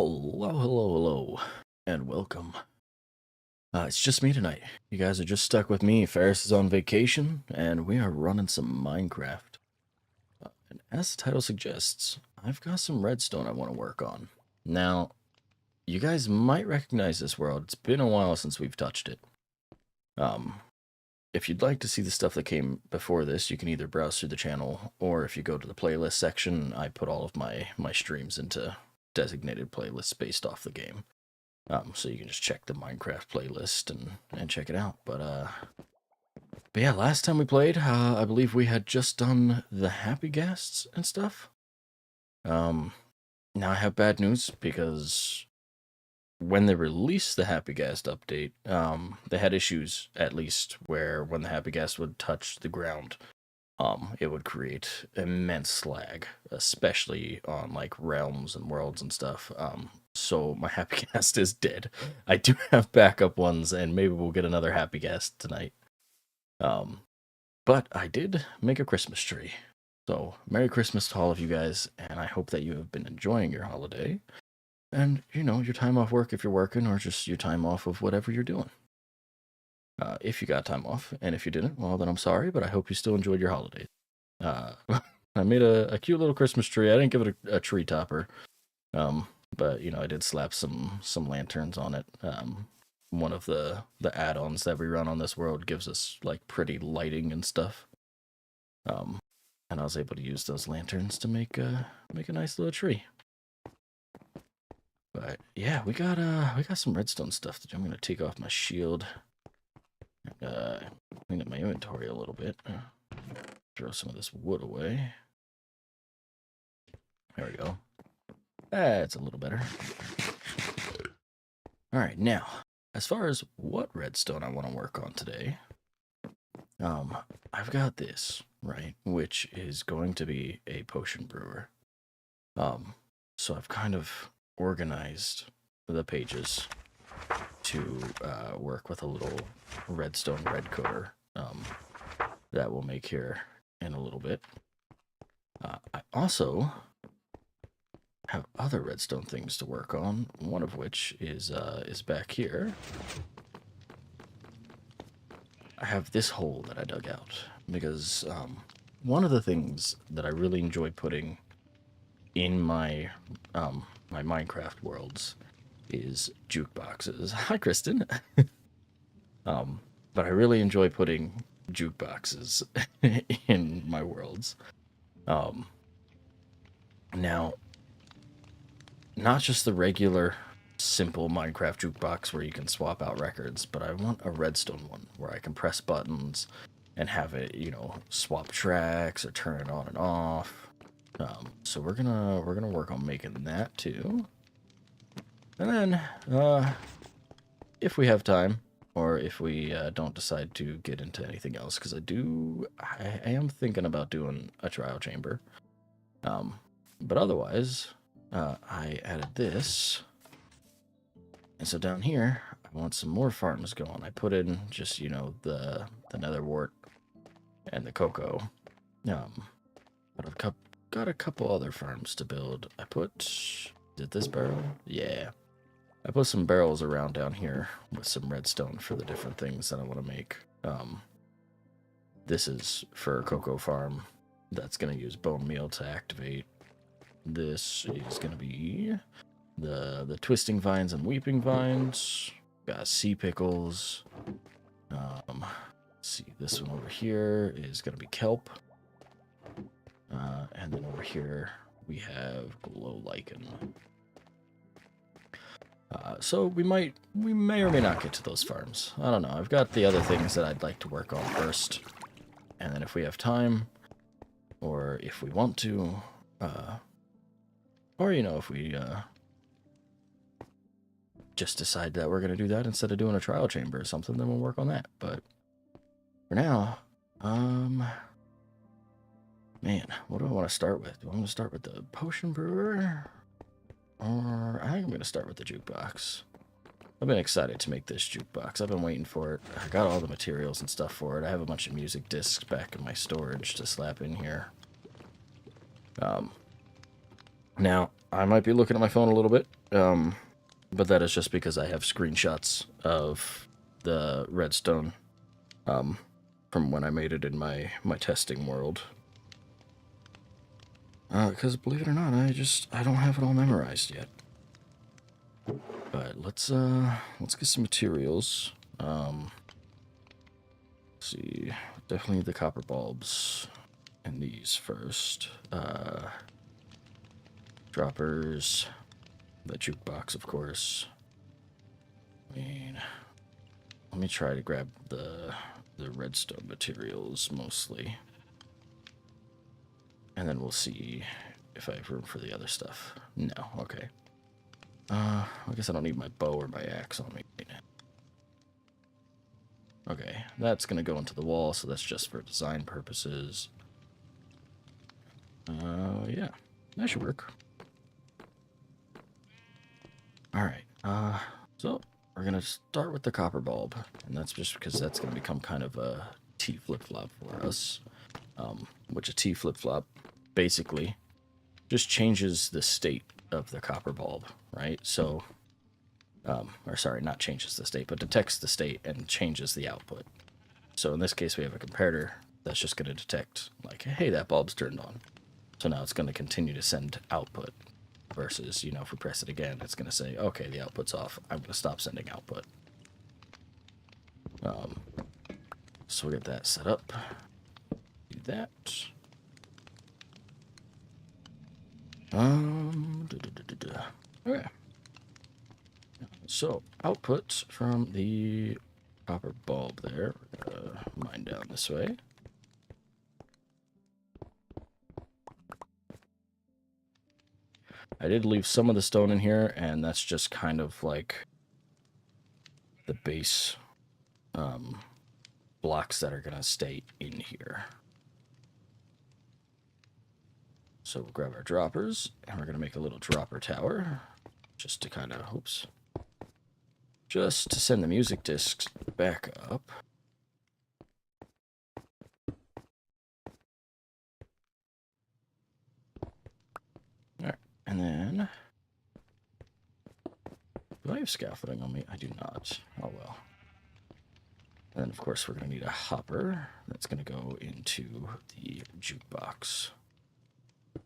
Hello, and welcome. It's just me tonight. You guys are just stuck with me. Ferris is on vacation, and we are running some Minecraft. And as the title suggests, I've got some redstone I want to work on. Now, you guys might recognize this world. It's been a while since we've touched it. If you'd like to see the stuff that came before this, you can either browse through the channel, or if you go to the playlist section, I put all of my streams into designated playlists based off the game. So you can just check the Minecraft playlist and check it out. But yeah, last time we played, I believe we had just done the Happy Guests and stuff. Now I have bad news because when they released the Happy Guest update, they had issues, at least, where when the Happy Guest would touch the ground, it would create immense lag, especially on like realms and worlds and stuff. So my Happy Guest is dead. I do have backup ones, and maybe we'll get another Happy Guest tonight. But I did make a Christmas tree. So Merry Christmas to all of you guys, and I hope that you have been enjoying your holiday. And, you know, your time off work if you're working, or just your time off of whatever you're doing. If you got time off, and if you didn't, well, then I'm sorry, but I hope you still enjoyed your holidays. I made a cute little Christmas tree. I didn't give it a tree topper, but, you know, I did slap some lanterns on it. One of the add-ons that we run on this world gives us, like, pretty lighting and stuff. And I was able to use those lanterns to make a nice little tree. But yeah, we got some redstone stuff to do. I'm gonna take off my shield, clean up my inventory a little bit. Throw some of this wood away. There we go. That's a little better. All right, now as far as what redstone I want to work on today, I've got this right, which is going to be a potion brewer. So I've kind of organized the pages to work with a little redstone red coder that we'll make here in a little bit. I also have other redstone things to work on, one of which is back here. I have this hole that I dug out because one of the things that I really enjoy putting in my my Minecraft worlds is jukeboxes. Hi, Kristen. But I really enjoy putting jukeboxes in my worlds. Now, not just the regular, simple Minecraft jukebox where you can swap out records, but I want a redstone one where I can press buttons and have it, you know, swap tracks or turn it on and off. So we're gonna work on making that too. And then, if we have time, or if we don't decide to get into anything else, because I am thinking about doing a trial chamber. But otherwise, I added this. And so down here, I want some more farms going. I put in just, you know, the nether wart and the cocoa. But I've got a couple other farms to build. Did this barrel? Yeah. I put some barrels around down here with some redstone for the different things that I want to make. This is for a cocoa farm that's going to use bone meal to activate. This is going to be the twisting vines and weeping vines. Got sea pickles. Let's see, this one over here is going to be kelp. And then over here we have glow lichen. So we may or may not get to those farms. I don't know. I've got the other things that I'd like to work on first. And then if we have time, or if we want to, or, you know, if we just decide that we're going to do that instead of doing a trial chamber or something, then we'll work on that. But for now, man, what do I want to start with? Do I want to start with the potion brewer? Or I think I'm going to start with the jukebox. I've been excited to make this jukebox. I've been waiting for it. I got all the materials and stuff for it. I have a bunch of music discs back in my storage to slap in here. Now, I might be looking at my phone a little bit, but that is just because I have screenshots of the redstone from when I made it in my testing world. Because believe it or not, I don't have it all memorized yet. But let's get some materials. Let's see, definitely the copper bulbs and these first. Droppers, the jukebox, of course. I mean, let me try to grab the redstone materials mostly. And then we'll see if I have room for the other stuff. No, okay. I guess I don't need my bow or my axe on me right now. Okay, that's gonna go into the wall, so that's just for design purposes. Yeah, that should work. Alright, so we're gonna start with the copper bulb, and that's just because that's gonna become kind of a T flip-flop for us. Which a T flip-flop basically just changes the state of the copper bulb, right? So, or sorry, not changes the state, but detects the state and changes the output. So in this case, we have a comparator that's just going to detect, like, hey, that bulb's turned on. So now it's going to continue to send output versus, you know, if we press it again, it's going to say, okay, the output's off. I'm going to stop sending output. So we'll get that set up. Do that. Okay. So, output from the copper bulb there. Mine down this way. I did leave some of the stone in here, and that's just kind of like the base blocks that are going to stay in here. So we'll grab our droppers, and we're going to make a little dropper tower, just to kind of, oops, just to send the music discs back up. Alright, and then, do I have scaffolding on me? I do not. Oh well. And then, of course, we're going to need a hopper that's going to go into the jukebox.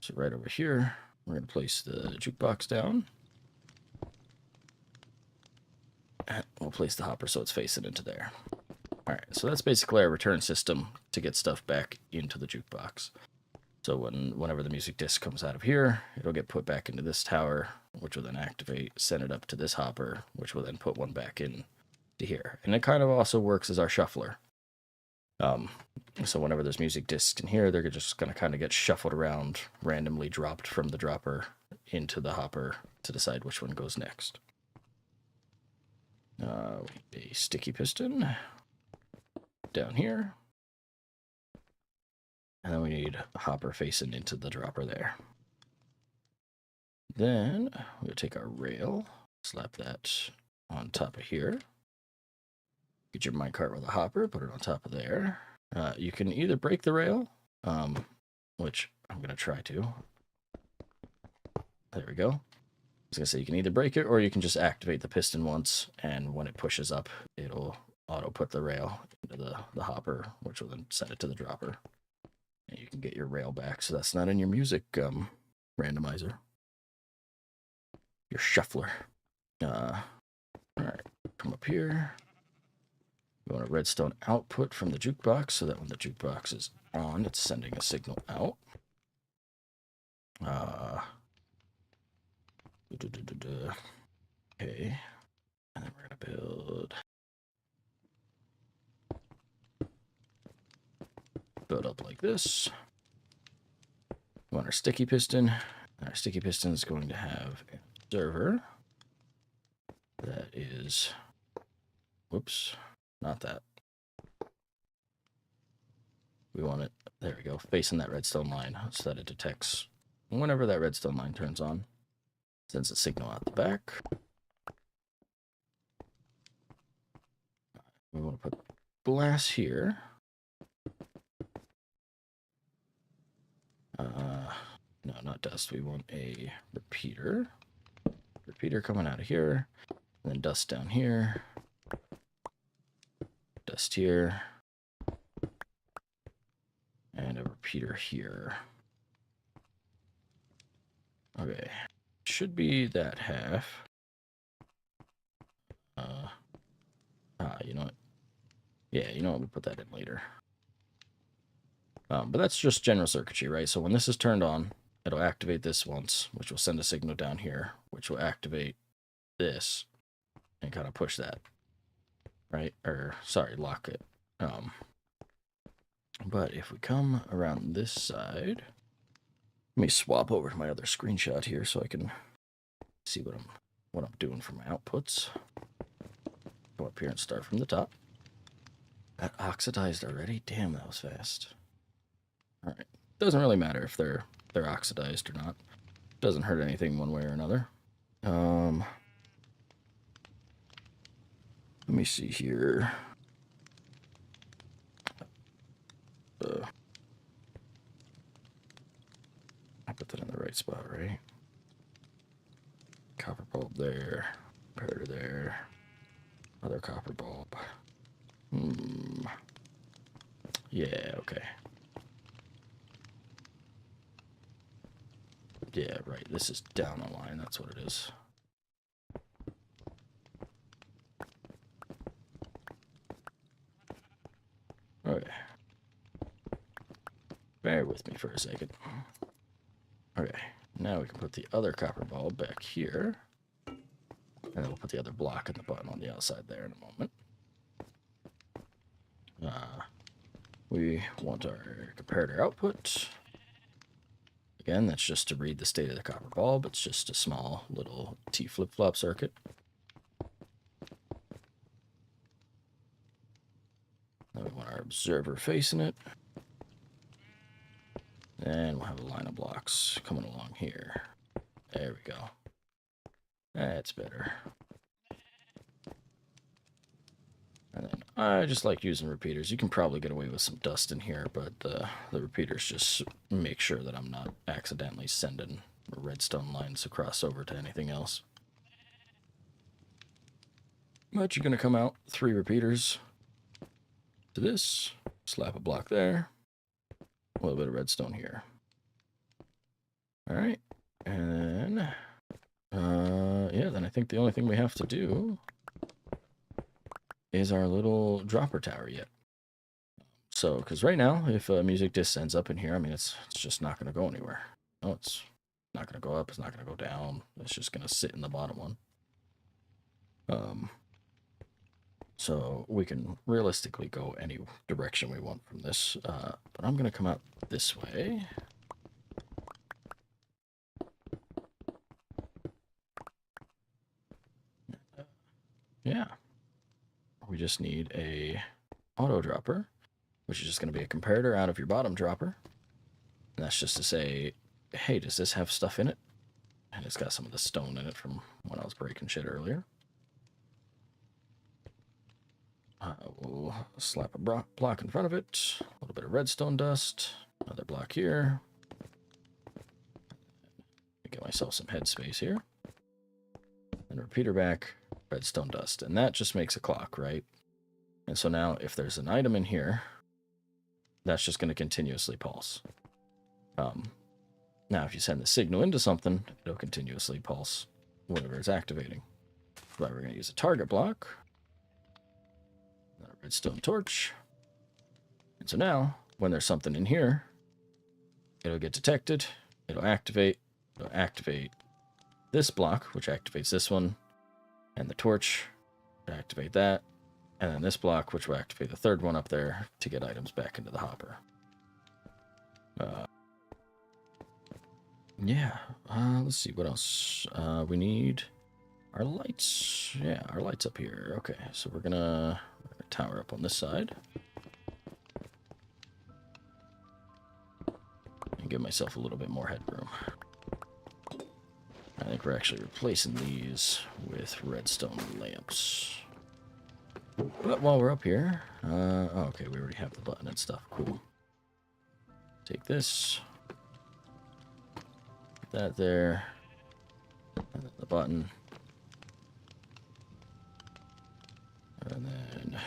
So right over here, we're going to place the jukebox down. And we'll place the hopper so it's facing into there. Alright, so that's basically our return system to get stuff back into the jukebox. So whenever the music disc comes out of here, it'll get put back into this tower, which will then activate, send it up to this hopper, which will then put one back in to here. And it kind of also works as our shuffler. So whenever there's music discs in here, they're just going to kind of get shuffled around, randomly dropped from the dropper into the hopper to decide which one goes next. A sticky piston down here. And then we need a hopper facing into the dropper there. Then we'll take our rail, slap that on top of here. Get your minecart with a hopper, put it on top of there. You can either break the rail, which I'm going to try to. There we go. I was going to say you can either break it or you can just activate the piston once, and when it pushes up, it'll auto put the rail into the hopper, which will then send it to the dropper. And you can get your rail back, so that's not in your music randomizer. Your shuffler. Alright, come up here. We want a redstone output from the jukebox so that when the jukebox is on, it's sending a signal out. Okay. And then we're going to build up like this. We want our sticky piston. Our sticky piston is going to have an observer that is, whoops, not that. We want it, there we go, facing that redstone line so that it detects whenever that redstone line turns on. Sends a signal out the back. We want to put glass here. No, not dust, we want a repeater. Repeater coming out of here, and then dust down here, dust here, and a repeater here. Okay, should be that half. You know what? Yeah, you know what? We'll put that in later. But that's just general circuitry, right? So when this is turned on, it'll activate this once, which will send a signal down here, which will activate this and kind of push that, right? Or, sorry, lock it. But if we come around this side, let me swap over to my other screenshot here so I can see what I'm doing for my outputs. Go up here and start from the top. That oxidized already? Damn, that was fast. All right. Doesn't really matter if they're oxidized or not. Doesn't hurt anything one way or another. Let me see here. I put that in the right spot, right? Copper bulb there. Comparator there. Other copper bulb. Yeah, okay. Yeah, right. This is down the line. That's what it is. Okay. Bear with me for a second. Okay. Now we can put the other copper bulb back here. And then we'll put the other block and the button on the outside there in a moment. We want our comparator output. Again, that's just to read the state of the copper bulb. It's just a small little T flip-flop circuit. Then we want our observer facing it. And we'll have a line of blocks coming along here. There we go. That's better. And then I just like using repeaters. You can probably get away with some dust in here, but the repeaters just make sure that I'm not accidentally sending redstone lines across over to anything else. But you're going to come out 3 repeaters to this, slap a block there, a little bit of redstone here. All right, and then, yeah, then I think the only thing we have to do is our little dropper tower yet. So, because right now, if a music disc ends up in here, I mean, it's just not going to go anywhere. No, it's not going to go up. It's not going to go down. It's just going to sit in the bottom one. So we can realistically go any direction we want from this. But I'm going to come out this way. Yeah. We just need a auto dropper, which is just going to be a comparator out of your bottom dropper. And that's just to say, hey, does this have stuff in it? And it's got some of the stone in it from when I was breaking shit earlier. We'll slap a block in front of it. A little bit of redstone dust. Another block here. Get myself some headspace here. And repeater back, redstone dust. And that just makes a clock, right? And so now if there's an item in here, that's just going to continuously pulse. Now if you send the signal into something, it'll continuously pulse whatever it's activating. But we're going to use a target block. A redstone torch. And so now, when there's something in here, it'll get detected, it'll activate this block, which activates this one, and the torch to activate that, and then this block, which will activate the third one up there to get items back into the hopper. Yeah, let's see, what else? We need our lights. Yeah, our lights up here. Okay, so we're gonna tower up on this side. And give myself a little bit more headroom. I think we're actually replacing these with redstone lamps. But while we're up here, oh, okay, we already have the button and stuff. Cool. Take this. Put that there. And then the button. And then,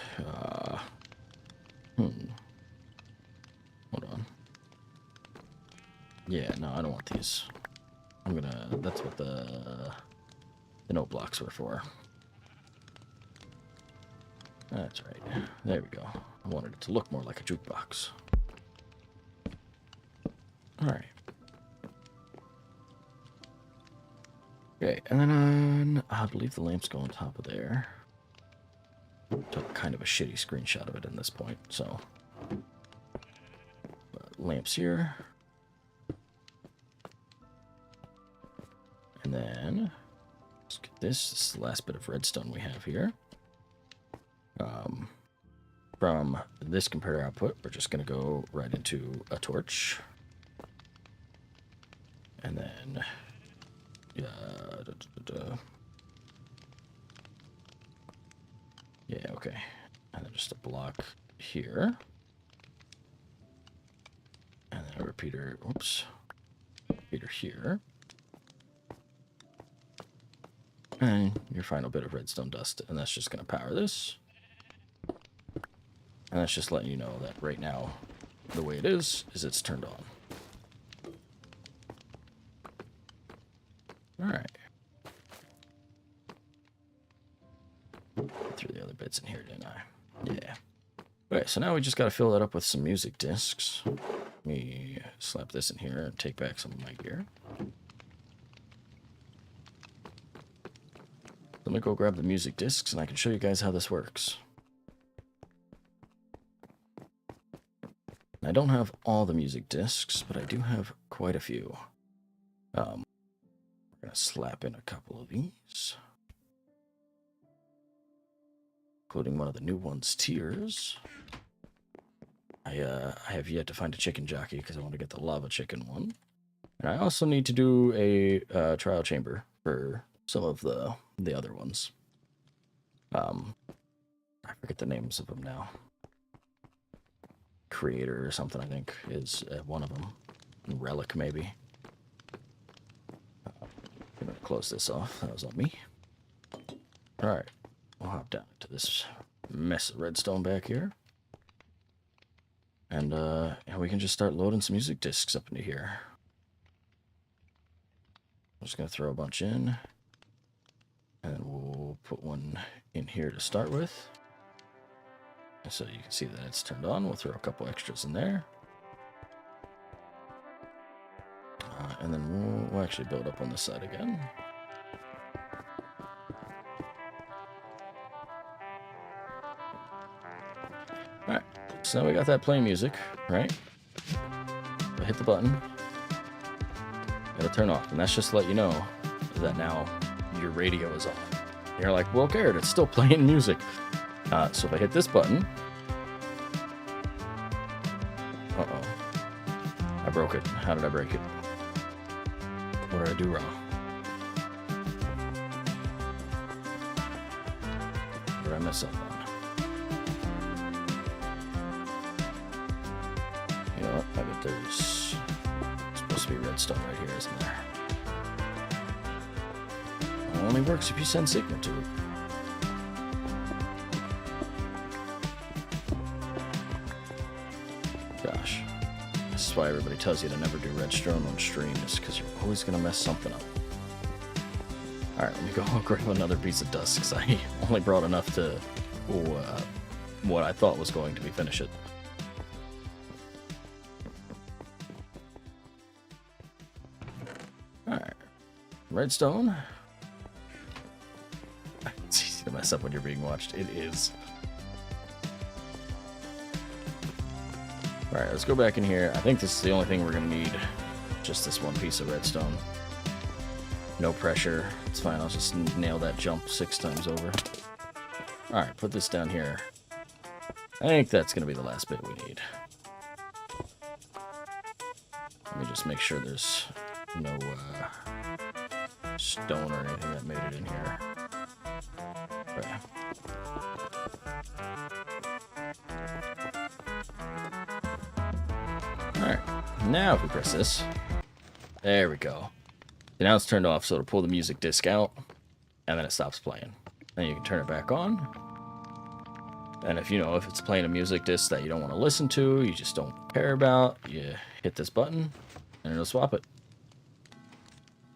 hold on. Yeah, no, I don't want these. That's what the note blocks were for. That's right. There we go. I wanted it to look more like a jukebox. Alright. Okay, and then I believe the lamps go on top of there. Took kind of a shitty screenshot of it in this point, so. Lamps here. And then, let's get this. This is the last bit of redstone we have here. From this comparator output, we're just going to go right into a torch. And then, yeah, okay. And then just a block here. And then a repeater, oops, repeater here. And your final bit of redstone dust. And that's just going to power this. And that's just letting you know that right now, the way it is it's turned on. Alright. Threw the other bits in here, didn't I? Yeah. Okay, so now we just got to fill that up with some music discs. Let me slap this in here and take back some of my gear. Let me go grab the music discs and I can show you guys how this works. I don't have all the music discs, but I do have quite a few. We're going to slap in a couple of these. Including one of the new ones, Tears. I have yet to find a chicken jockey because I want to get the lava chicken one. And I also need to do a trial chamber for some of the other ones. I forget the names of them now. Creator or something, I think, is one of them. Relic, maybe. I'm going to close this off. That was on me. Alright. We'll hop down into this mess of redstone back here. And we can just start loading some music discs up into here. I'm just going to throw a bunch in. And we'll put one in here to start with. So you can see that it's turned on. We'll throw a couple extras in there. And then we'll actually build up on this side again. Alright, so now we got that playing music, right? I hit the button. It'll turn off. And that's just to let you know that now your radio is on. And you're like, well, Garrett, it's still playing music. So if I hit this button... Uh-oh. I broke it. How did I break it? What did I do wrong? What did I mess up on? You know what? I bet there's supposed to be redstone right here, isn't there? It only works if you send signal to it. Gosh. This is why everybody tells you to never do redstone on stream, is because you're always going to mess something up. Alright, let me go grab another piece of dust, because I only brought enough to what I thought was going to be finish it. Alright. Redstone. It's easy to mess up when you're being watched. It is. Alright, let's go back in here. I think this is the only thing we're going to need. Just this one piece of redstone. No pressure. It's fine. I'll just nail that jump 6 times over. Alright, put this down here. I think that's going to be the last bit we need. Let me just make sure there's no stone or anything that made it in here. Okay. Alright, now if we press this, there we go. Now it's turned off, so it'll pull the music disc out, and then it stops playing. Then you can turn it back on. And if if it's playing a music disc that you don't want to listen to, you just don't care about, you hit this button, and it'll swap it.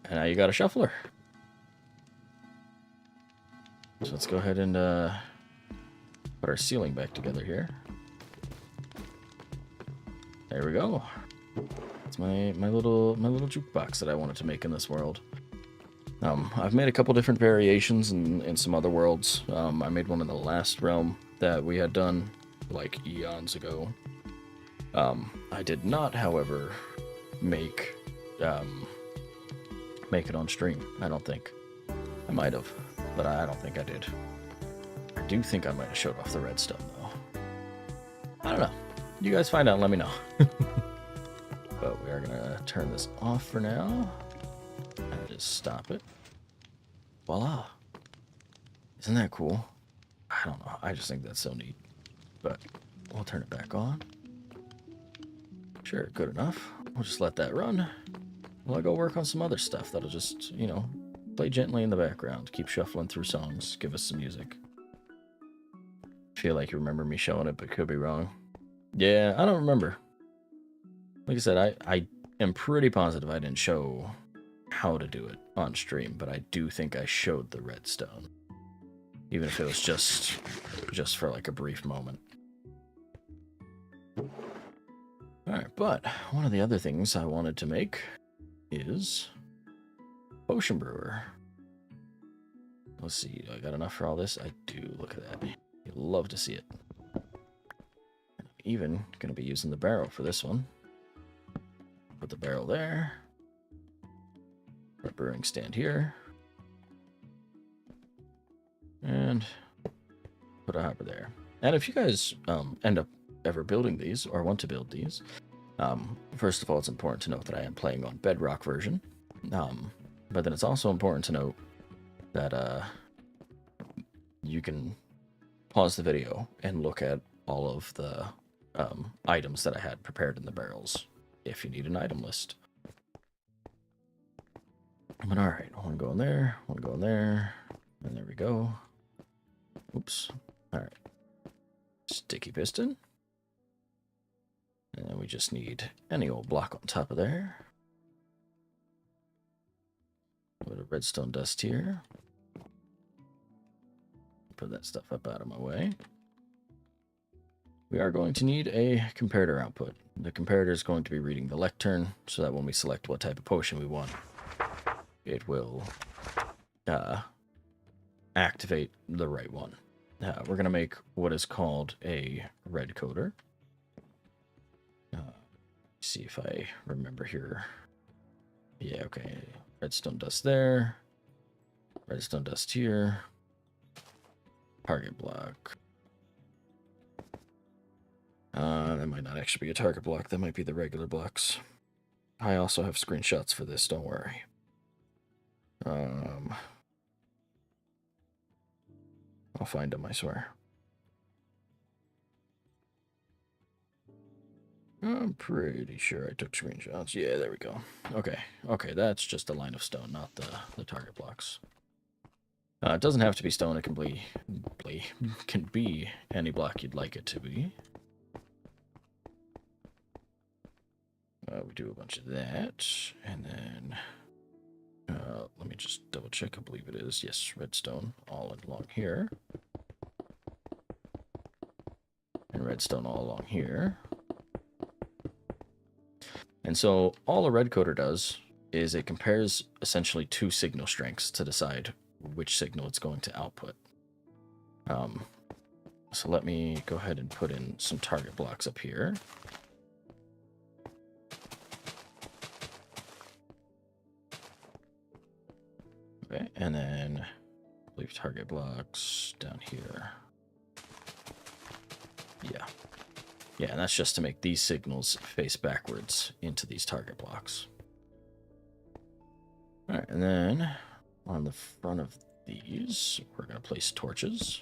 And now you got a shuffler. So let's go ahead and put our ceiling back together here. There we go. It's my little jukebox that I wanted to make in this world. I've made a couple different variations in some other worlds. I made one in the last realm that we had done like eons ago. I did not, however, make it on stream. I don't think. I might have, but I don't think I did. I do think I might have showed off the redstone though. I don't know. You guys find out and let me know. But we are gonna turn this off for now and just stop it. Voila. Isn't that cool? I don't know. I just think that's so neat. But we'll turn it back on. Sure, good enough. We'll just let that run. We'll go work on some other stuff that'll just, play gently in the background. Keep shuffling through songs. Give us some music. Feel like you remember me showing it, but could be wrong. Yeah, I don't remember. Like I said, I am pretty positive I didn't show how to do it on stream, but I do think I showed the redstone. Even if it was just for like a brief moment. Alright, but one of the other things I wanted to make is potion brewer. Let's see, do I got enough for all this? I do. Look at that. You'll love to see it. I'm even going to be using the barrel for this one. Put the barrel there. Our brewing stand here. And put a hopper there. And if you guys end up ever building these or want to build these, first of all, it's important to note that I am playing on Bedrock version. But then it's also important to note that you can pause the video and look at all of the items that I had prepared in the barrels if you need an item list. But alright, one go in there, one go in there, and there we go. Oops. Alright. Sticky piston. And then we just need any old block on top of there. A bit of redstone dust here. Put that stuff up out of my way. We are going to need a comparator output. The comparator is going to be reading the lectern so that when we select what type of potion we want, it will activate the right one. We're going to make what is called a red coder. See if I remember here. Yeah, okay. Redstone dust there. Redstone dust here. Target block. That might not actually be a target block. That might be the regular blocks. I also have screenshots for this, don't worry. I'll find them, I swear. I'm pretty sure I took screenshots. Yeah, there we go. Okay, that's just a line of stone, not the target blocks. It doesn't have to be stone. It can be any block you'd like it to be. We do a bunch of that, and then let me just double check. I believe it is. Yes, redstone all along here, and redstone all along here. And so all a red coder does is it compares essentially two signal strengths to decide which signal it's going to output. So let me go ahead and put in some target blocks up here. Okay, and then I believe target blocks down here. Yeah. Yeah, and that's just to make these signals face backwards into these target blocks. All right, and then on the front of these, we're going to place torches.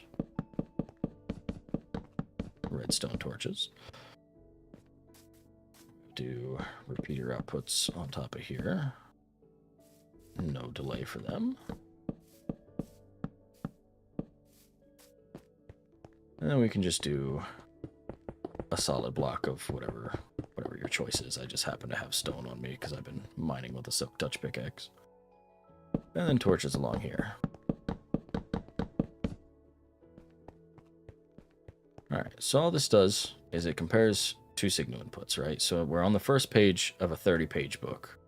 Redstone torches. Do repeater outputs on top of here. no delay for them. And then we can just do a solid block of whatever your choice is. I just happen to have stone on me because I've been mining with a silk touch pickaxe. And then torches along here. Alright, so all this does is it compares two signal inputs, right? So we're on the first page of a 30-page book,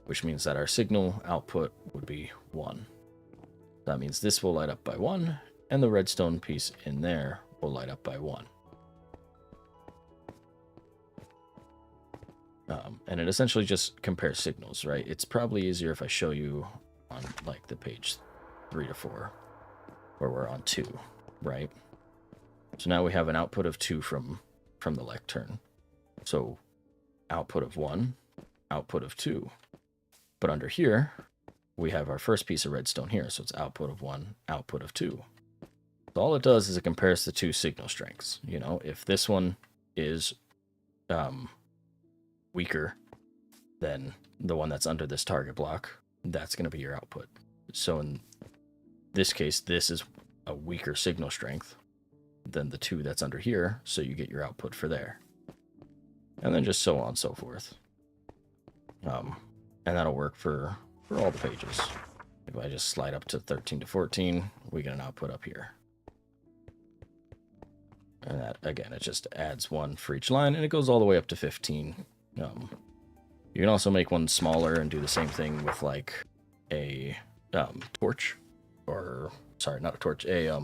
which means that our signal output would be 1. That means this will light up by 1, and the redstone piece in there will light up by 1. And it essentially just compares signals, right? It's probably easier if I show you on like the page 3 to 4, where we're on 2, right? So now we have an output of 2 from the lectern. So output of 1, output of 2. But under here, we have our first piece of redstone here, so it's output of 1, output of 2. So all it does is it compares the two signal strengths. You know, if this one is weaker than the one that's under this target block, that's going to be your output. So in this case, this is a weaker signal strength than the 2 that's under here, so you get your output for there. And then just so on and so forth. And that'll work for all the pages. If I just slide up to 13 to 14, we get an output up here. And that, again, it just adds 1 for each line, and it goes all the way up to 15. You can also make one smaller and do the same thing with, like, a torch. Or, sorry, not a torch, a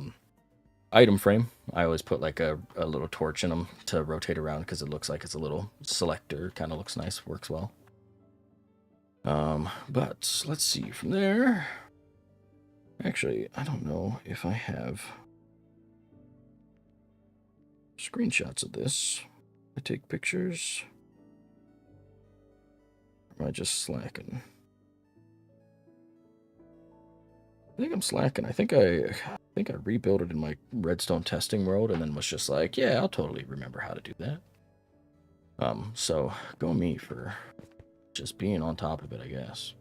item frame. I always put, like, a little torch in them to rotate around because it looks like it's a little selector. Kind of looks nice, works well. But let's see from there. Actually, I don't know if I have screenshots of this. I take pictures. Or am I just slacking? I think I'm slacking. I think I rebuilt it in my redstone testing world and then was just like, yeah, I'll totally remember how to do that. So go me for just being on top of it, I guess.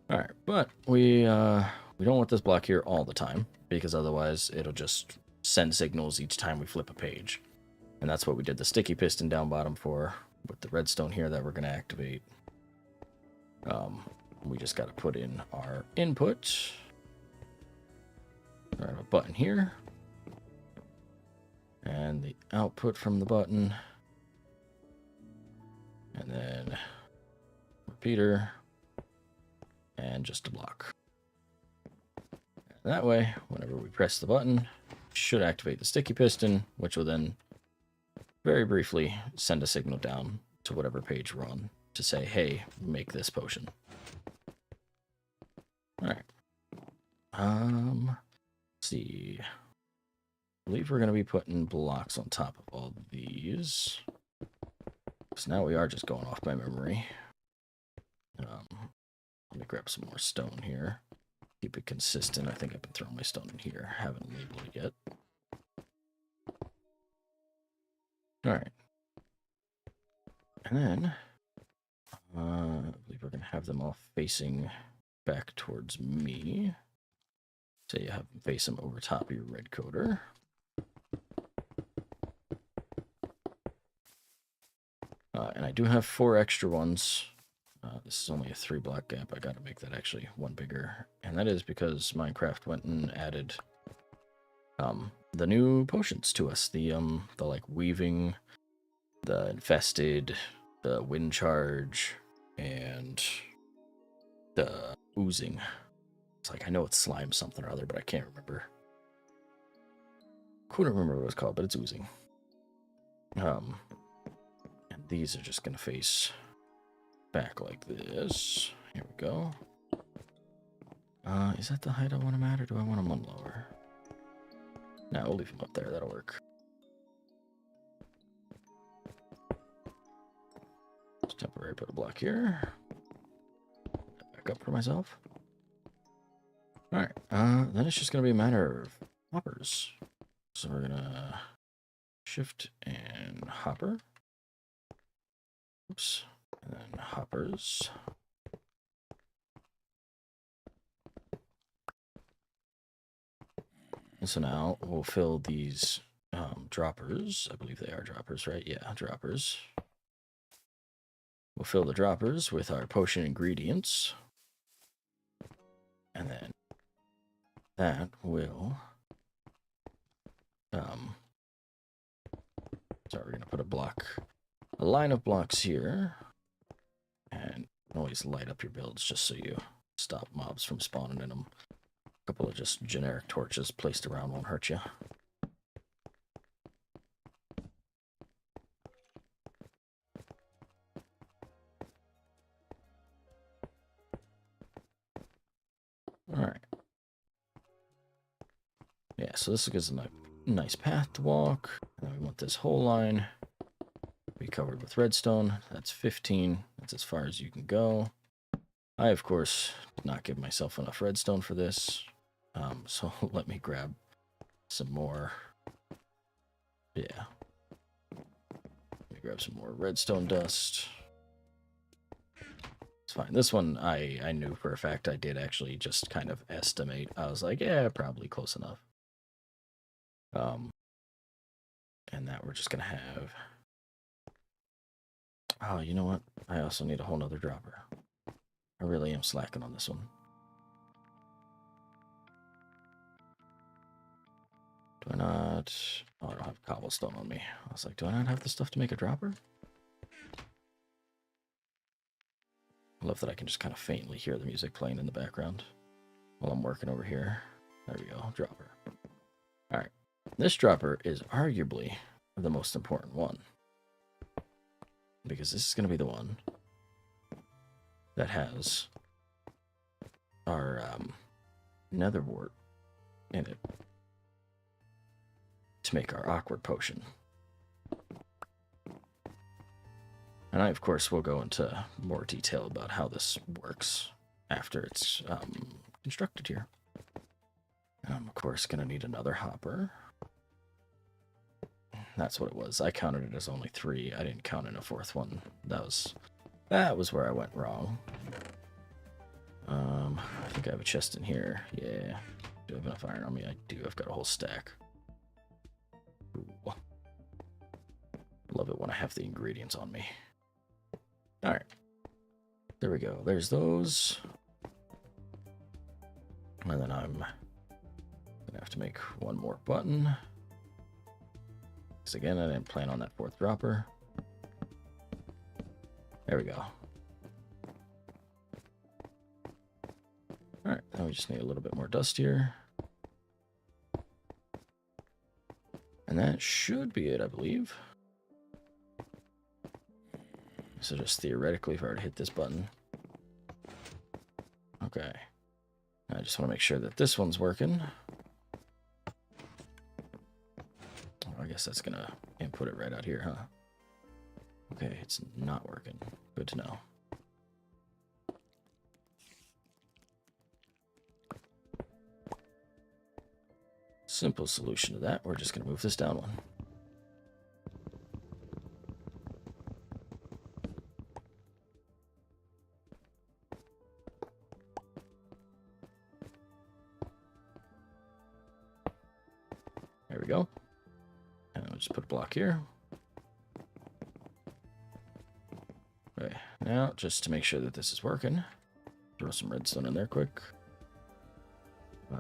All right, but we don't want this block here all the time because otherwise it'll just send signals each time we flip a page. And that's what we did the sticky piston down bottom for with the redstone here that we're going to activate. We just got to put in our input. I have a button here. And the output from the button. And then repeater. And just a block. And that way, whenever we press the button, it should activate the sticky piston, which will then very briefly send a signal down to whatever page we're on to say, hey, make this potion. All right. Let's see. I believe we're going to be putting blocks on top of all these. So now we are just going off by memory. Let me grab some more stone here. Keep it consistent. I think I've been throwing my stone in here. Haven't labeled it yet. All right. And then I believe we're going to have them all facing back towards me. So you have them face them over top of your red coder. And I do have 4 extra ones. This is only a 3-block gap. I got to make that actually one bigger. And that is because Minecraft went and added the new potions to us. The like weaving, the infested, the wind charge, and the oozing. It's like, I know it's slime something or other, but I can't remember. Couldn't remember what it was called, but it's oozing. And these are just going to face back like this. Here we go. Is that the height I want them at, or do I want them on lower? No, we'll leave them up there. That'll work. Just temporarily put a block here. Back up for myself. All right. Then it's just going to be a matter of hoppers. So we're going to shift and hopper. Oops. And then hoppers. And so now we'll fill these droppers. I believe they are droppers, right? Yeah, droppers. We'll fill the droppers with our potion ingredients. And then that will... so we're going to put a line of blocks here. And always light up your builds just so you stop mobs from spawning in them. A couple of just generic torches placed around won't hurt you. Alright. Yeah, so this gives a nice path to walk. And we want this whole line to be covered with redstone. That's 15. That's as far as you can go. I, of course, did not give myself enough redstone for this. So let me grab some more. Yeah. Let me grab some more redstone dust. It's fine. This one, I knew for a fact I did actually just kind of estimate. I was like, yeah, probably close enough. And that we're just going to have... Oh, you know what? I also need a whole nother dropper. I really am slacking on this one. Do I not... Oh, I don't have cobblestone on me. I was like, do I not have the stuff to make a dropper? I love that I can just kind of faintly hear the music playing in the background while I'm working over here. There we go, dropper. Alright, this dropper is arguably the most important one. Because this is going to be the one that has our nether wart in it to make our awkward potion. And I, of course, will go into more detail about how this works after it's constructed here. I'm, of course, going to need another hopper. That's what it was. I counted it as only 3. I didn't count in a 4th one. That was where I went wrong. I think I have a chest in here. Yeah. Do I have enough iron on me? I do. I've got a whole stack. Ooh. Love it when I have the ingredients on me. Alright. There we go. There's those. And then I'm going to have to make one more button. Because again, I didn't plan on that 4th dropper. There we go. Alright, now we just need a little bit more dust here. And that should be it, I believe. So just theoretically, if I were to hit this button. Okay. I just want to make sure that this one's working. Oh, I guess that's going to input it right out here, huh? Okay, it's not working. Good to know. Simple solution to that. We're just going to move this down one. There we go. And I'll just put a block here. Okay, now just to make sure that this is working, throw some redstone in there quick.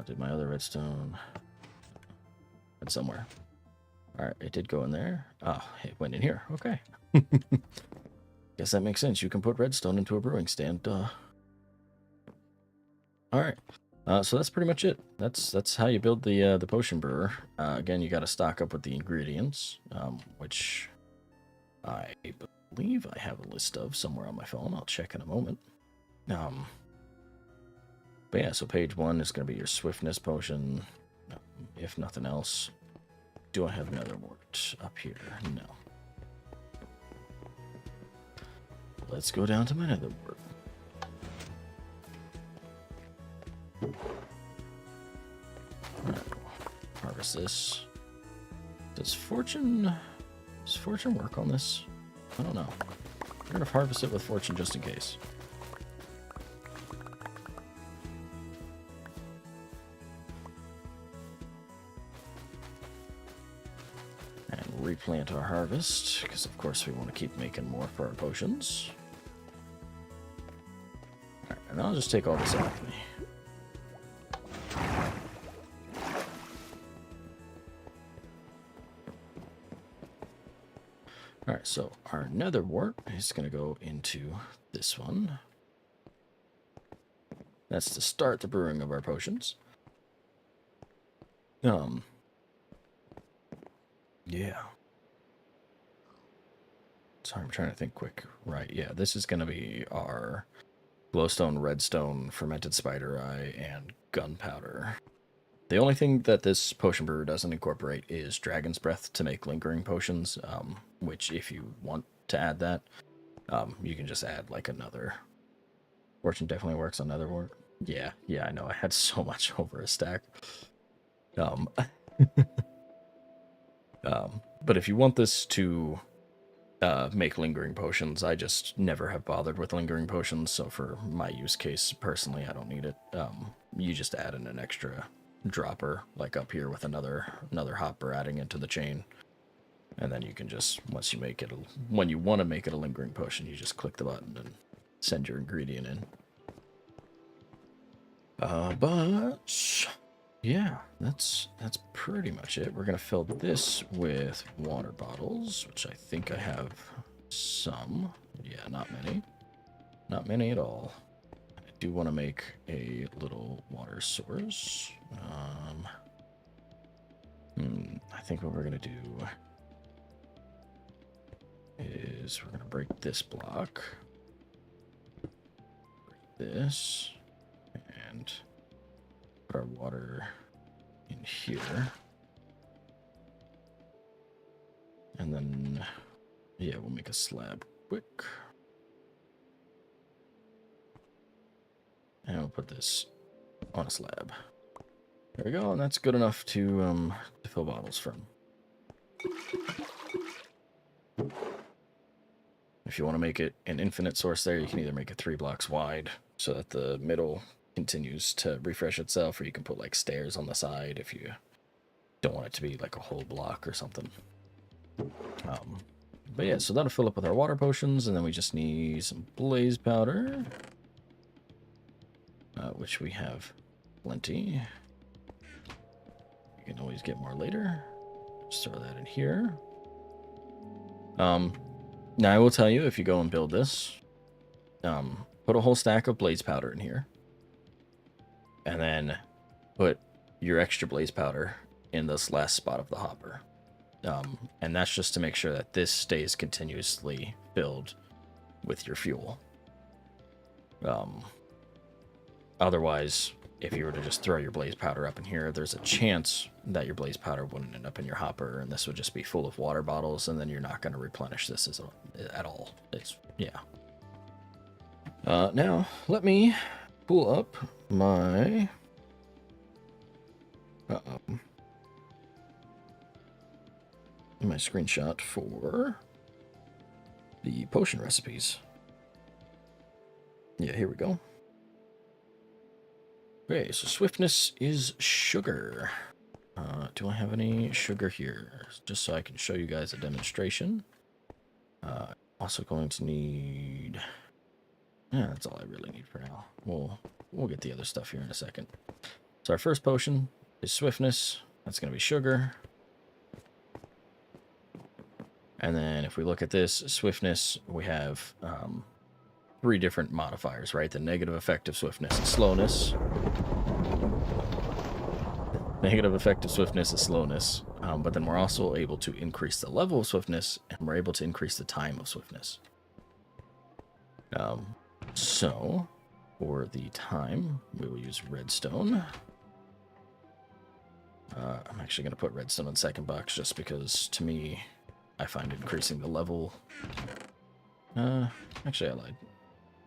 Did my other redstone... somewhere. All right, it did go in there. Oh, it went in here. Okay. Guess that makes sense. You can put redstone into a brewing stand. Duh. All right. So that's pretty much it. That's how you build the potion brewer. Again, you got to stock up with the ingredients, which I believe I have a list of somewhere on my phone. I'll check in a moment. But yeah, so page 1 is going to be your swiftness potion. If nothing else. Do I have another wart up here? No. Let's go down to my nether wart. Right. Harvest this. Does fortune work on this? I don't know. I'm gonna harvest it with fortune just in case. replant our harvest, because of course we want to keep making more for our potions. Alright, and I'll just take all this out with me. Alright, so our nether wart is going to go into this one. That's to start the brewing of our potions. Yeah. Sorry, I'm trying to think quick. Right, yeah, this is going to be our glowstone, redstone, fermented spider eye, and gunpowder. The only thing that this potion brewer doesn't incorporate is dragon's breath to make lingering potions, which if you want to add that, you can just add like another. Fortune definitely works on nether wart. Yeah, I know. I had so much over a stack. But if you want this to make lingering potions, I just never have bothered with lingering potions, so for my use case, personally, I don't need it. You just add in an extra dropper, like up here with another hopper adding into the chain. And then you can just, once you make it, when you want to make it a lingering potion, you just click the button and send your ingredient in. But yeah, that's pretty much it. We're gonna fill this with water bottles, which I think I have some. Yeah, not many at all. I do want to make a little water source. I think what we're gonna do is we're gonna break this block, break this, and put our water in here. And then, yeah, we'll make a slab quick. And we'll put this on a slab. There we go, and that's good enough to fill bottles from. If you want to make it an infinite source there, you can either make it 3 blocks wide so that the middle continues to refresh itself, or you can put like stairs on the side if you don't want it to be like a whole block or something. But yeah, so that'll fill up with our water potions, and then we just need some blaze powder, which we have plenty. You can always get more later. Just throw that in here. Now I will tell you, if you go and build this, put a whole stack of blaze powder in here, and then put your extra blaze powder in this last spot of the hopper. And that's just to make sure that this stays continuously filled with your fuel. Otherwise, if you were to just throw your blaze powder up in here, there's a chance that your blaze powder wouldn't end up in your hopper, and this would just be full of water bottles, and then you're not going to replenish this at all. Yeah. Now, let me pull up my my screenshot for the potion recipes. Yeah, here we go. Okay, so swiftness is sugar. Do I have any sugar here? Just so I can show you guys a demonstration. Also going to need... Yeah, that's all I really need for now. We'll get the other stuff here in a second. So our first potion is swiftness. That's going to be sugar. And then if we look at this, swiftness, we have 3 different modifiers, right? The negative effect of swiftness is slowness. Negative effect of swiftness is slowness. But then we're also able to increase the level of swiftness, and we're able to increase the time of swiftness. So, for the time, we will use redstone. I'm actually going to put redstone in the second box just because, to me, I find increasing the level... actually, I lied.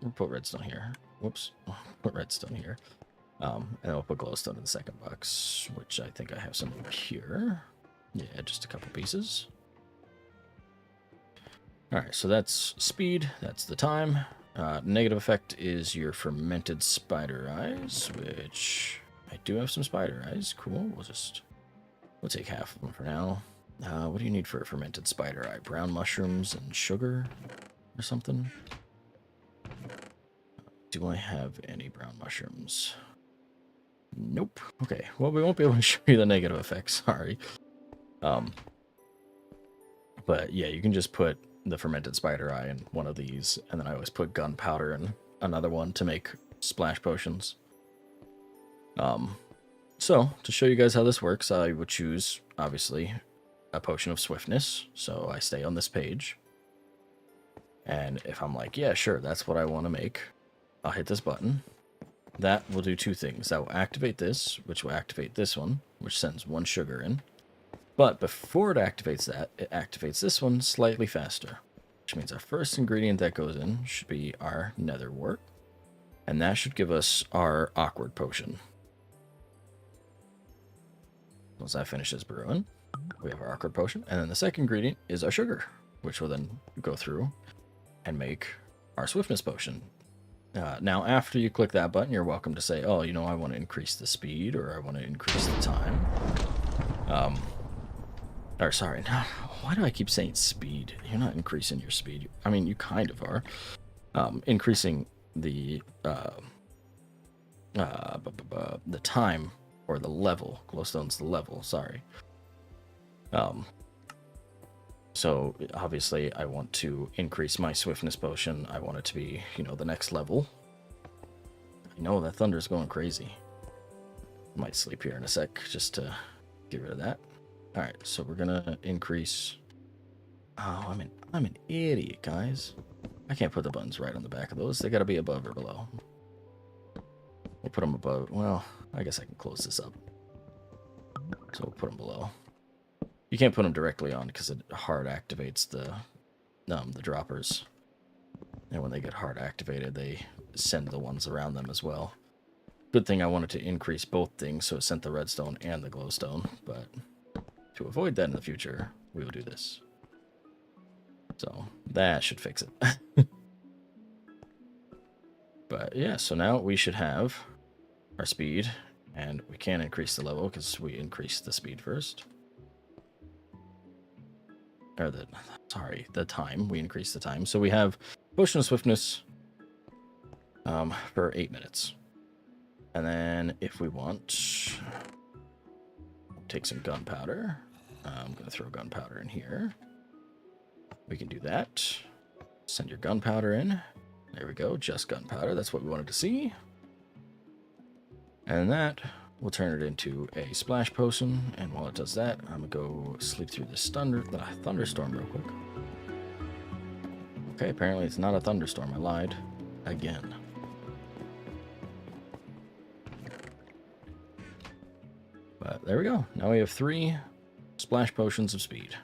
We'll put redstone here. Whoops. Put redstone here. And then we'll put glowstone in the second box, which I think I have some here. Yeah, just a couple pieces. Alright, so that's speed. That's the time. Negative effect is your fermented spider eyes, which I do have some spider eyes. Cool. We'll take half of them for now. What do you need for a fermented spider eye? Brown mushrooms and sugar or something? Do I have any brown mushrooms? Nope. Okay, well, we won't be able to show you the negative effects, sorry. But yeah, you can just put the fermented spider eye in one of these, and then I always put gunpowder in another one to make splash potions. So, to show you guys how this works, I would choose, obviously, a potion of swiftness, so I stay on this page. And if I'm like, yeah, sure, that's what I want to make, I'll hit this button. That will do two things. That will activate this, which will activate this one, which sends one sugar in. But before it activates that, it activates this one slightly faster, which means our first ingredient that goes in should be our nether wart, and that should give us our awkward potion. Once that finishes brewing, we have our awkward potion, and then the second ingredient is our sugar, which will then go through and make our swiftness potion. Now, after you click that button, you're welcome to say, oh, you know, I want to increase the speed, or I want to increase the time. Or sorry, why do I keep saying speed? You're not increasing your speed. I mean, you kind of are. Increasing the time or the level. Glowstone's the level, sorry. So obviously I want to increase my swiftness potion. I want it to be, you know, the next level. I know that thunder's going crazy. Might sleep here in a sec just to get rid of that. All right, so we're gonna increase. Oh, I'm an idiot, guys. I can't put the buttons right on the back of those. They gotta be above or below. We'll put them above. Well, I guess I can close this up. So we'll put them below. You can't put them directly on because it hard activates the droppers. And when they get hard activated, they send the ones around them as well. Good thing I wanted to increase both things, so it sent the redstone and the glowstone. But to avoid that in the future, we will do this. So that should fix it. But yeah, so now we should have our speed, and we can increase the level because we increased the speed first. Or the time. We increased the time. So we have Potion of Swiftness for 8 minutes. And then if we want, take some gunpowder. I'm going to throw gunpowder in here. We can do that. Send your gunpowder in. There we go, just gunpowder. That's what we wanted to see. And that will turn it into a splash potion. And while it does that, I'm going to go sleep through this thunderstorm real quick. Okay, apparently it's not a thunderstorm. I lied again. But there we go. Now we have 3 splash potions of speed.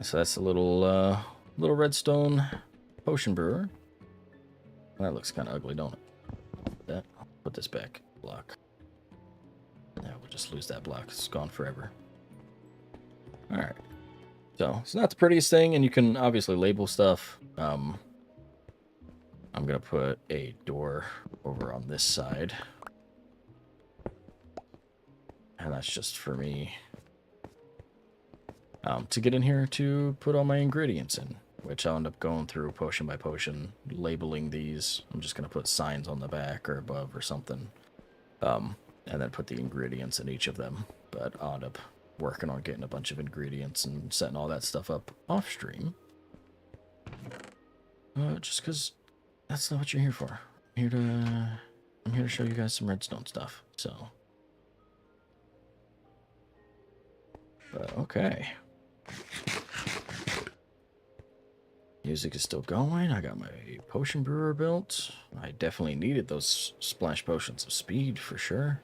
So that's a little redstone potion brewer. That looks kind of ugly, don't it? I'll put this back. Block. Yeah, we'll just lose that block. It's gone forever. Alright. So, it's not the prettiest thing, and you can obviously label stuff. I'm going to put a door over on this side. And that's just for me to get in here to put all my ingredients in, which I'll end up going through potion by potion, labeling these. I'm just going to put signs on the back or above or something, and then put the ingredients in each of them. But I'll end up working on getting a bunch of ingredients and setting all that stuff up off stream. Just because that's not what you're here for. I'm here to show you guys some redstone stuff, so. But okay. Music is still going. I got my potion brewer built. I definitely needed those splash potions of speed for sure.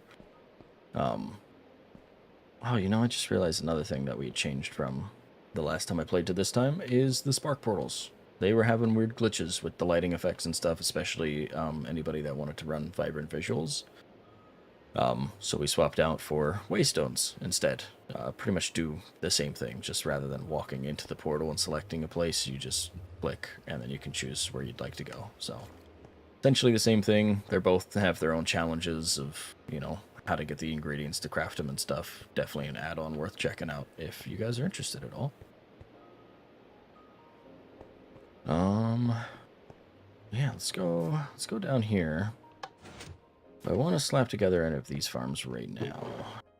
Oh, you know, I just realized another thing that we changed from the last time I played to this time is the spark portals. They were having weird glitches with the lighting effects and stuff, especially anybody that wanted to run vibrant visuals. So we swapped out for waystones instead. Pretty much do the same thing, just rather than walking into the portal and selecting a place, you just click and then you can choose where you'd like to go. So essentially the same thing. They both have their own challenges of, you know, how to get the ingredients to craft them and stuff. Definitely an add-on worth checking out if you guys are interested at all. Yeah, let's go down here. I want to slap together any of these farms right now.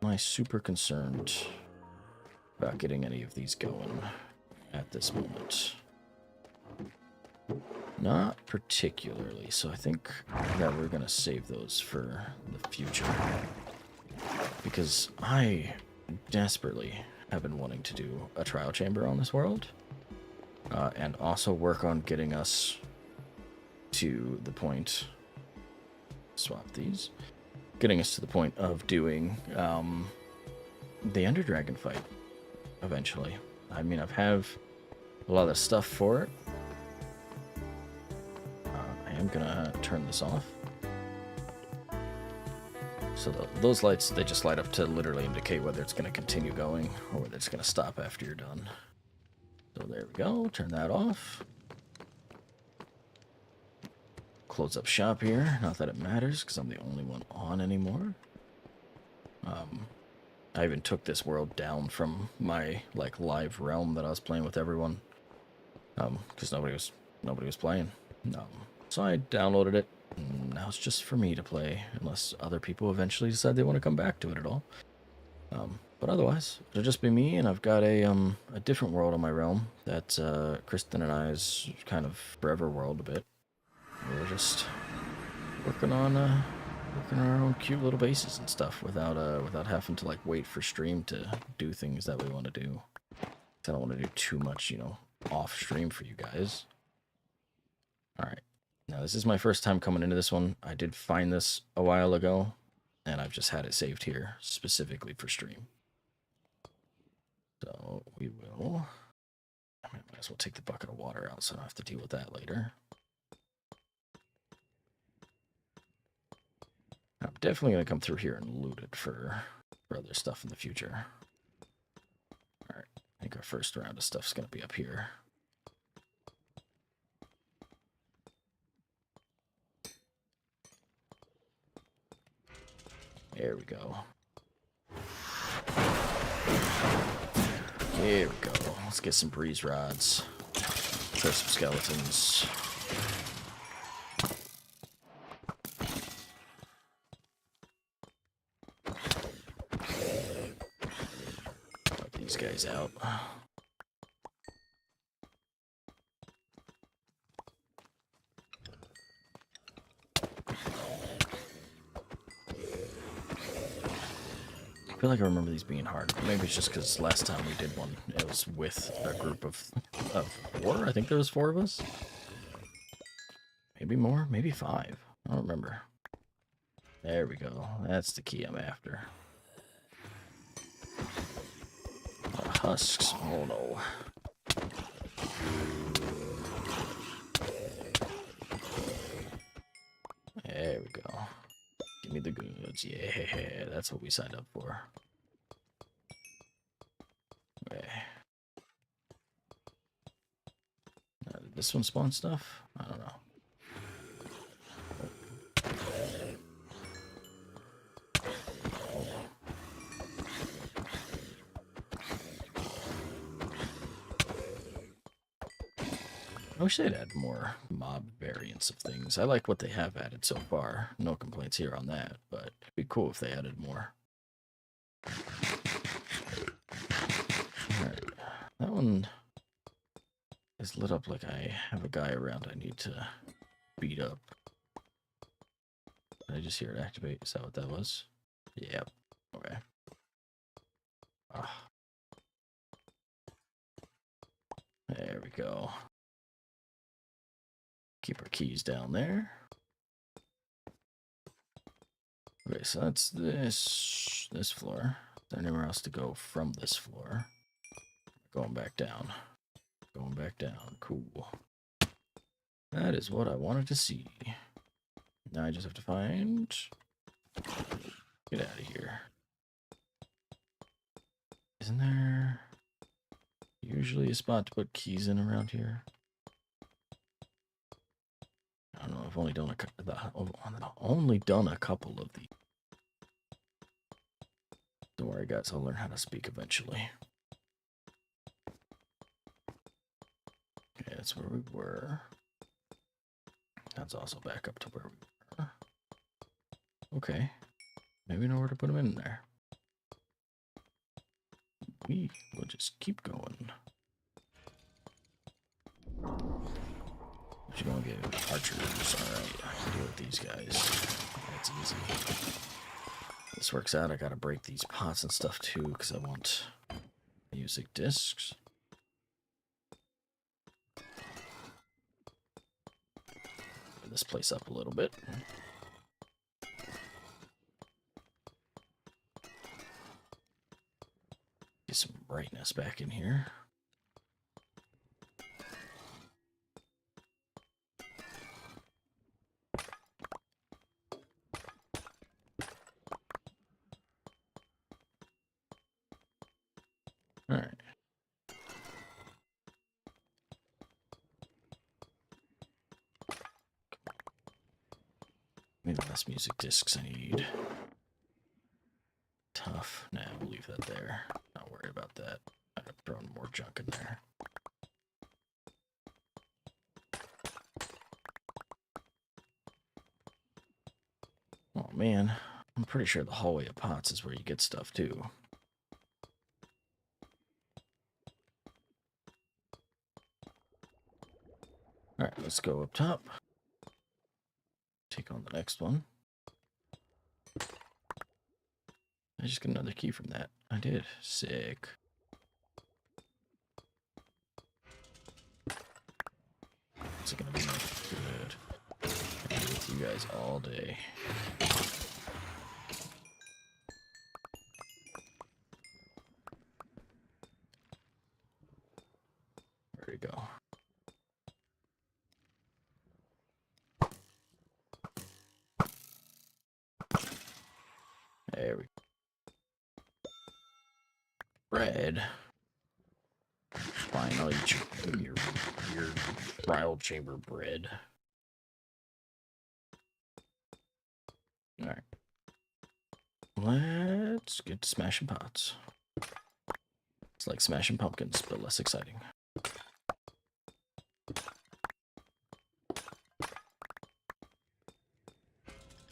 Am I super concerned about getting any of these going at this moment? Not particularly, so I think that we're going to save those for the future. Because I desperately have been wanting to do a trial chamber on this world. And also work on getting us to the point... Swap these. Getting us to the point of doing the Ender Dragon fight eventually. I mean, I have a lot of stuff for it. I am gonna turn this off. So those lights, they just light up to literally indicate whether it's gonna continue going or whether it's gonna stop after you're done. So there we go. Turn that off. Close up shop here. Not that it matters, because I'm the only one on anymore. I even took this world down from my like live realm that I was playing with everyone, because nobody was playing. So I downloaded it. And now it's just for me to play, unless other people eventually decide they want to come back to it at all. But otherwise, it'll just be me, and I've got a different world on my realm that Kristen and I's kind of forever world a bit. We're just working on our own cute little bases and stuff without having to like wait for stream to do things that we want to do. I don't want to do too much, you know, off stream for you guys. All right, now this is my first time coming into this one. I did find this a while ago, and I've just had it saved here specifically for stream. So we will. I might as well take the bucket of water out so I don't have to deal with that later. I'm definitely going to come through here and loot it for other stuff in the future. Alright, I think our first round of stuff's going to be up here. There we go. There we go. Let's get some breeze rods. Kill some skeletons. These guys out. I feel like I remember these being hard. Maybe it's just because last time we did one, it was with a group of 4. I think there was 4 of us. Maybe more, maybe 5. I don't remember. There we go. That's the key I'm after. Husks. Oh no. There we go. Give me the goods. Yeah, that's what we signed up for. Okay. Did this one spawn stuff? I don't know. I wish they'd add more mob variants of things. I like what they have added so far. No complaints here on that, but it'd be cool if they added more. Alright. That one is lit up like I have a guy around I need to beat up. Did I just hear it activate? Is that what that was? Yep. Okay. There we go. Keep our keys down there. Okay, so that's this floor. Is there anywhere else to go from this floor? Going back down. Going back down. Cool. That is what I wanted to see. Now I just have to find... Get out of here. Isn't there usually a spot to put keys in around here? I don't know. I've only done only done a couple of these. Don't worry, guys. I'll learn how to speak eventually. Okay, that's where we were. That's also back up to where we were. Okay. Maybe we know where to put them in there. We will just keep going. Just gonna get archers. Alright, I can deal with these guys. That's easy. This works out. I gotta break these pots and stuff too, because I want music discs. Bring this place up a little bit. Get some brightness back in here. All right. Maybe less music discs I need. Tough. Nah, we'll leave that there. Not worried about that. I'm throwing more junk in there. Oh man, I'm pretty sure the hallway of pots is where you get stuff too. Alright, let's go up top. Take on the next one. I just got another key from that. I did. Sick. It's gonna be good. I can be with you guys all day. There we go. There we go. Bread. Fine, I'll eat your trial chamber bread. Alright. Let's get to smashing pots. It's like smashing pumpkins, but less exciting.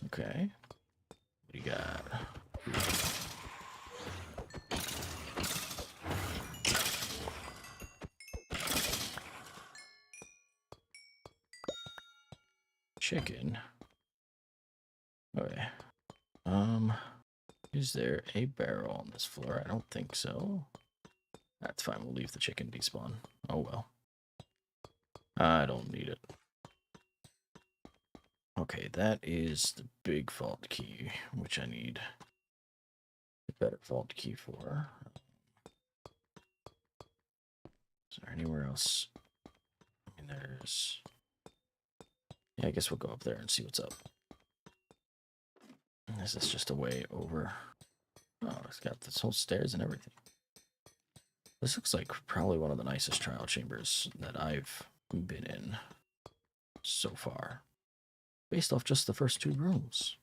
Okay. What do you got? Chicken. Okay. Is there a barrel on this floor? I don't think so. That's fine. We'll leave the chicken despawn. Oh well. I don't need it. Okay, that is the big vault key, which I need a better vault key for. Is there anywhere else? I mean, there's... Yeah, I guess we'll go up there and see what's up. This is just a way over. Oh, it's got this whole stairs and everything. This looks like probably one of the nicest trial chambers that I've been in so far. Based off just the first 2 rooms.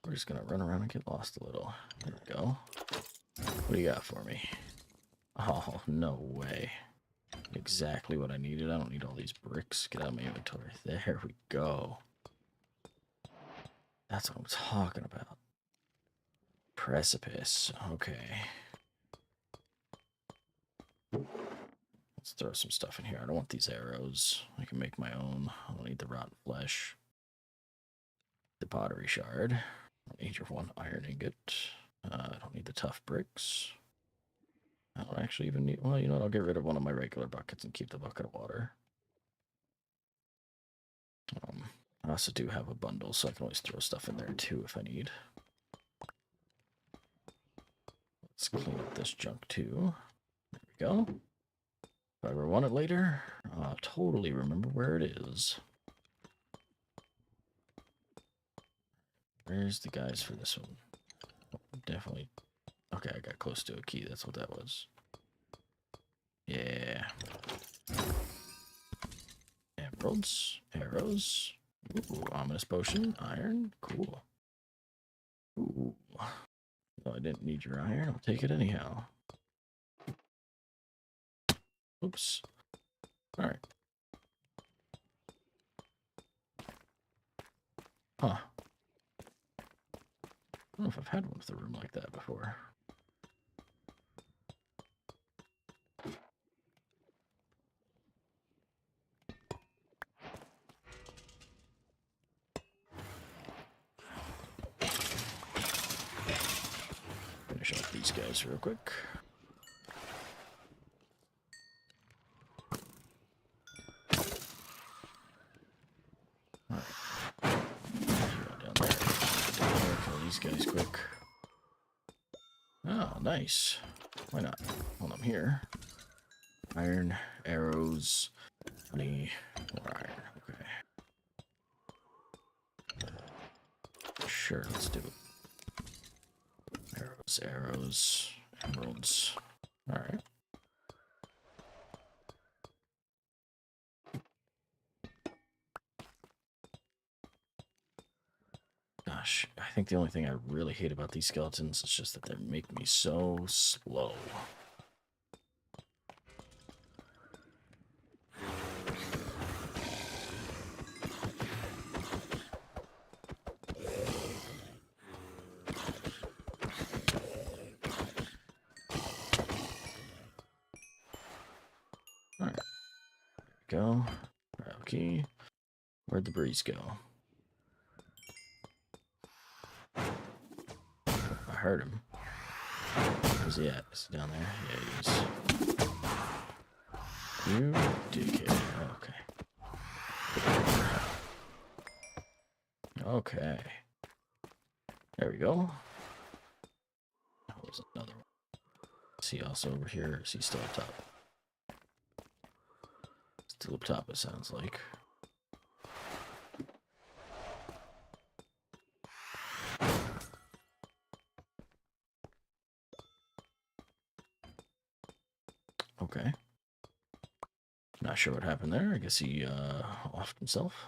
We're just gonna run around and get lost a little. There we go. What do you got for me? Oh, no way. Exactly what I needed. I don't need all these bricks. Get out of my inventory. There we go. That's what I'm talking about. Precipice. Okay. Let's throw some stuff in here. I don't want these arrows. I can make my own. I don't need the rotten flesh. The pottery shard. I don't need your 1 iron ingot. I don't need the tough bricks. I don't actually even need... Well, you know what? I'll get rid of one of my regular buckets and keep the bucket of water. I also do have a bundle, so I can always throw stuff in there too if I need. Let's clean up this junk too. There we go. If I ever want it later, I'll totally remember where it is. Where's the guys for this one? Oh, definitely. Okay, I got close to a key. That's what that was. Yeah. Emeralds, arrows. Ooh, ominous potion, iron, cool. Ooh, well, I didn't need your iron. I'll take it anyhow. Oops. All right. Huh. I don't know if I've had one with a room like that before. Finish off these guys real quick. All right. Down there. Kill these guys quick. Oh, nice. Why not? Hold on here. Iron, arrows, honey, more iron. Okay. Sure, let's do it. Arrows, emeralds. Alright. Gosh, I think the only thing I really hate about these skeletons is just that they make me so slow. Alright. There we go. Okay. Where'd the breeze go? I heard him. Where's he at? Is he down there? Yeah, he is. You dickhead. Okay. Okay. There we go. That was another one. Is he also over here? Or is he still up top? Still up top, it sounds like. Okay. Not sure what happened there. I guess he offed himself.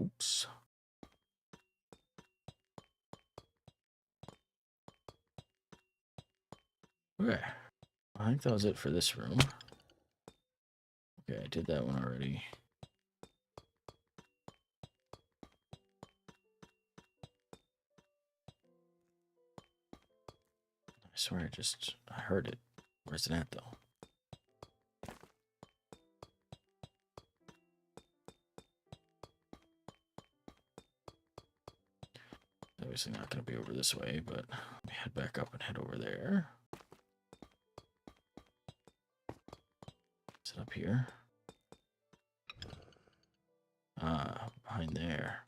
Oops. Okay. I think that was it for this room. Okay, I did that one already. I swear I heard it. Where's it at, though? Obviously not going to be over this way, but let me head back up and head over there. Is it up here? Ah, behind there.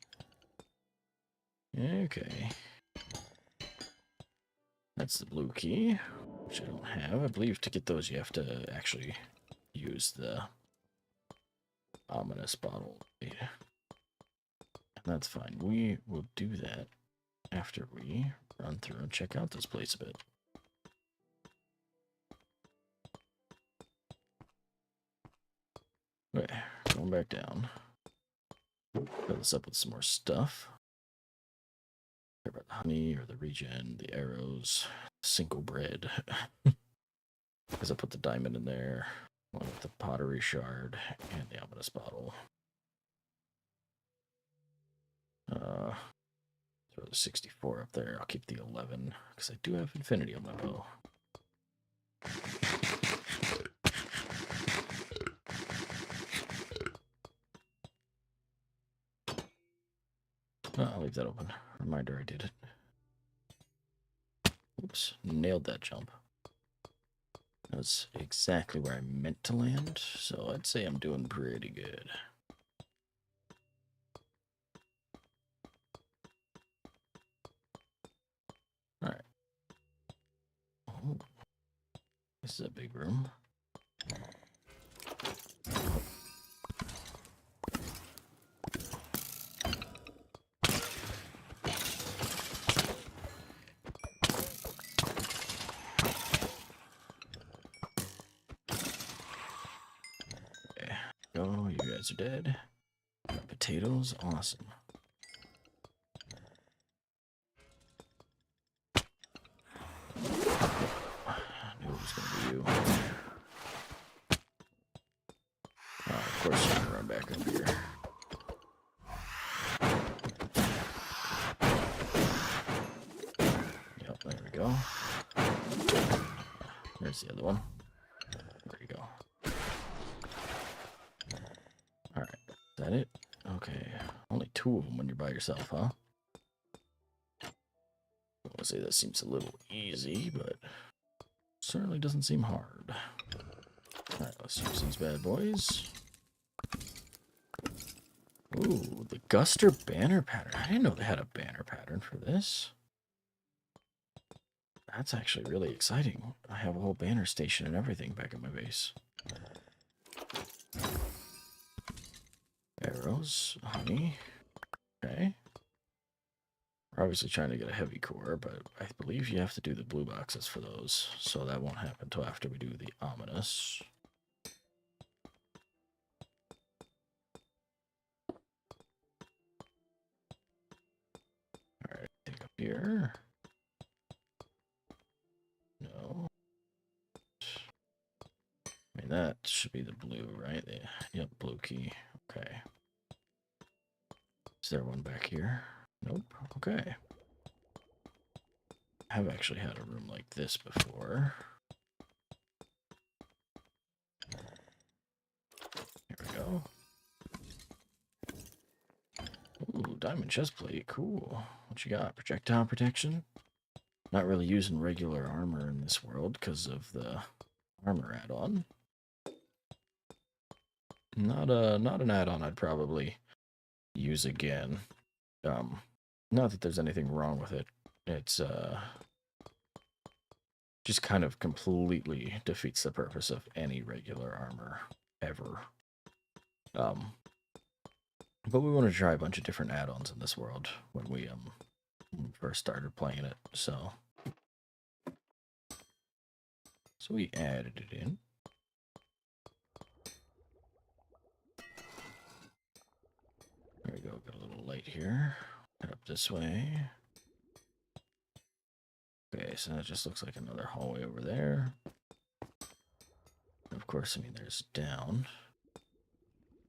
Okay. That's the blue key, which I don't have. I believe to get those you have to actually use the ominous bottle. And that's fine. We will do that after we run through and check out this place a bit. Okay, going back down. Fill this up with some more stuff. Care about the honey or the regen, the arrows, single bread. Because I put the diamond in there, one with the pottery shard, and the ominous bottle. Throw the 64 up there. I'll keep the 11 because I do have infinity on my bow. Oh, I'll leave that open. Reminder I did it. Oops, nailed that jump. That's exactly where I meant to land, so I'd say I'm doing pretty good. Alright. Oh, this is a big room. Okay. Oh, you guys are dead. Potatoes, awesome. course, you're gonna run back up here. Yep, there we go. There's the other one. There you go. Alright, is that it? Okay, only 2 of them when you're by yourself, huh? I want to say that seems a little easy, but certainly doesn't seem hard. Alright, let's use these bad boys. Ooh, the Guster banner pattern. I didn't know they had a banner pattern for this. That's actually really exciting. I have a whole banner station and everything back at my base. Arrows, honey. Okay. We're obviously trying to get a heavy core, but I believe you have to do the blue boxes for those, so that won't happen until after we do the ominous. Alright, take up here. No. I mean, that should be the blue, right? Yep, blue key. Okay. Is there one back here? Nope. Okay. I have actually had a room like this before. Here we go. Ooh, diamond chestplate. Cool. What you got? Projectile protection? Not really using regular armor in this world because of the armor add-on. Not an add-on I'd probably use again. Not that there's anything wrong with it. It's just kind of completely defeats the purpose of any regular armor ever. But we want to try a bunch of different add-ons in this world when we first started playing it, so we added it in. There we go, got a little light here. Head up this way. Okay, so that just looks like another hallway over there. Of course, I mean, there's down. I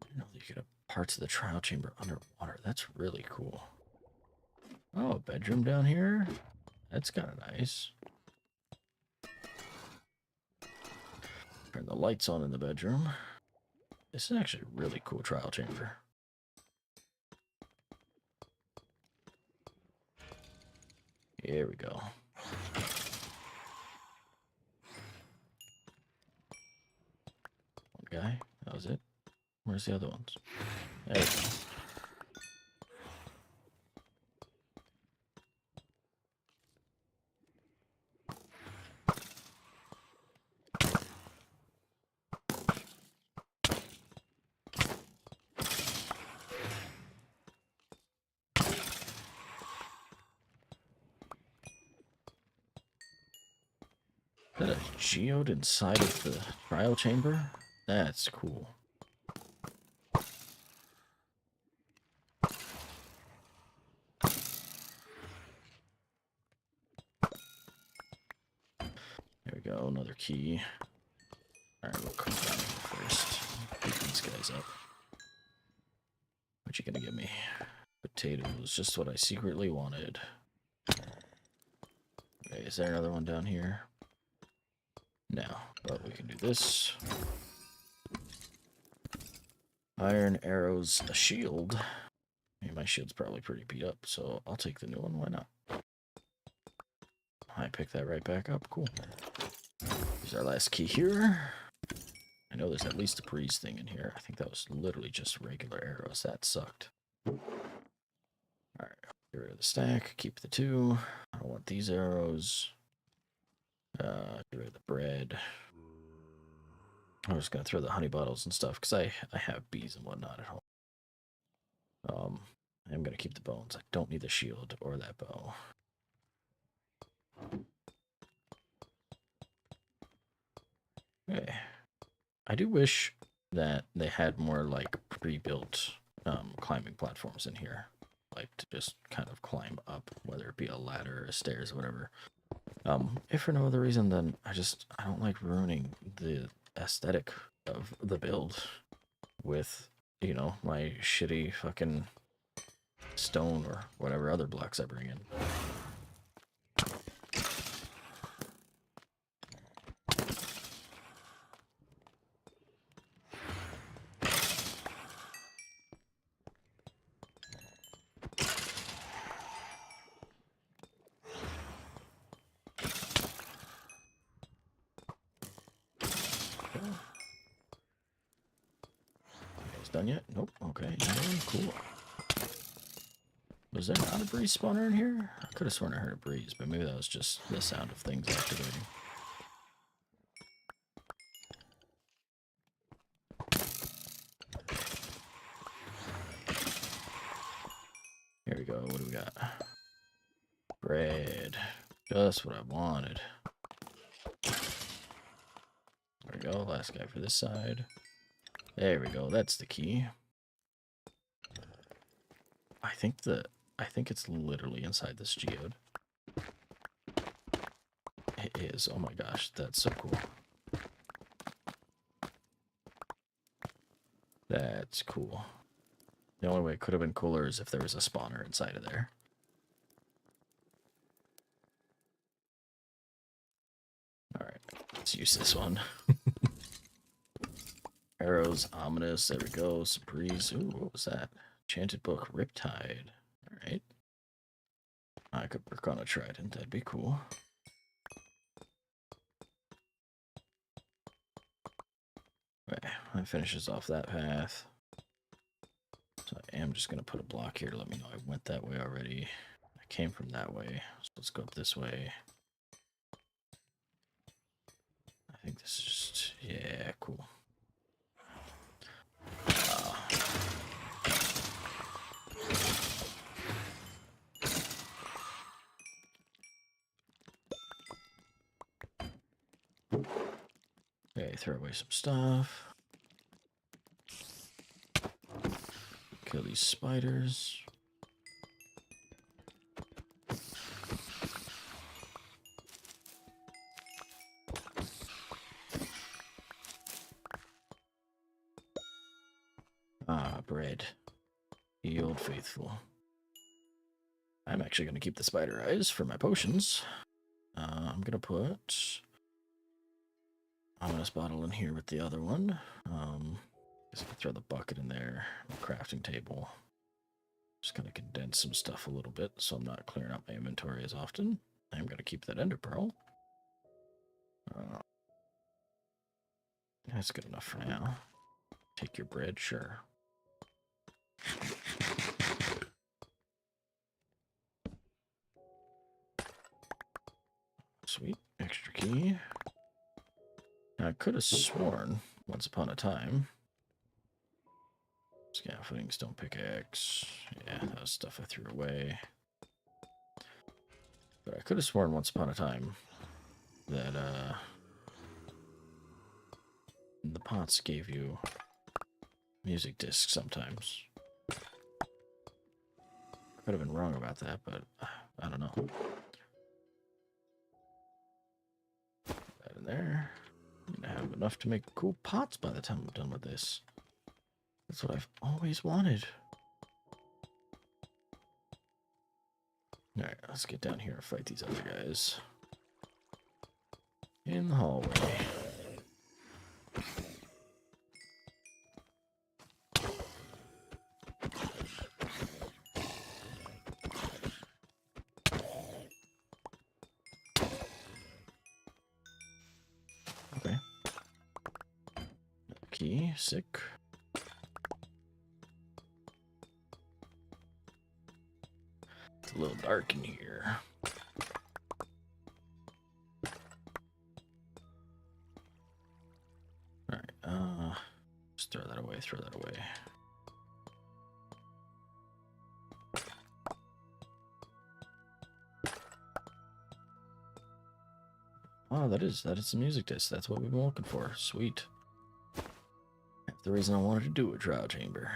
didn't know that you could have parts of the trial chamber underwater. That's really cool. Oh, a bedroom down here? That's kind of nice. Turn the lights on in the bedroom. This is actually a really cool trial chamber. Here we go. One guy. That was it. Where's the other ones? There we go. Is that a geode inside of the trial chamber? That's cool. There we go, another key. Alright, we'll come down here first. Pick these guys up. What you gonna give me? Potatoes, just what I secretly wanted. Okay, is there another one down here? No, but we can do this. Iron arrows, a shield. I mean, my shield's probably pretty beat up, so I'll take the new one. Why not? I pick that right back up. Cool. Here's our last key here. I know there's at least a breeze thing in here. I think that was literally just regular arrows. That sucked. Alright, get rid of the stack. Keep the 2. I don't want these arrows. Get rid of the bread. I'm just going to throw the honey bottles and stuff because I have bees and whatnot at home. I'm going to keep the bones. I don't need the shield or that bow. Okay. I do wish that they had more like pre-built climbing platforms in here. Like to just kind of climb up, whether it be a ladder or stairs or whatever. If for no other reason, then I don't like ruining the aesthetic of the build. with, you know, my shitty fucking stone or whatever other blocks I bring in. Done yet? Nope. Okay. Cool. Was there not a breeze spawner in here? I could have sworn I heard a breeze, but maybe that was just the sound of things activating. Here we go. What do we got? Bread. Just what I wanted. There we go. Last guy for this side. There we go. That's the key. I think it's literally inside this geode. It is. Oh my gosh, that's so cool. That's cool. The only way it could have been cooler is if there was a spawner inside of there. Alright, let's use this one. Arrows, ominous, there we go. Surprise. Ooh, what was that? Enchanted book, Riptide. Alright. I could work on a trident, that'd be cool. Okay, that finishes off that path. So I am just going to put a block here to let me know I went that way already. I came from that way, so let's go up this way. I think this is just, yeah, cool. Okay, throw away some stuff. Kill these spiders. Ah, bread. The old faithful. I'm actually going to keep the spider eyes for my potions. I'm going to put ominous bottle in here with the other one. Just gonna throw the bucket in there, the crafting table. Just gonna condense some stuff a little bit so I'm not clearing out my inventory as often. I'm gonna keep that ender pearl. That's good enough for now. Take your bread, sure. Sweet, extra key. Now I could have sworn once upon a time. Scaffolding, stone pickaxe. Yeah, that was stuff I threw away. But I could have sworn once upon a time that the pots gave you music discs sometimes. Could have been wrong about that, but I don't know. Put that in there. I'm gonna have enough to make cool pots by the time I'm done with this. That's what I've always wanted. Alright, let's get down here and fight these other guys. In the hallway. Okay. Key, sick. It's a little dark in here. Alright, just throw that away, throw that away. Oh, that is the music disc. That's what we've been looking for. Sweet. That's the reason I wanted to do a trial chamber.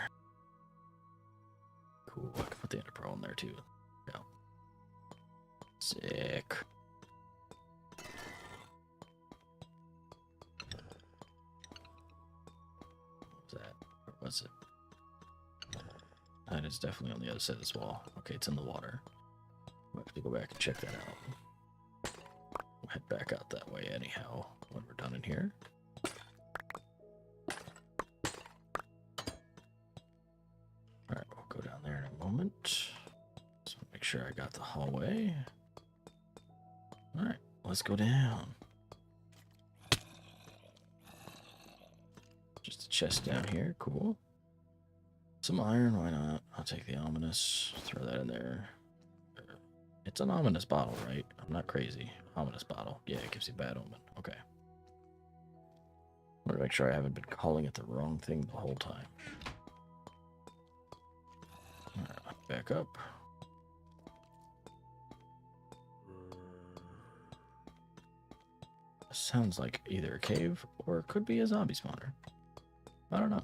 Cool. I can put the ender pearl in there too. Yeah. Sick. What's that? was it? That is definitely on the other side of this wall. Okay, it's in the water. We'll have to go back and check that out. We'll head back out that way anyhow when we're done in here. Alright, we'll go down there in a moment. So make sure I got the hallway. Alright, let's go down. Just a chest down here, cool. Some iron, why not? I'll take the ominous, throw that in there. It's an ominous bottle, right? I'm not crazy. Ominous bottle. Yeah, it gives you bad omen. Okay. I want to make sure I haven't been calling it the wrong thing the whole time. Alright, back up. Sounds like either a cave or it could be a zombie spawner. I don't know.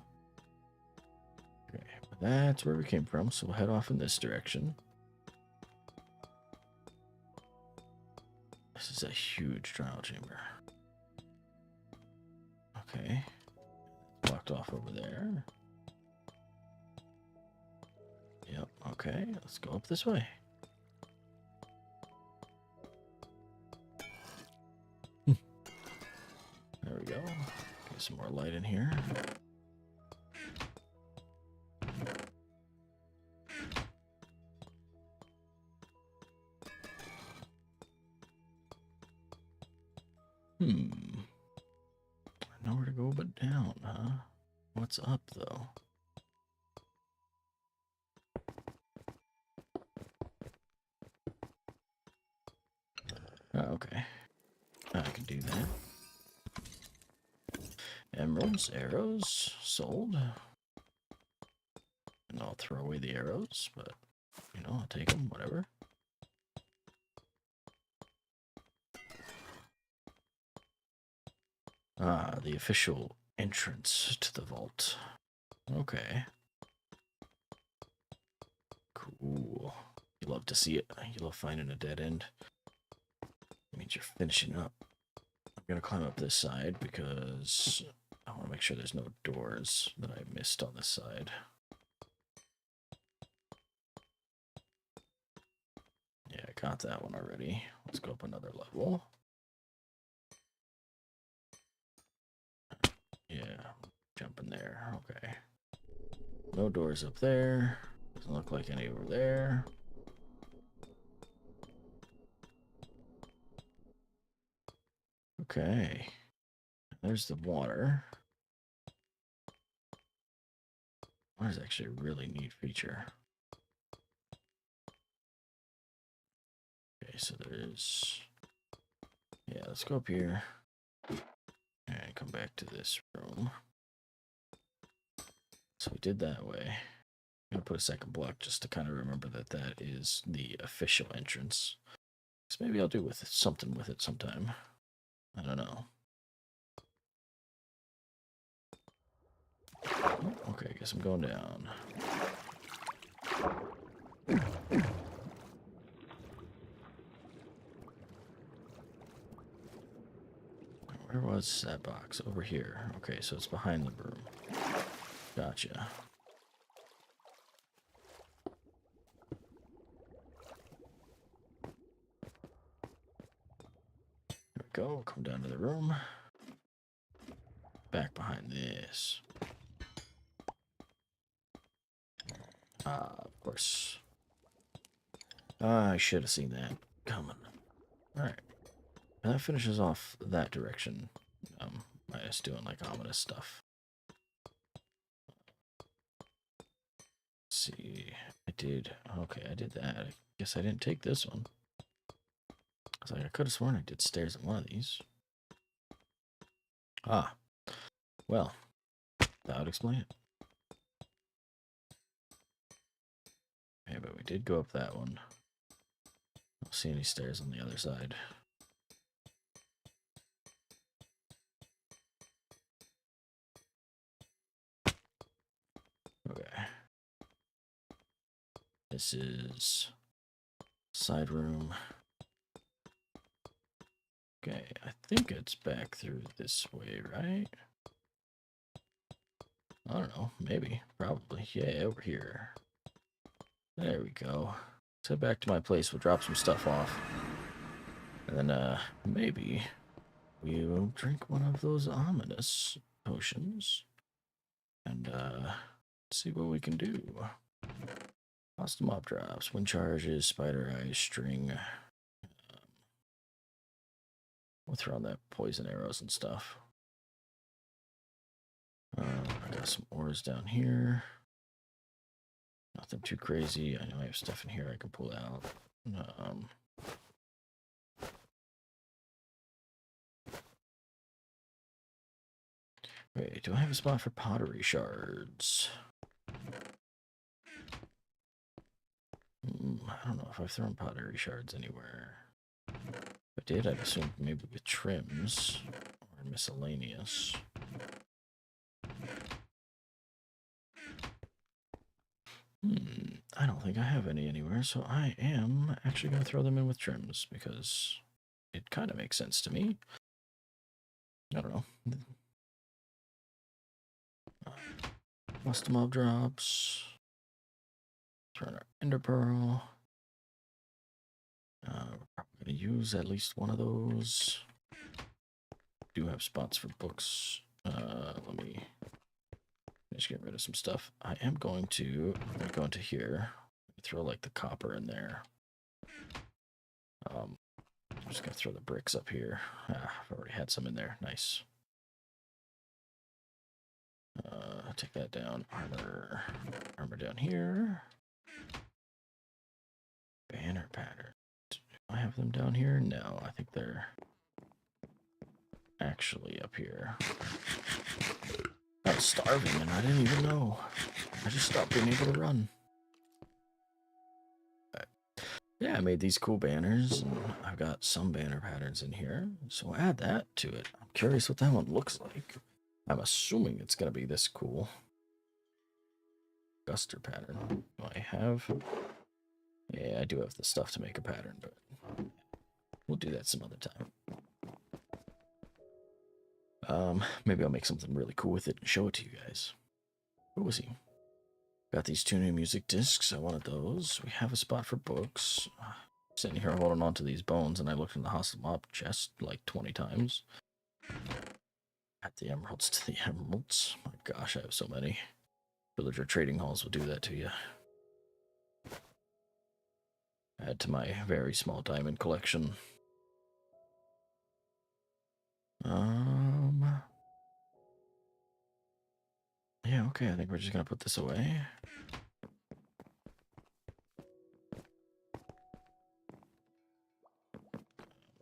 Okay, that's where we came from, so we'll head off in this direction. This is a huge trial chamber. Okay. Blocked off over there. Yep, okay. Let's go up this way. There we go. Get some more light in here. Nowhere to go but down, huh? What's up, though? Oh, okay. I can do that. Emeralds, arrows, sold. And I'll throw away the arrows, but, you know, I'll take them, whatever. Ah, the official entrance to the vault. Okay. Cool. You love to see it. You love finding a dead end. It means you're finishing up. I'm gonna climb up this side because I want to make sure there's no doors that I missed on this side. Yeah, I got that one already. Let's go up another level. Yeah, jumping there. Okay. No doors up there. Doesn't look like any over there. Okay. There's the water. Water is actually a really neat feature. Okay, so there's... Yeah, let's go up here. And come back to this room. So we did that way. I'm going to put a second block just to kind of remember that that is the official entrance. So maybe I'll do something with it sometime. I don't know. Oh, okay, I guess I'm going down. Where was that box? Over here. Okay, so it's behind the broom. Gotcha. There we go. Come down to the room. Back behind this. Ah, of course. I should have seen that coming. Alright. And that finishes off that direction. Minus doing like ominous stuff. Let's see. I did. Okay, I did that. I guess I didn't take this one. I was like, I could have sworn I did stairs in one of these. Ah. Well, that would explain it. Okay, but we did go up that one. I don't see any stairs on the other side. Okay. This is side room. Okay, I think it's back through this way, right? I don't know. Maybe. Probably. Yeah, over here. There we go. Let's head back to my place. We'll drop some stuff off. And then, maybe we will drink one of those ominous potions. And, see what we can do. Lost mob drops, wind charges, spider eyes, string. We'll throw on that poison arrows and stuff. I got some ores down here. Nothing too crazy. I know I have stuff in here I can pull out. Wait, do I have a spot for pottery shards? I don't know if I've thrown pottery shards anywhere. If I did, I'd assume maybe with trims or miscellaneous. I don't think I have any anywhere, so I am actually going to throw them in with trims because it kind of makes sense to me. I don't know. Lost mob drops. Turn our ender pearl. We're probably going to use at least one of those. Do have spots for books. Let me just get rid of some stuff. I am going to go into here. Throw like the copper in there. I'm just going to throw the bricks up here. I've already had some in there. Nice. Take that down. Armor down here. Banner pattern. Do I have them down here? No, I think they're actually up here. I was starving and I didn't even know. I just stopped being able to run. Yeah, I made these cool banners, and I've got some banner patterns in here, so add that to it. I'm curious what that one looks like. I'm assuming it's going to be this cool. Guster pattern. Do I have? Yeah, I do have the stuff to make a pattern, but we'll do that some other time. Maybe I'll make something really cool with it and show it to you guys. What was he? Got these 2 new music discs. I wanted those. We have a spot for books. Sitting here holding on to these bones, and I looked in the hostile mob chest like 20 times. Add the emeralds to the emeralds. My gosh, I have so many. Villager trading halls will do that to you. Add to my very small diamond collection. Yeah, okay, I think we're just gonna put this away.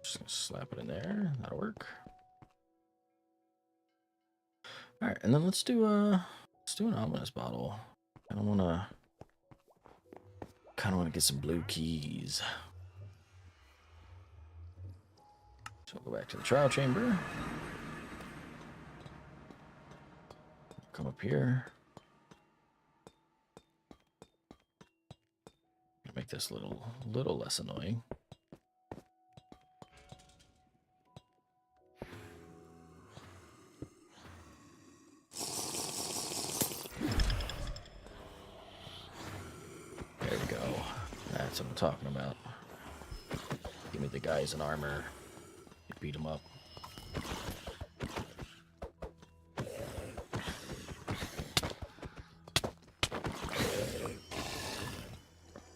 Just gonna slap it in there. That'll work. All right, and then let's do an ominous bottle. I don't wanna. Kind of want to get some blue keys. So we'll go back to the trial chamber. Come up here. Make this a little less annoying. There we go. That's what I'm talking about. Give me the guys in armor. Beat them up.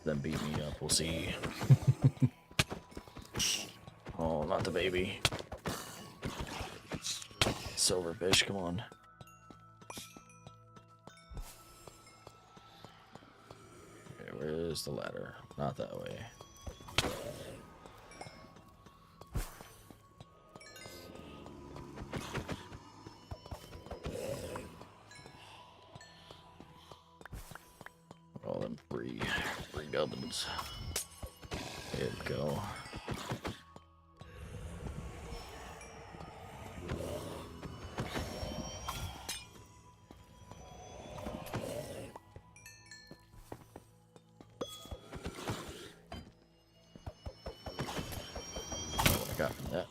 Then beat me up, we'll see. Oh, not the baby. Silverfish, come on. Okay, where is the ladder? Not that way. All them free gubbins. There we go. What I got from that?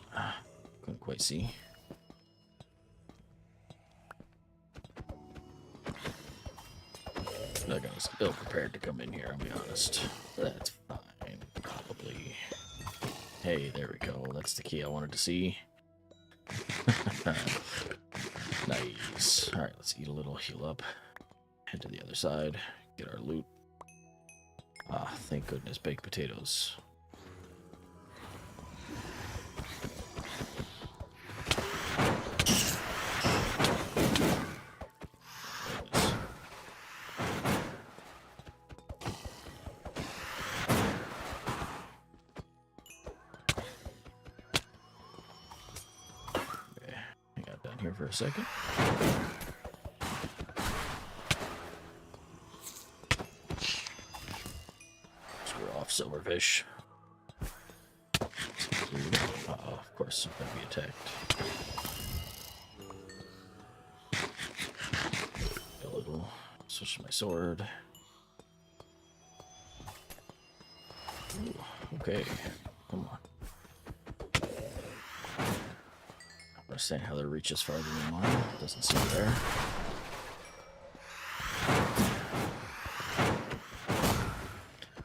Couldn't quite see. like I was ill prepared to come in here, I'll be honest. That's fine, probably. Hey, there we go. That's the key I wanted to see. Nice. Alright, let's eat a little, heal up. Head to the other side, get our loot. Ah, thank goodness, baked potatoes. Here for a second. Screw off, silverfish. Of course, I'm gonna be attacked. A little. Switch to my sword. Ooh, okay, come on. Understand how their reach is farther than mine. Doesn't seem there.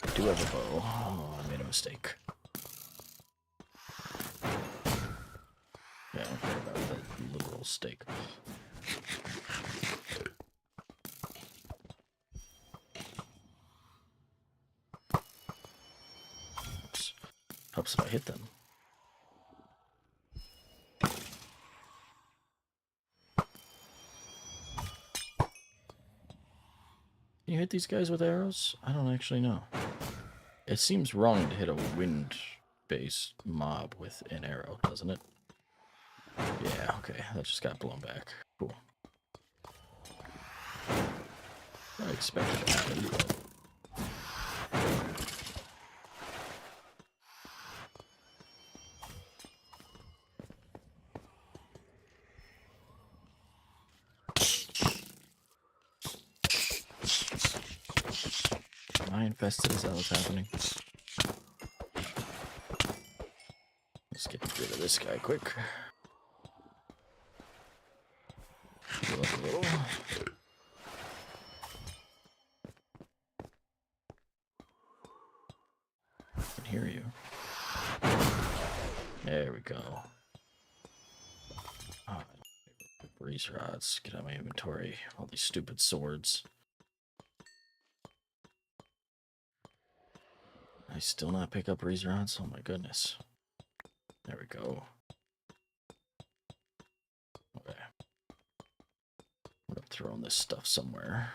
I do have a bow. Oh, I made a mistake. Yeah, I don't care about that literal steak. Oops. Helps if I hit them. Can you hit these guys with arrows? I don't actually know. It seems wrong to hit a wind-based mob with an arrow, doesn't it? Yeah, okay. That just got blown back. Cool. I expected it to happen, but... Am I infested? Is that what's happening? Let's get rid of this guy quick. Heal up a little. I can hear you. There we go. Oh, breeze rods. Get out of my inventory. All these stupid swords. I still not pick up breeze rods? Oh my goodness. There we go. Okay. I'm throwing this stuff somewhere.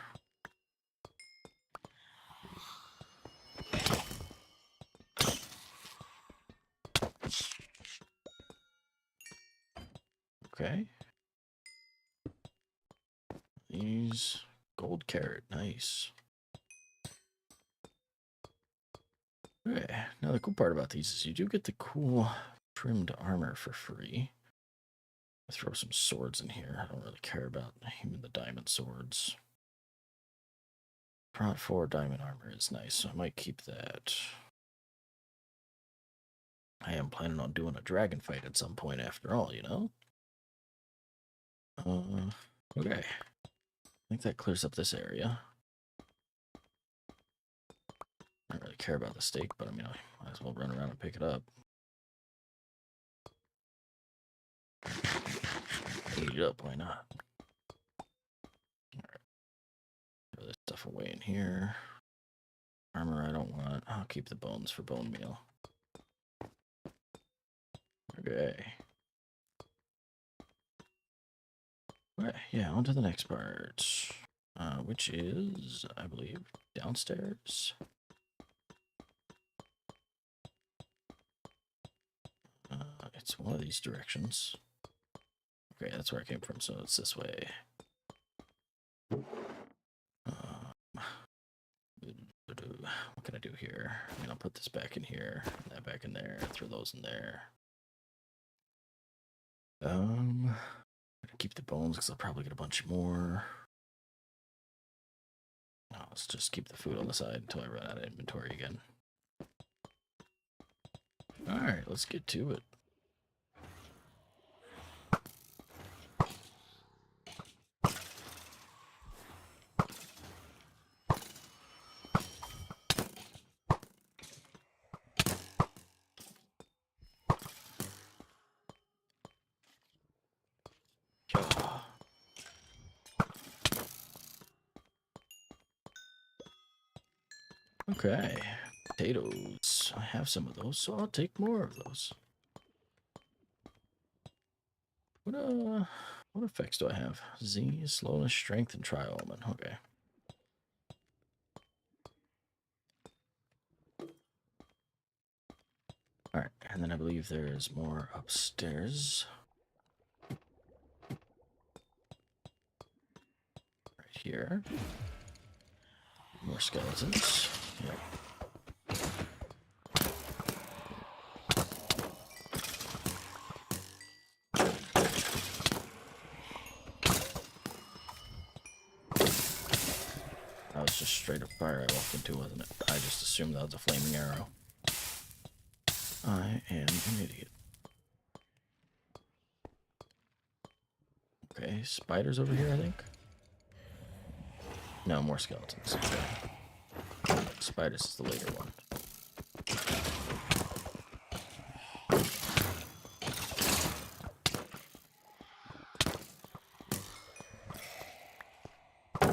Okay. These gold carrot, nice. Okay, now the cool part about these is you do get the cool trimmed armor for free. I'll throw some swords in here. I don't really care about even the diamond swords. Prot 4 diamond armor is nice, so I might keep that. I am planning on doing a dragon fight at some point after all, you know? Okay. I think that clears up this area. I don't really care about the steak, but I mean, I might as well run around and pick it up. Eat it up, why not? Alright. Throw this stuff away in here. Armor I don't want. I'll keep the bones for bone meal. Okay. Okay, yeah, on to the next part. Which is, I believe, downstairs. It's one of these directions. Okay, that's where I came from, so it's this way. What can I do here? I mean, I'll put this back in here, and that back in there, throw those in there. I'm gonna keep the bones because I'll probably get a bunch more. No, let's just keep the food on the side until I run out of inventory again. Alright, let's get to it. Okay. Potatoes. I have some of those, so I'll take more of those. What effects do I have? Z, slowness, strength, and tri-element. Okay. Alright, and then I believe there's more upstairs. Right here. More skeletons. Yep. That was just straight up fire I walked into, wasn't it? I just assumed that was a flaming arrow. I am an idiot. Okay, spiders over here, I think. No, more skeletons. Okay. Spiders is the later one.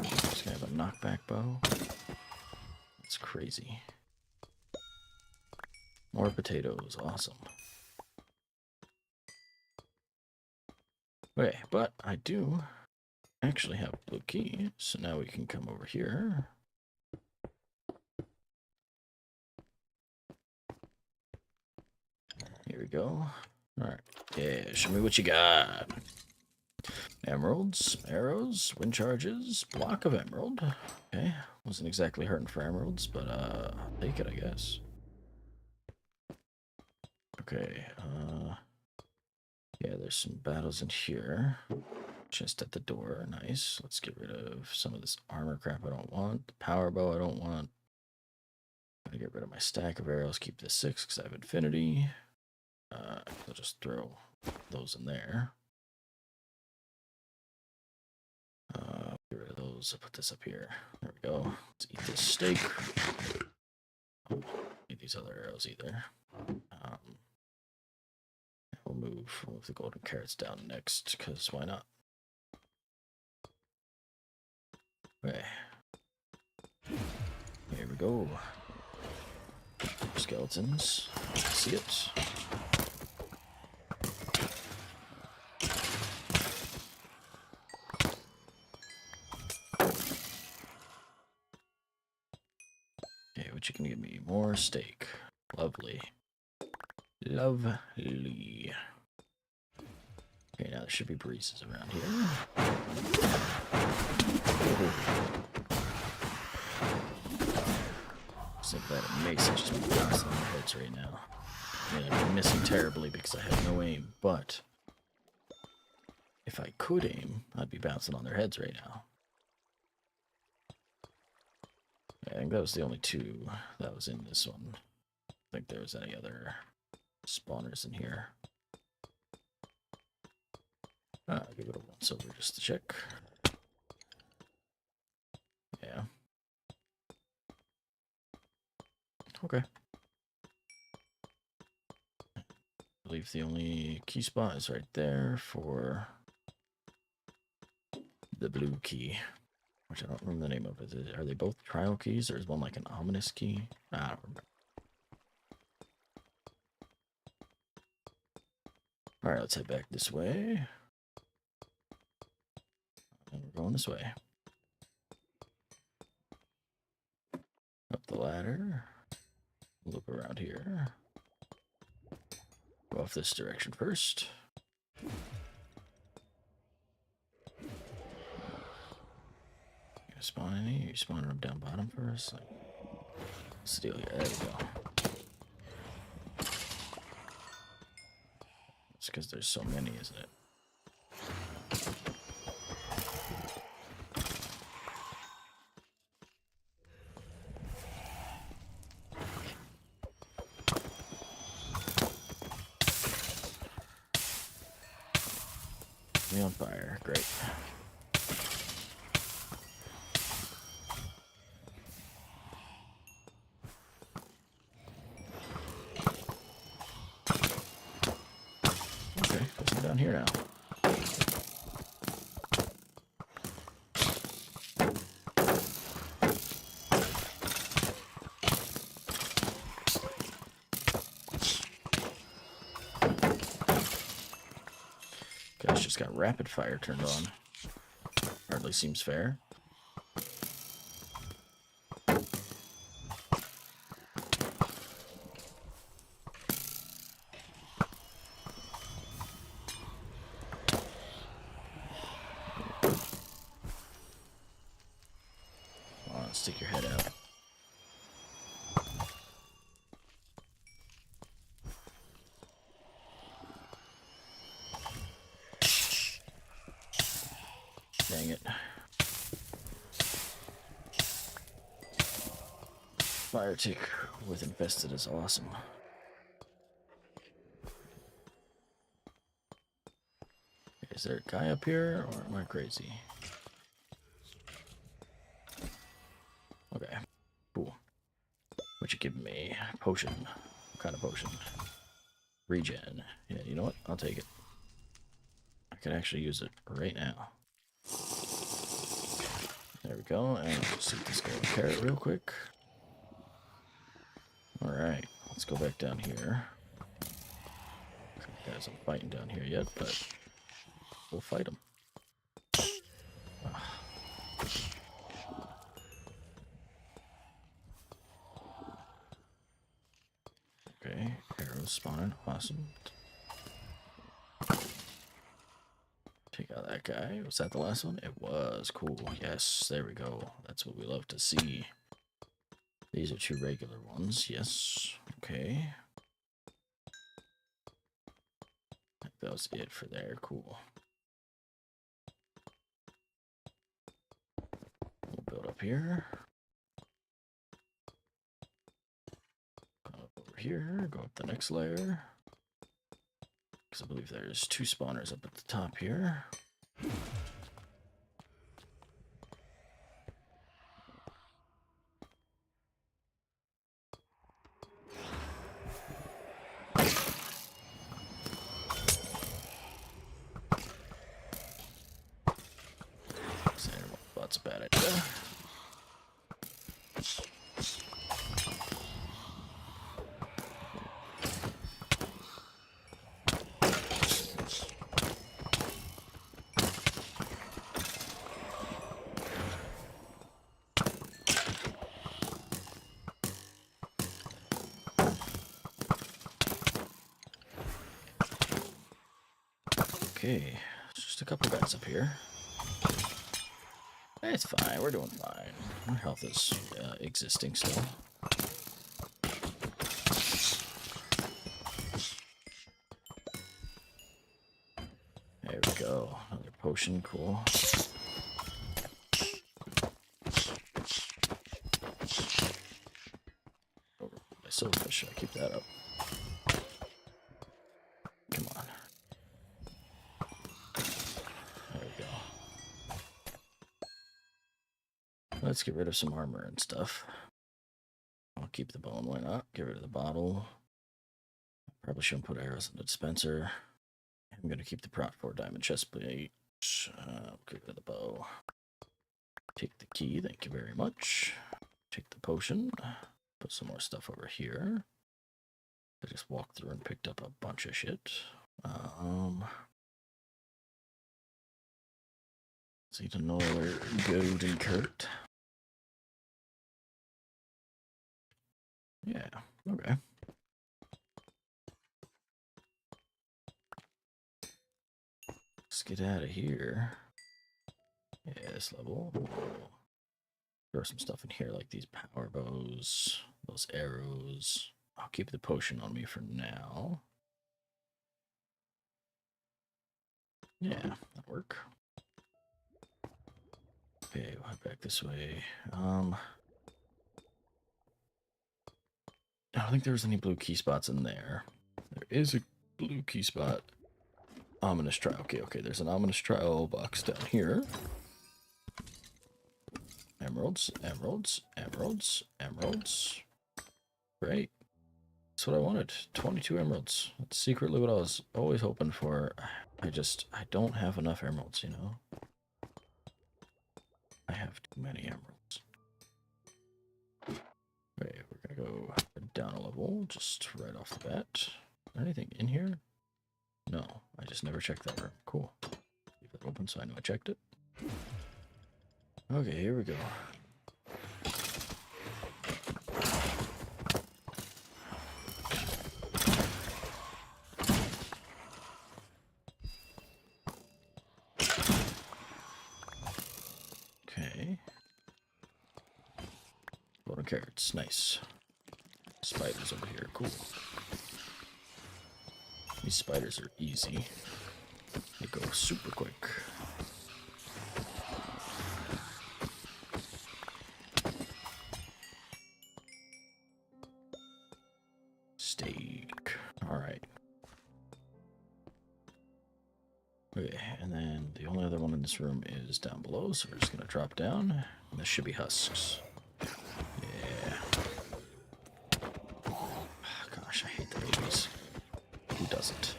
Just gonna have a knockback bow. That's crazy. More potatoes, awesome. Okay, but I do actually have a blue key, so now we can come over here. Here we go. Alright, yeah, show me what you got. Emeralds, arrows, wind charges, block of emerald. Okay, wasn't exactly hurting for emeralds, but I'll take it, I guess. Okay, yeah, there's some battles in here. Chest at the door, nice. Let's get rid of some of this armor crap I don't want. The power bow I don't want. I'm gonna get rid of my stack of arrows, keep the 6 because I have infinity. I'll just throw those in there. Get rid of those. I'll put this up here. There we go. Let's eat this steak. Don't need these other arrows either. We'll move the golden carrots down next, because why not? Okay. Here we go. Skeletons. See it? Okay, what you can give me? More steak. Lovely. Lovely. Okay, now there should be breezes around here. Oh. So that mace just be bouncing on my heads right now. And I'm missing terribly because I have no aim, but if I could aim, I'd be bouncing on their heads right now. I think that was the only 2 that was in this one. I don't think there was any other spawners in here. I'll give it a once over just to check. Yeah. Okay. I believe the only key spot is right there for the blue key, which I don't remember the name of it. Are they both trial keys, or is one like an ominous key? I don't remember. Alright, let's head back this way. And we're going this way. Up the ladder. Loop around here. Go off this direction first. You gonna spawn any? Are you spawning them down bottom first? Like, what's the deal here? There we go. It's because there's so many, isn't it? Me on fire. Great. Okay, guess I'm down here now. just got rapid fire turned on. Hardly seems fair. Come on, stick your head out. Dang it. Fire tick with infested is awesome. Is there a guy up here, or am I crazy? Okay, cool. What you giving me? Potion. What kind of potion? Regen. Yeah, you know what? I'll take it. I can actually use it right now. There we go, and I'll see this golden carrot real quick. Alright, let's go back down here. Guys, I'm fighting down here yet, but we'll fight them. Okay, arrows spawning, awesome. Take out that guy. Was that the last one? It was. Cool. Yes, there we go. That's what we love to see. These are 2 regular ones. Yes. Okay. I think that was it for there. Cool. We'll build up here. Go up over here. Go up the next layer. Because I believe there's 2 spawners up at the top here. That's a bad idea. Okay, just a couple guys up here. It's fine, we're doing fine. Our health is existing still. There we go, another potion, cool. Oh, my silverfish, I keep that up. Come on. There we go. Let's get rid of some armor and stuff. I'll keep the bone, why not? Get rid of the bottle. Probably shouldn't put arrows in the dispenser. I'm going to keep the prot 4 diamond chest plate. Get rid of the bow. Take the key, thank you very much. Take the potion. Put some more stuff over here. I just walked through and picked up a bunch of shit. Let's eat another golden carrot. Yeah, okay. Let's get out of here. Yeah, this level. We'll throw some stuff in here like these power bows, those arrows. I'll keep the potion on me for now. Yeah, that'll work. Okay, we'll head back this way. I don't think there was any blue key spots in there. There is a blue key spot. Ominous trial. Okay, there's an ominous trial box down here. Emeralds, emeralds, emeralds, emeralds. Great. That's what I wanted. 22 emeralds. That's secretly what I was always hoping for. I don't have enough emeralds, you know? I have too many emeralds. Okay, we're gonna go down a level, just right off the bat. Anything in here? No, I just never checked that room. Cool. open, so I know I checked it. Okay, here we go. Okay. Golden carrots, nice. Spiders over here, cool. These spiders are easy. They go super quick. Steak. Alright. Okay, and then the only other one in this room is down below, so we're just going to drop down. And this should be husks. Yeah. Oh, gosh, I hate the babies. Who doesn't?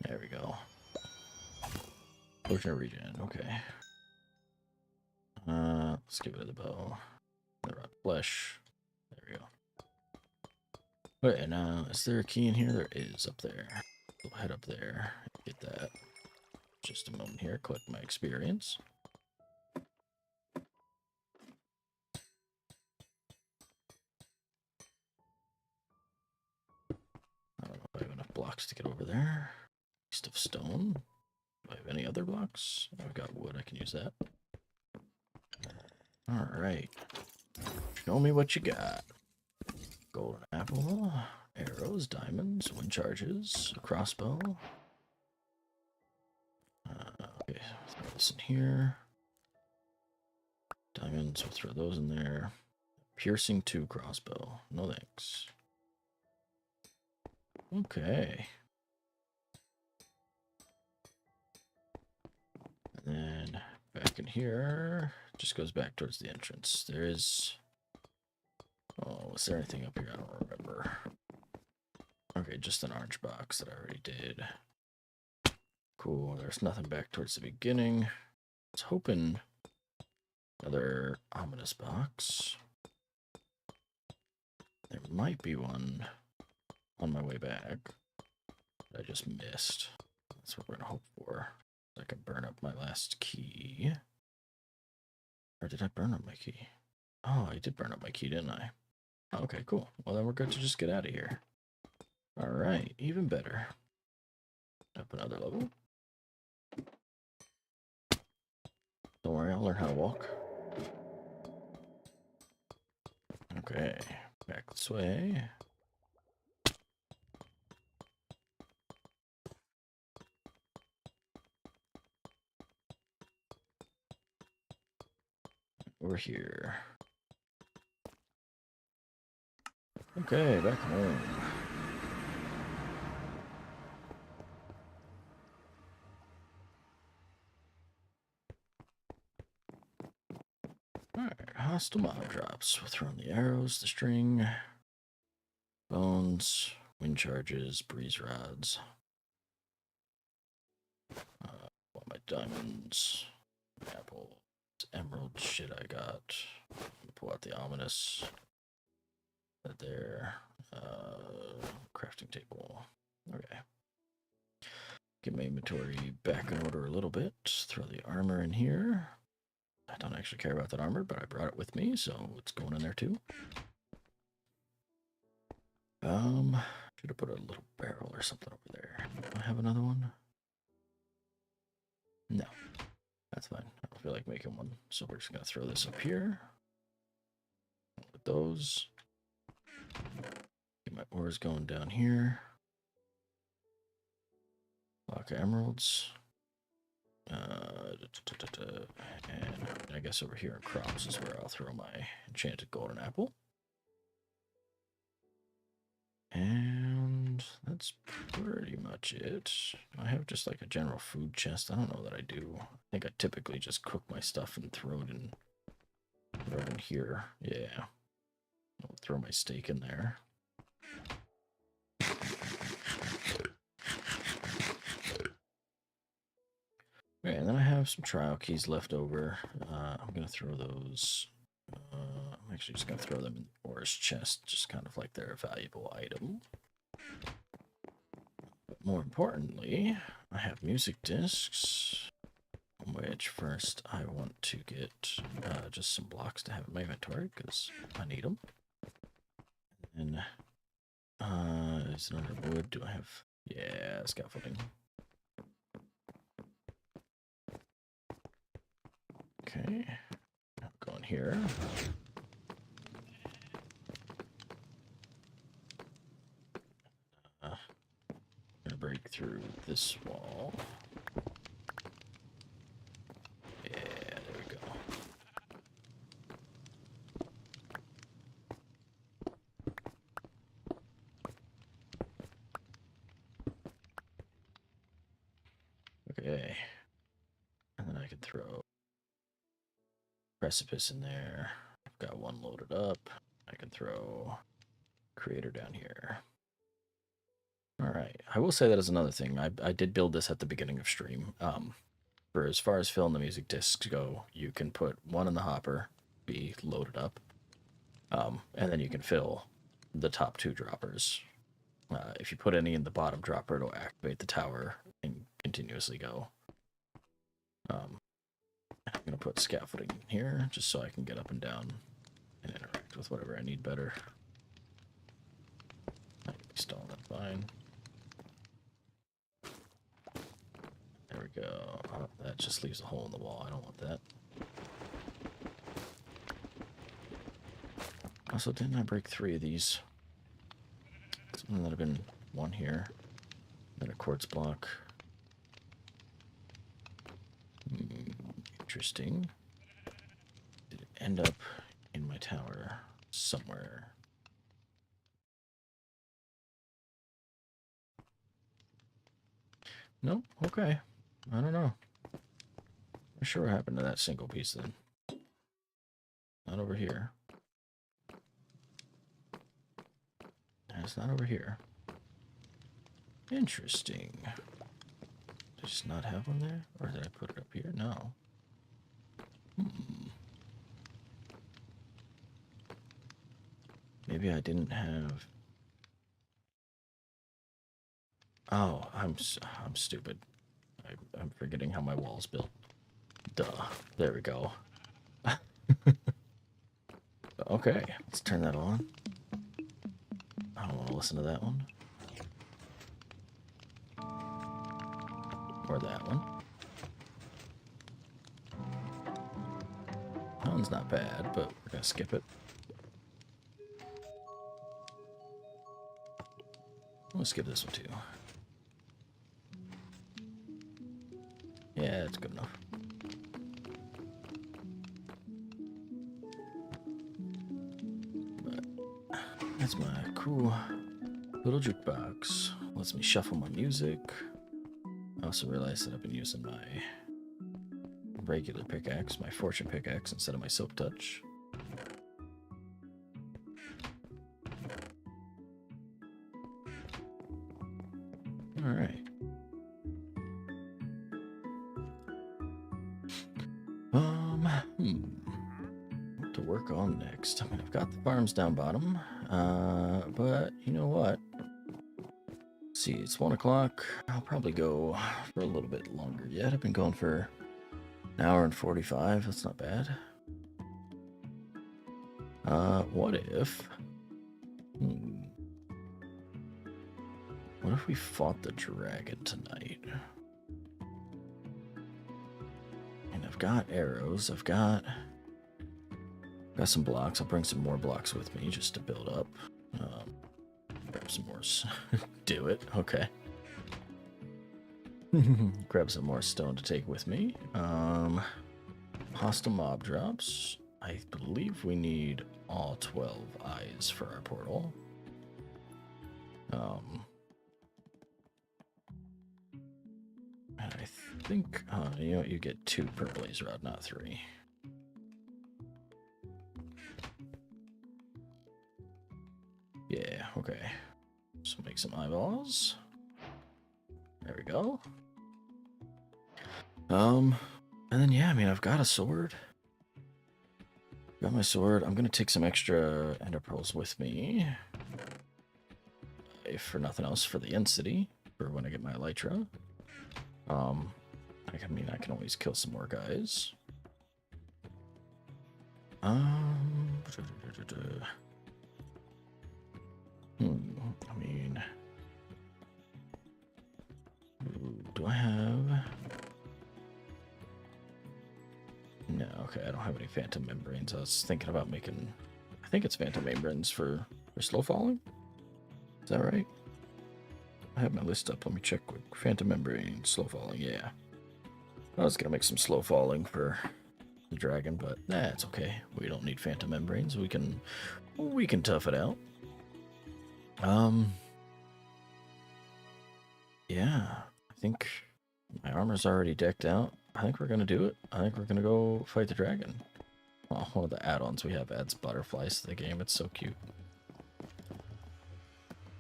There we go. Potion of regen, okay. Let's give it the bow. The rock flesh. There we go. Wait, now, is there a key in here? There is up there. We'll head up there. Get that. Just a moment here. Collect my experience. I don't know if I have enough blocks to get over there. East of stone. Do I have any other blocks? I've got wood. I can use that. Alright. Show me what you got. Golden apple, arrows, diamonds, wind charges, a crossbow. Okay, throw this in here. Diamonds, we'll throw those in there. Piercing 2 crossbow. No thanks. Okay. And then back in here, just goes back towards the entrance. There is... Oh, was there anything up here? I don't remember. Okay, just an orange box that I already did. Cool, there's nothing back towards the beginning. I was hoping another ominous box. There might be one on my way back that I just missed. That's what we're gonna hope for. I can burn up my last key. Or did I burn up my key? Oh, I did burn up my key, didn't I? Okay, cool. Well, then we're good to just get out of here. Alright, even better. Up another level. Don't worry, I'll learn how to walk. Okay, back this way. We're here. Okay, back home. Alright, hostile mob drops. We'll throw in the arrows, the string, bones, wind charges, breeze rods. All my diamonds, apples, emerald shit I got. Pull out the ominous. There. Crafting table. Okay. Get my inventory back in order a little bit. Throw the armor in here. I don't actually care about that armor, but I brought it with me, so it's going in there too. Should have put a little barrel or something over there. Do I have another one? No. That's fine. I don't feel like making one. So we're just gonna throw this up here. With those. Get my ores going down here. Block of emeralds. And I guess over here in crops is where I'll throw my enchanted golden apple. And that's pretty much it. I have just like a general food chest. I don't know that I do. I think I typically just cook my stuff and throw it in here. Yeah. I'll throw my steak in there. Okay, and then I have some trial keys left over. I'm going to throw those. I'm actually just going to throw them in ore ores chest, just kind of like they're a valuable item. But more importantly, I have music discs, which first I want to get just some blocks to have in my inventory because I need them. And is there another wood? Do I have? Yeah, scaffolding. Okay, I'm going here. Gonna break through this wall. Yeah, there we go. Okay, and then I can throw precipice in there. I've got one loaded up. I can throw creator down here. All right. I will say that as another thing. I did build this at the beginning of stream. For as far as filling the music discs go, you can put one in the hopper, be loaded up, and then you can fill the top two droppers. If you put any in the bottom dropper, it'll activate the tower and continuously go. I'm going to put scaffolding in here just so I can get up and down and interact with whatever I need better. Stone, that's fine. There we go. Oh, that just leaves a hole in the wall. I don't want that. Also, didn't I break 3 of these? Something that have been one here. Then a quartz block. Interesting. Did it end up in my tower somewhere? Nope. Okay. I don't know. I'm sure what happened to that single piece then. Not over here. And it's not over here. Interesting. Did I just not have one there? Or did I put it up here? No. Maybe I didn't have... Oh, I'm stupid. I'm forgetting how my wall's built. Duh. There we go. Okay, let's turn that on. I don't want to listen to that one. Or that one. That one's not bad, but we're going to skip it. We'll skip this one too. Yeah, it's good enough. But that's my cool little jukebox. Lets me shuffle my music. I also realized that I've been using my regular pickaxe, my fortune pickaxe, instead of my silk touch. All right. What to work on next? I mean, I've got the farms down bottom, but you know what? Let's see, it's 1 o'clock. I'll probably go for a little bit longer yet. I've been going for an hour and 45. That's not bad. What if... What if we fought the dragon tonight? And I've got arrows. I've got some blocks. I'll bring some more blocks with me just to build up. Grab some more. Do it. Okay. Grab some more stone to take with me. Hostile mob drops. I believe we need all 12 eyes for our portal. And I think, you know, you get 2 per blaze rod, not 3. Yeah, okay. So make some eyeballs. There we go. And then, yeah, I mean, I've got a sword. Got my sword. I'm gonna take some extra ender pearls with me. If for nothing else, for the end city, for when I get my elytra. I mean, I can always kill some more guys. I mean, do I have? No, okay, I don't have any phantom membranes. I was thinking about making, I think it's phantom membranes for slow falling. Is that right? I have my list up. Let me check quick. Phantom membrane, slow falling. Yeah, I was gonna make some slow falling for the dragon, but that's okay. We don't need phantom membranes. We can tough it out. Yeah, I think my armor's already decked out. I think we're gonna do it. I think we're gonna go fight the dragon. Well, one of the add-ons we have adds butterflies to the game. It's so cute.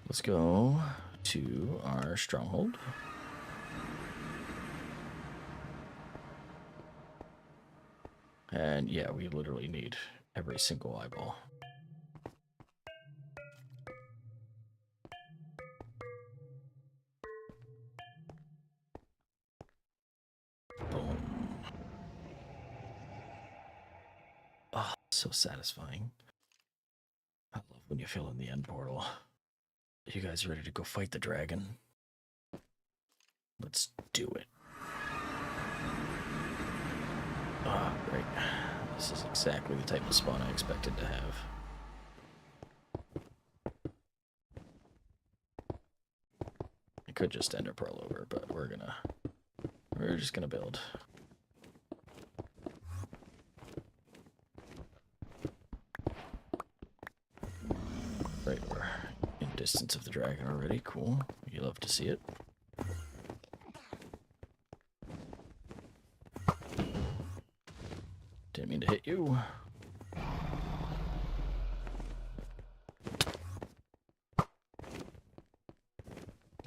Let's go to our stronghold. And yeah, we literally need every single eyeball. Boom. Oh, so satisfying. I love when you fill in the end portal. You guys ready to go fight the dragon? Let's do it. Ah, great. This is exactly the type of spawn I expected to have. I could just ender pearl over, but we're just gonna build. Right, we're in distance of the dragon already. Cool. You love to see it. Didn't mean to hit you.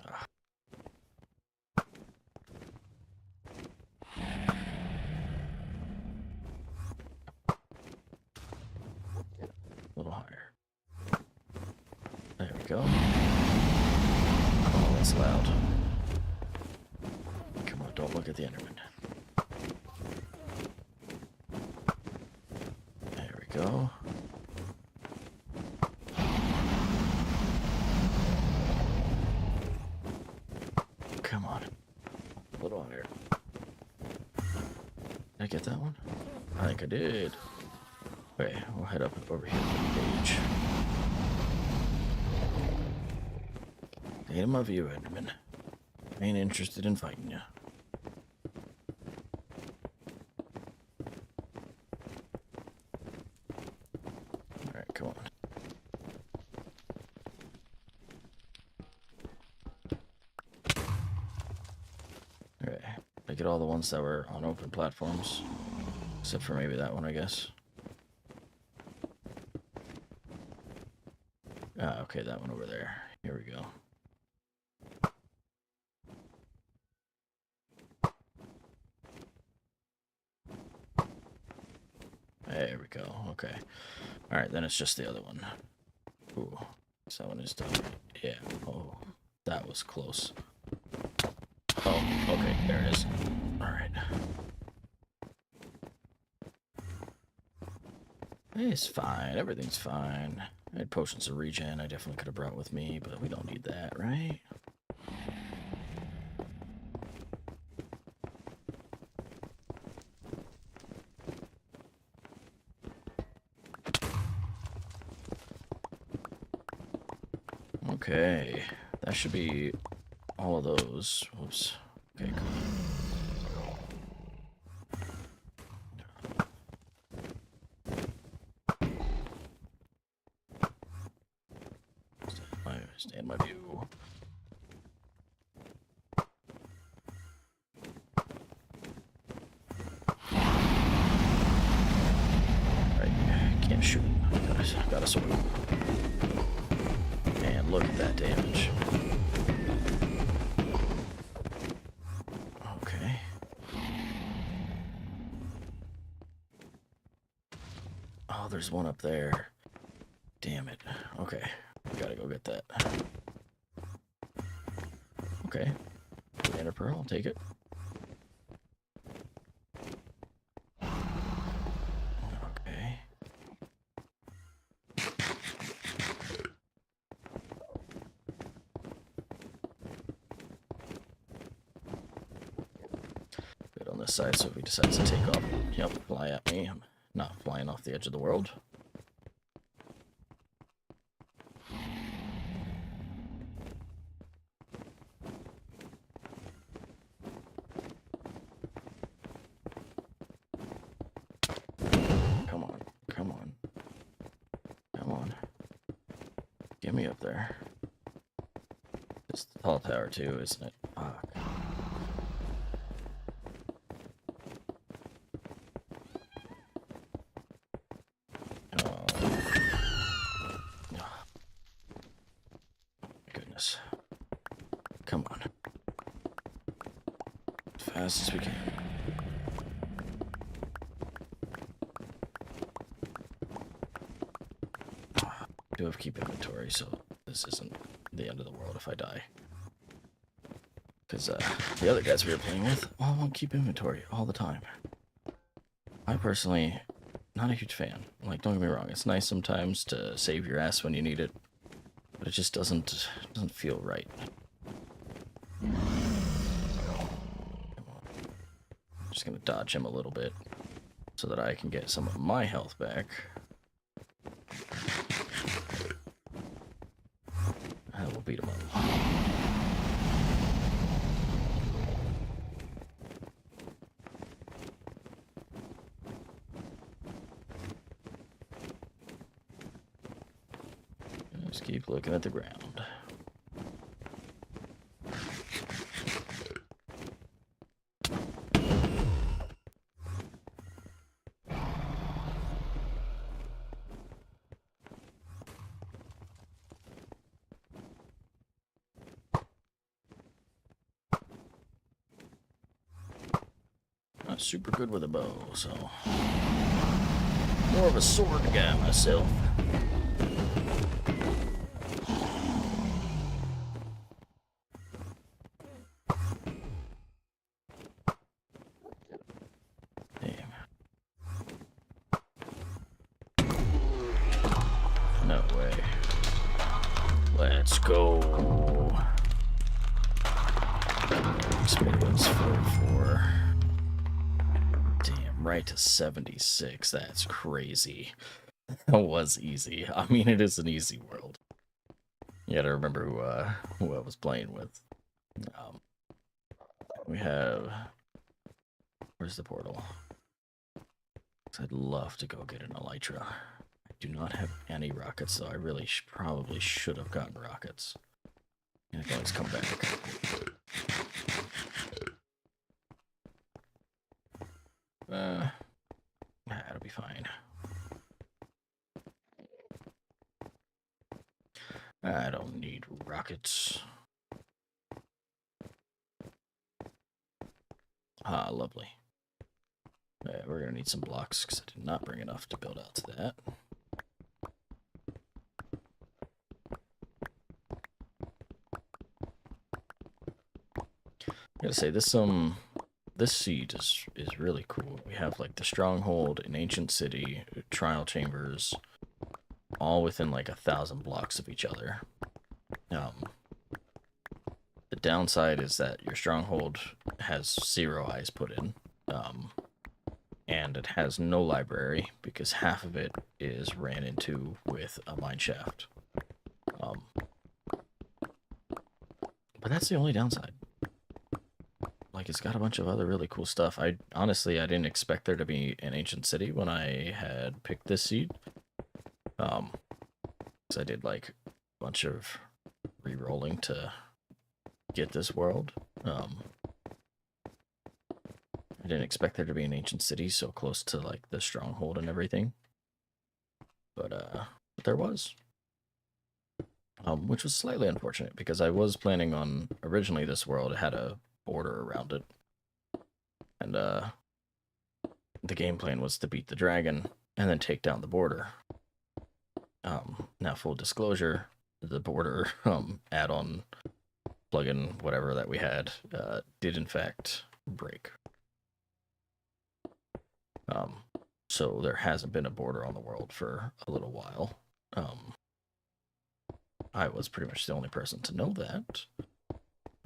Ah. A little higher. There we go. Oh, that's loud. Come on, don't look at the Enderman. There we go. Come on. A little higher. Did I get that one? I think I did. Okay, we'll head up over here to the page. Get him of you, Enderman. Ain't interested in fighting you. Alright, come on. Alright, I get all the ones that were on open platforms. Except for maybe that one, I guess. Ah, okay, that one over there. Here we go. There we go. Okay. Alright, then it's just the other one. Ooh. So that one is done. Yeah. Oh, that was close. Oh, okay. There it is. Alright. It's fine. Everything's fine. I had potions of regen I definitely could have brought with me, but we don't need that, right? Okay, that should be all of those. Whoops. Okay, cool. Stand my view. Right, can't shoot. Got a sword. And look at that damage. Okay. there's one up there. Damn it. Okay, we gotta go get that. Okay, Ender Pearl, I'll take it. Okay. Good on this side, so if he decides to take off, yep, fly at me. I'm not flying off the edge of the world. Come on, come on. Come on. Get me up there. It's the tall tower too, isn't it? Fuck. Goodness. Come on. As fast as we can. I do have keep inventory, so this isn't the end of the world if I die. Because the other guys we were playing with all won't keep inventory all the time. I personally, not a huge fan. Like, don't get me wrong, it's nice sometimes to save your ass when you need it, but it just doesn't feel right. Come on. I'm just gonna dodge him a little bit so that I can get some of my health back. And we'll beat him up. Just keep looking at the ground. Not super good with a bow, so more of a sword guy myself. Damn. No way. Let's go. Experience 44. Damn, right to 76. That's crazy. That was easy. I mean, it is an easy world. You gotta remember who I was playing with. We have... Where's the portal? I'd love to go get an elytra. I do not have any rockets, so I really probably should have gotten rockets. And I can always come back. That'll be fine. I don't need rockets. Ah, lovely. We're gonna need some blocks because I did not bring enough to build out to that. I gotta say this seed is really cool. We have like the stronghold, an ancient city, trial chambers, all within like 1,000 blocks of each other. The downside is that your stronghold has 0 eyes put in, and it has no library because half of it is ran into with a mine shaft. But that's the only downside. Like, it's got a bunch of other really cool stuff. Honestly, I didn't expect there to be an ancient city when I had picked this seed. Because I did, like, a bunch of re-rolling to get this world. I didn't expect there to be an ancient city so close to, like, the stronghold and everything. But there was. Which was slightly unfortunate, because I was planning on, originally this world had a border around it. And the game plan was to beat the dragon and then take down the border. Now, full disclosure, the border add-on plugin, whatever that we had, did in fact break. So there hasn't been a border on the world for a little while. I was pretty much the only person to know that,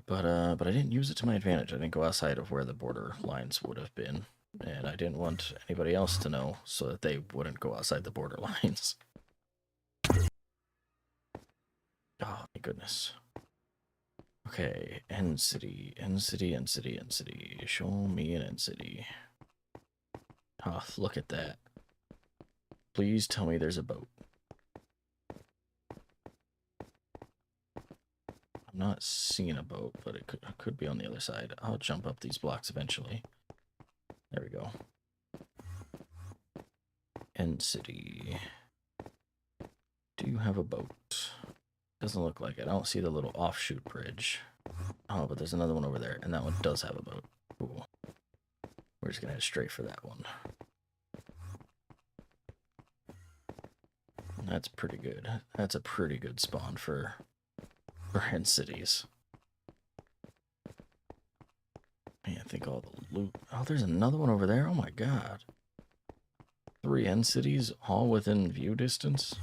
but I didn't use it to my advantage. I didn't go outside of where the border lines would have been, and I didn't want anybody else to know so that they wouldn't go outside the border lines. Oh my goodness. Okay, end city, end city, end city, end city. Show me an end city. Oh, look at that. Please tell me there's a boat. I'm not seeing a boat, but it could be on the other side. I'll jump up these blocks eventually. There we go. End city. Do you have a boat? Doesn't look like it. I don't see the little offshoot bridge. Oh, but there's another one over there, and that one does have a boat. Cool. We're just gonna head straight for that one. That's pretty good. That's a pretty good spawn for end cities. Man, I think all the loot. Oh, there's another one over there. Oh my god. 3 end cities, all within view distance.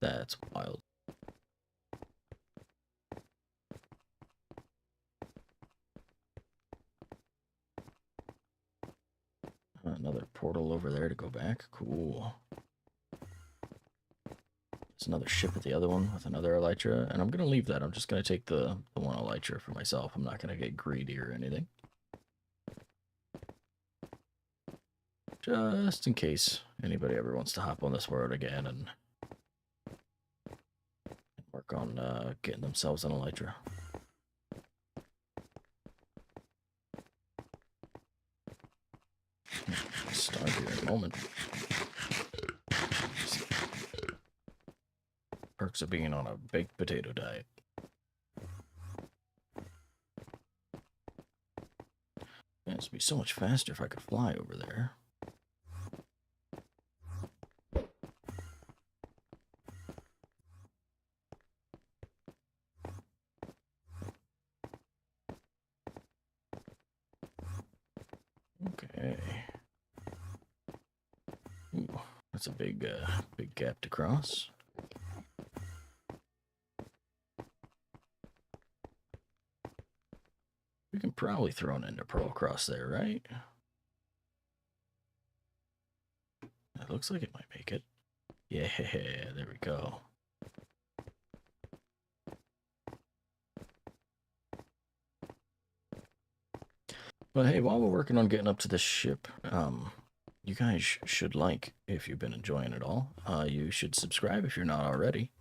That's wild. Another portal over there to go back. Cool. There's another ship at the other one with another elytra, and I'm going to leave that. I'm just going to take the one elytra for myself. I'm not going to get greedy or anything. Just in case anybody ever wants to hop on this world again and work on getting themselves an elytra. Start here in a moment. Perks of being on a baked potato diet. Man, this would be so much faster if I could fly over there. Okay. Ooh, that's a big gap to cross. We can probably throw an ender pearl across there, right? It looks like it might make it. Yeah, there we go. But hey, while we're working on getting up to this ship, you guys should like, if you've been enjoying it all, you should subscribe if you're not already.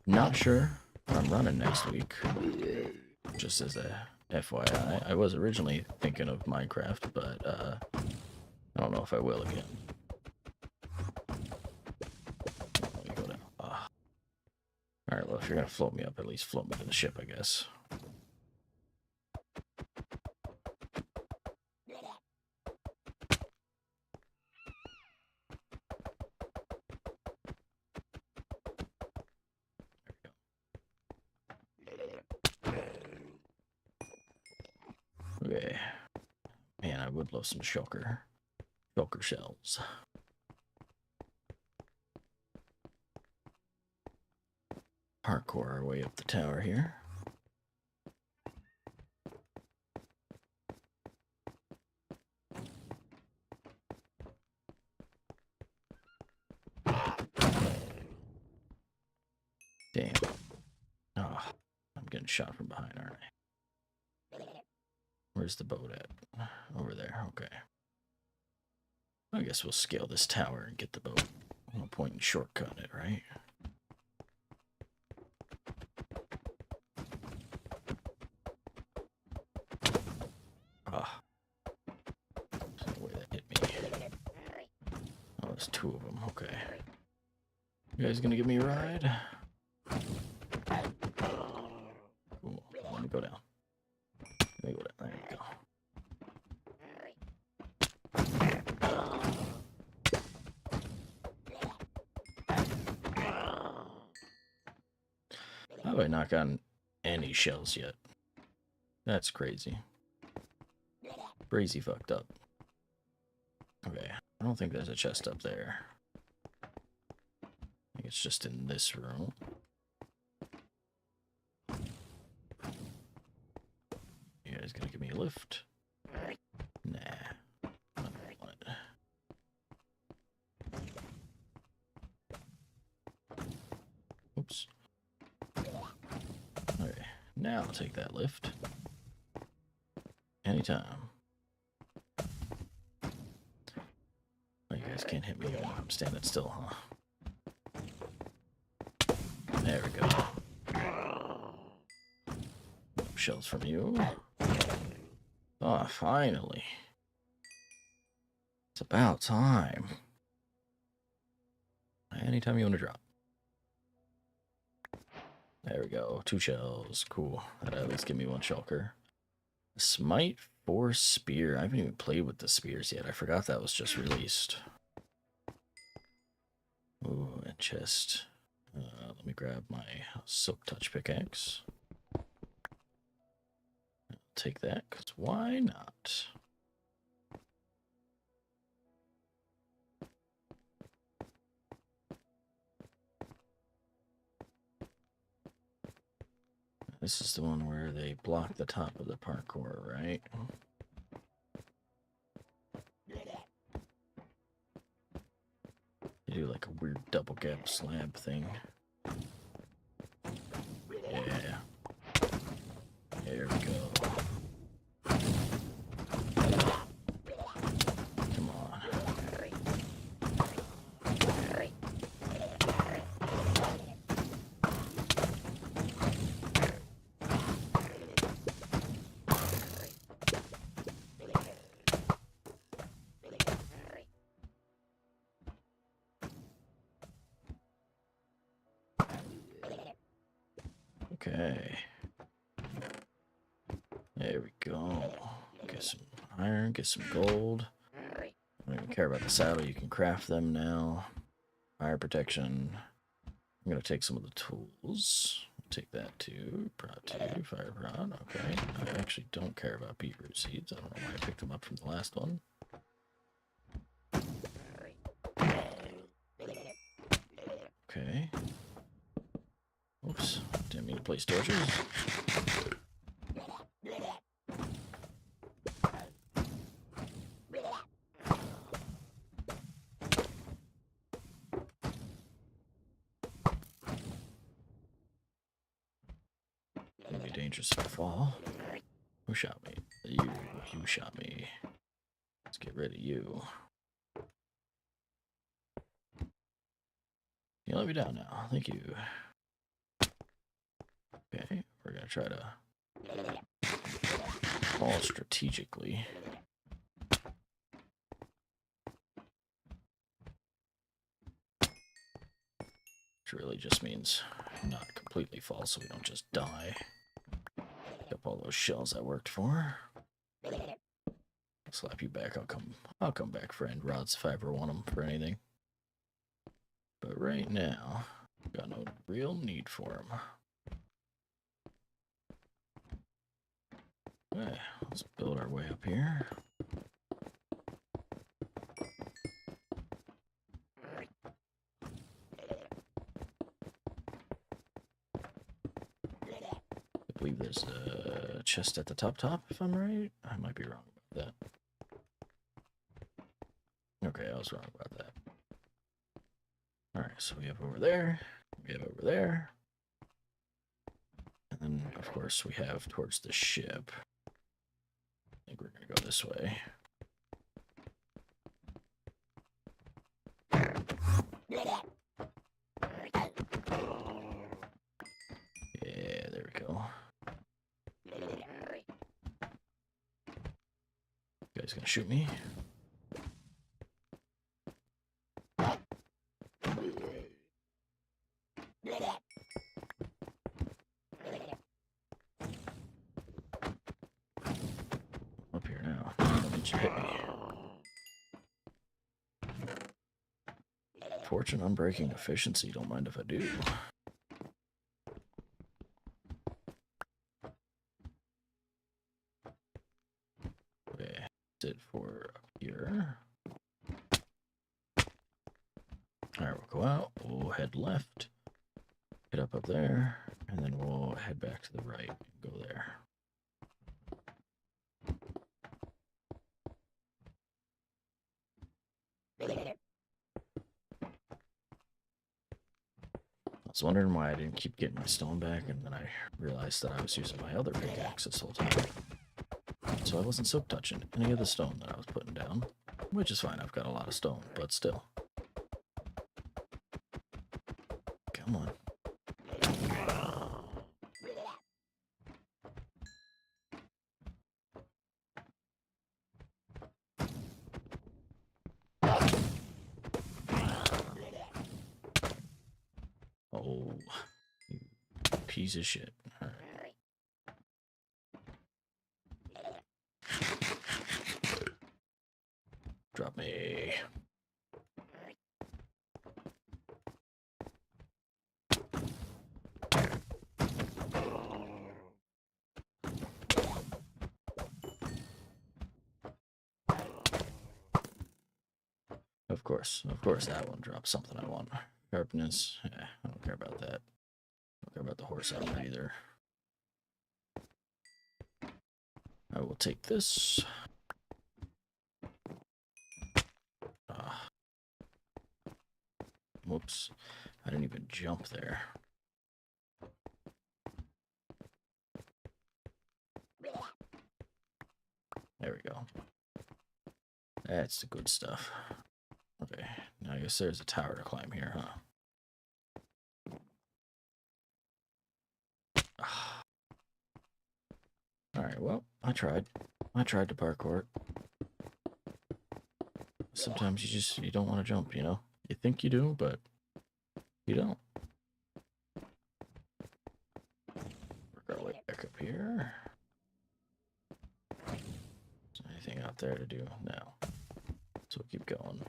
Not sure I'm running next week, just as a FYI. I was originally thinking of Minecraft, but I don't know if I will again. Let me go down. Alright, well, if you're gonna float me up, at least float me to the ship, I guess. Okay. Man, I would love some shulker shells. Parkour our way up the tower here. Damn. Oh, I'm getting shot from behind, aren't I? Where's the boat at? Over there, okay. I guess we'll scale this tower and get the boat. No point in shortcutting it, right? Ah. There's no way that hit me. Oh, there's 2 of them, okay. You guys gonna give me a ride? Cool. Let me go down. Let me go down. There you How have I not gotten any shells yet? That's crazy. Crazy fucked up. Okay, I don't think there's a chest up there. I think it's just in this room. You guys gonna give me a lift? Nah. I don't want it. Oops. Okay, now I'll take that lift. Anytime. Oh, you guys can't hit me when I'm standing still, huh? There we go. Shells from you. Oh, finally. It's about time. Anytime you want to drop. There we go. 2 shells. Cool. That'll at least give me 1 shulker. Smite 4 spear. I haven't even played with the spears yet. I forgot that was just released. Ooh, and chest. Let me grab my silk touch pickaxe. I'll take that, because why not? This is the one where they block the top of the parkour, right? They do like a weird double gap slab thing. Yeah. There we go. Come on. Okay. There we go. Get some iron, get some gold. I don't even care about the saddle. You can craft them now. Fire protection. I'm going to take some of the tools. Take that too. Prod 2, fire prod. Okay. I actually don't care about beetroot seeds. I don't know why I picked them up from the last one. Okay. Oops. Didn't mean to place torches. It'd be dangerous if I fall. Who shot me? You shot me. Let's get rid of you. You let me down now. Thank you. Okay, we're gonna try to fall strategically. Which really just means not completely fall so we don't just die. Pick up all those shells I worked for. I'll slap you back. I'll come back for end rods if I ever want them for anything. But right now, got no real need for them. Okay, let's build our way up here. I believe there's a chest at the top, if I'm right. I might be wrong about that. Okay, I was wrong about that. Alright, so we have over there, we have over there. And then, of course, we have towards the ship. I think we're going to go this way. Yeah, there we go. You guys gonna shoot me? Up here now. Don't let you hit me. Fortune, unbreaking efficiency. Don't mind if I do. Alright, we'll go out. We'll head left. Get up there. And then we'll head back to the right. Go there. I was wondering why I didn't keep getting my stone back, and then I realized that I was using my other pickaxe this whole time. So I wasn't silk touching any of the stone that I was putting down, which is fine. I've got a lot of stone, but still. Come on. Oh, you piece of shit. All right. Drop me. Of course that one drops something I want. Sharpness, I don't care about that. I don't care about the horse armor either. I will take this. Whoops. I didn't even jump there. There we go. That's the good stuff. Okay, now I guess there's a tower to climb here, huh? Alright, well, I tried. I tried to parkour. Sometimes you don't want to jump, you know? You think you do, but you don't. Work our way back up here. Is there anything out there to do? No. So we'll keep going.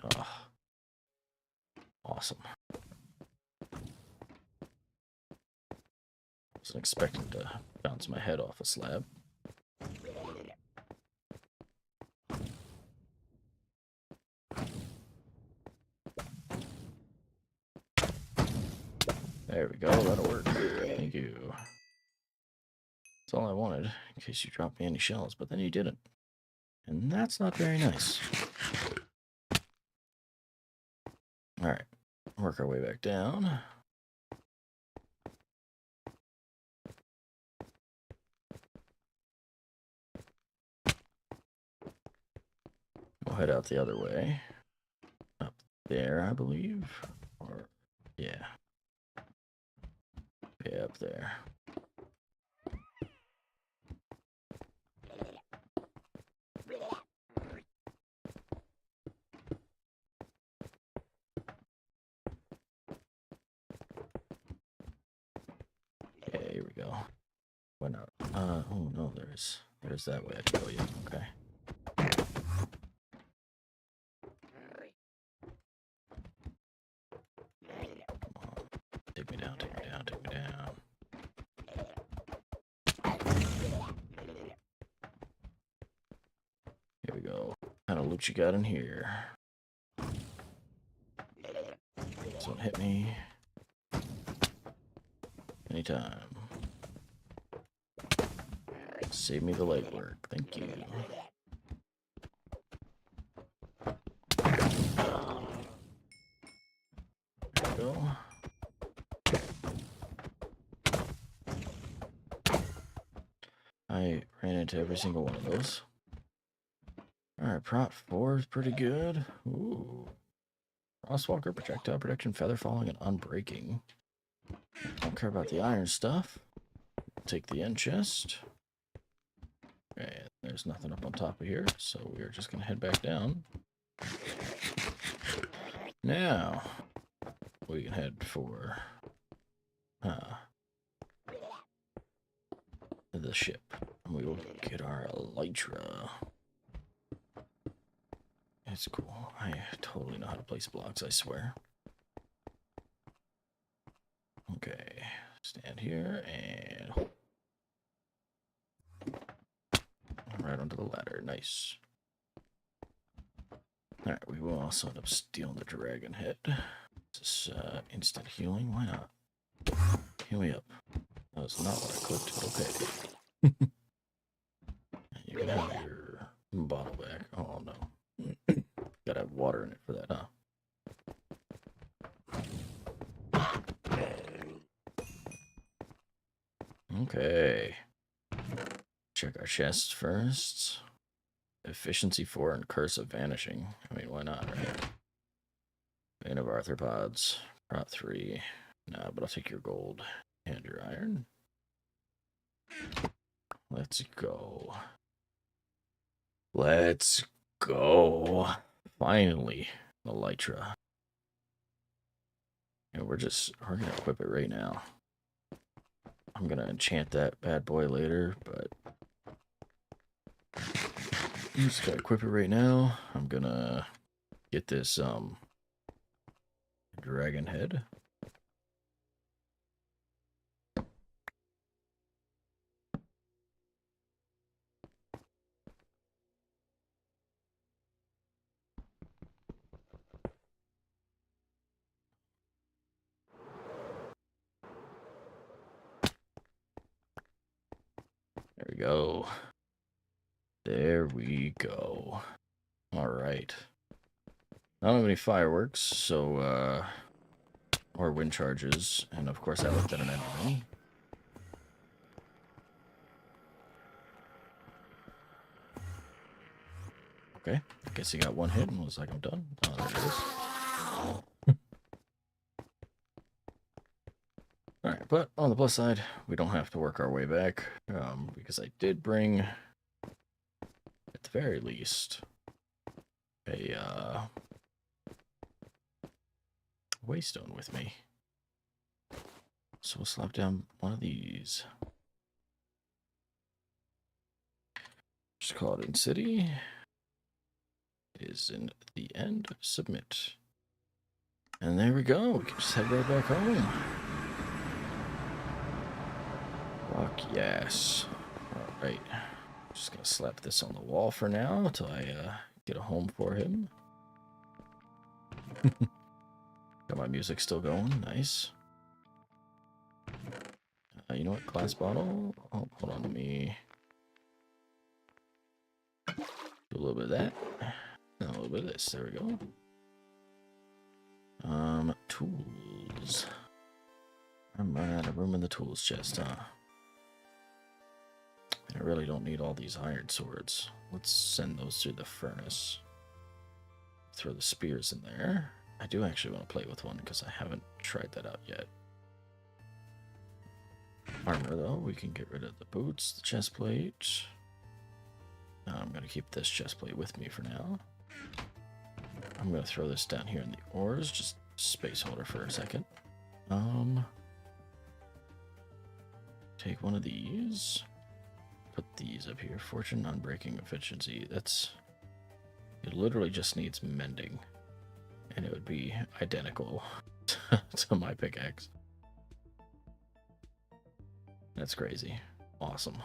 Oh, awesome. Wasn't expecting to bounce my head off a slab. There we go, that'll work. Thank you. That's all I wanted, in case you dropped me any shells, but then you didn't. And that's not very nice. Alright, work our way back down. We'll head out the other way. Up there, I believe. Or, yeah. Yeah, up there. Yeah, here we go. Why not? Oh no, there's that way I can go, yeah, okay. Come on. Take me down, take me down, take me down. Here we go. What kind of loot you got in here? This one hit me. Anytime. Save me the legwork. Thank you. There we go. I ran into every single one of those. Alright, Prot 4 is pretty good. Ooh. Frostwalker, projectile protection, feather falling, and unbreaking. Don't care about the iron stuff. Take the end chest. And there's nothing up on top of here, so we're just going to head back down. Now, we can head for the ship. And we will get our elytra. It's cool. I totally know how to place blocks, I swear. Okay, stand here and right onto the ladder. Nice. Alright, we will also end up stealing the dragon head. This instant healing, why not? Heal me up. That was not what I clicked, but okay. You can have your bottle back. Oh no. Gotta have water in it for that, huh? Okay. Check our chests first. Efficiency 4 and Curse of Vanishing. I mean, why not, right? Bane of Arthropods. Prot 3. Nah, but I'll take your gold and your iron. Let's go. Let's go. Finally, Elytra. And we're gonna equip it right now. I'm gonna enchant that bad boy later, but I'm just gonna equip it right now. I'm gonna get this dragon head. There we go. There we go. All right. I don't have any fireworks, so or wind charges, and of course I looked at an enemy. Okay, I guess he got one hit and was like, I'm done. Oh, there it is. Alright, but on the plus side, we don't have to work our way back, because I did bring, at the very least, a waystone with me. So we'll slap down one of these. Just call it in city. Is in the end. Submit. And there we go. We can just head right back home. Fuck yes. Alright. Just gonna slap this on the wall for now until I get a home for him. Got my music still going. Nice. You know what? Glass bottle. Oh, hold on. Let me do a little bit of that. And a little bit of this. There we go. Tools. I'm running out of room in the tools chest, huh? I really don't need all these iron swords. Let's send those through the furnace. Throw the spears in there. I do actually want to play with one because I haven't tried that out yet. Armor, though, we can get rid of the boots, the chest plate. I'm going to keep this chest plate with me for now. I'm going to throw this down here in the ores, just space holder for a second. Take one of these. Put these up here. Fortune, unbreaking, efficiency. It literally just needs mending. And it would be identical to my pickaxe. That's crazy. Awesome.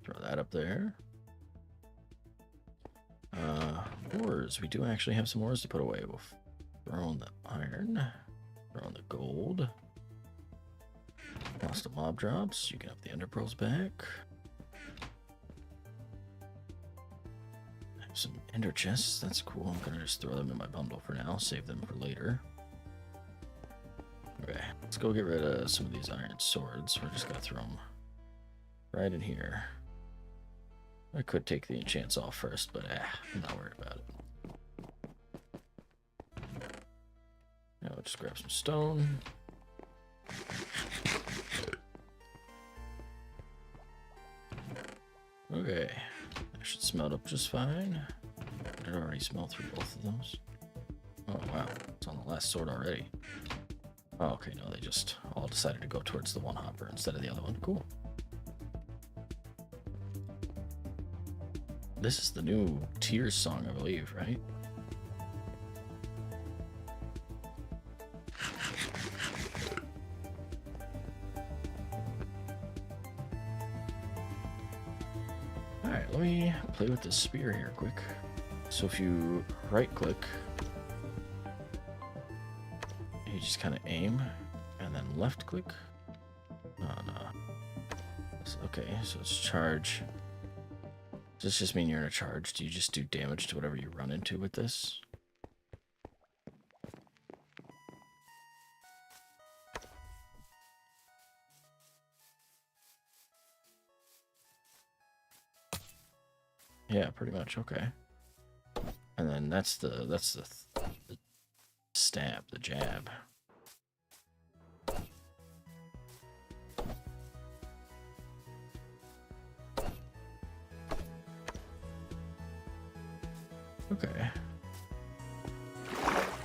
Throw that up there. Ores. We do actually have some ores to put away. We'll throw in the iron. Throw in the gold. Lost the mob drops. You can have the ender pearls back. Some ender chests. That's cool. I'm gonna just throw them in my bundle for now. Save them for later. Okay, let's go get rid of some of these iron swords. We're just gonna throw them right in here. I could take the enchants off first, but I'm not worried about it. Now we'll just grab some stone. Okay, that should smelt up just fine. Did it already smell through both of those? Oh wow, it's on the last sword already. Oh, okay, no, they just all decided to go towards the one hopper instead of the other one. Cool. This is the new Tears song, I believe, right? let me play with this spear here quick. So if you right click, you just kind of aim, and then left click. Oh, no. Okay, so it's charge. Does this just mean you're in a charge? Do you just do damage to whatever you run into with this? Yeah, pretty much. Okay. And then that's the stab, the jab. Okay.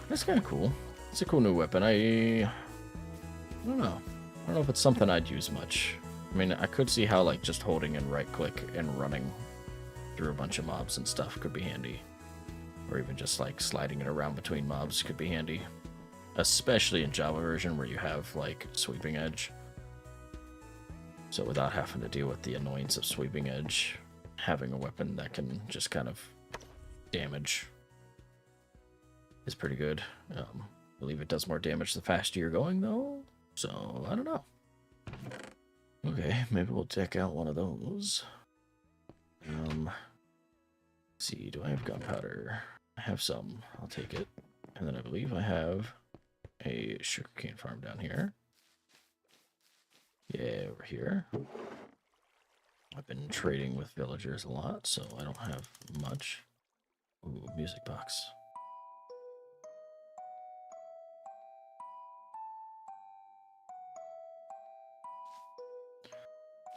That's kind of cool. It's a cool new weapon. I don't know. I don't know if it's something I'd use much. I mean, I could see how, like, just holding and right-click and running through a bunch of mobs and stuff could be handy. Or even just, like, sliding it around between mobs could be handy. Especially in Java version where you have, like, sweeping edge. So without having to deal with the annoyance of sweeping edge, having a weapon that can just kind of damage is pretty good. I believe it does more damage the faster you're going, though. So, I don't know. Okay, maybe we'll check out one of those. Let's see, do I have gunpowder? I have some. I'll take it. And then I believe I have a sugarcane farm down here. Yeah, over here. I've been trading with villagers a lot, so I don't have much. Ooh, music box.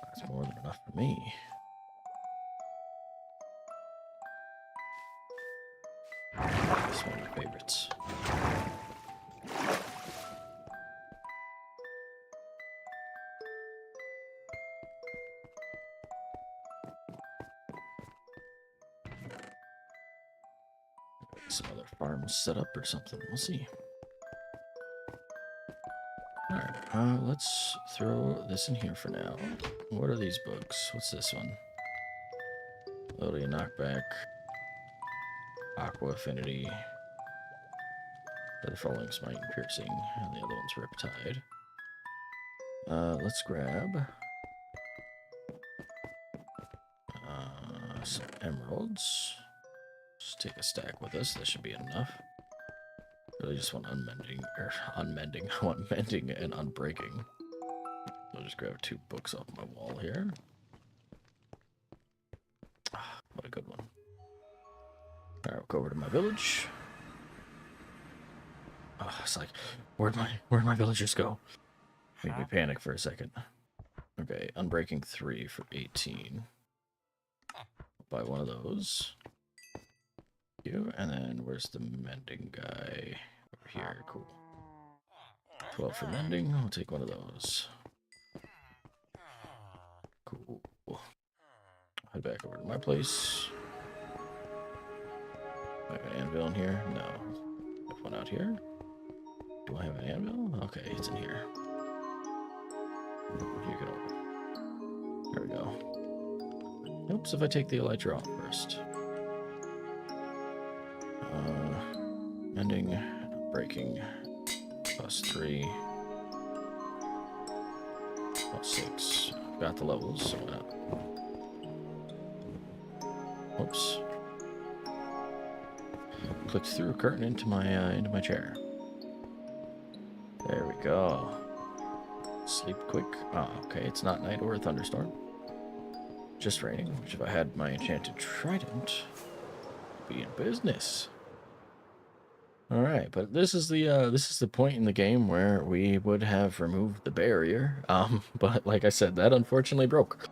That's more than enough for me. This is one of my favorites. Some other farms set up or something. We'll see. Alright, let's throw this in here for now. What are these books? What's this one? Ability knockback. Aqua affinity. The following smite and piercing. And the other one's riptide. Let's grab some emeralds. Just take a stack with us. That should be enough. Really just want unmending. I want mending and unbreaking. I'll just grab 2 books off my wall here. What a good one. Alright, we'll go over to my village. Oh, it's like, where'd my villagers go? Made me panic for a second. Okay, unbreaking 3 for 18. Buy one of those. And then where's the mending guy? Over here, cool. 12 for mending, I'll take one of those. Cool. Head back over to my place. I have an anvil in here? No. I have one out here. Do I have an anvil? Okay, it's in here. You can open. There we go. Oops, if I take the elytra off first. Mending, breaking, +3, +6. Got the levels, so why not? Whoops. Clicked through a curtain into my chair. There we go. Sleep quick. Ah, okay, it's not night or a thunderstorm. Just raining, which if I had my enchanted trident, would be in business. Alright, but this is the point in the game where we would have removed the barrier. But like I said, that unfortunately broke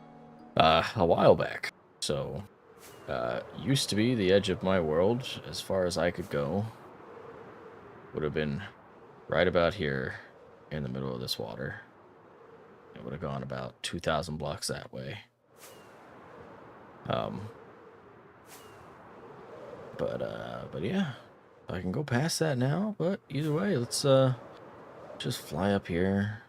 a while back. So used to be the edge of my world, as far as I could go, would have been right about here in the middle of this water. It would have gone about 2,000 blocks that way. But yeah, I can go past that now. But either way, let's just fly up here.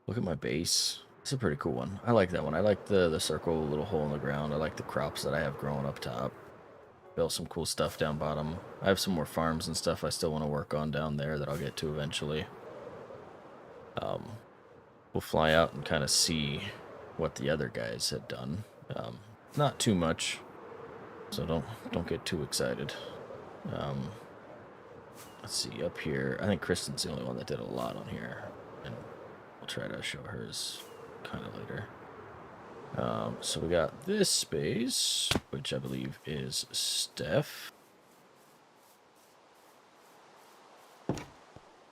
Look at my base. It's a pretty cool one. I like that one. I like the circle little hole in the ground. I like the crops that I have growing up top. Built some cool stuff down bottom. I have some more farms and stuff I still want to work on down there that I'll get to eventually. We'll fly out and kind of see what the other guys had done. Not too much, so don't get too excited. Let's see, up here, I think Kristen's the only one that did a lot on here, and we'll try to show hers kind of later. So we got this space, which I believe is Steph.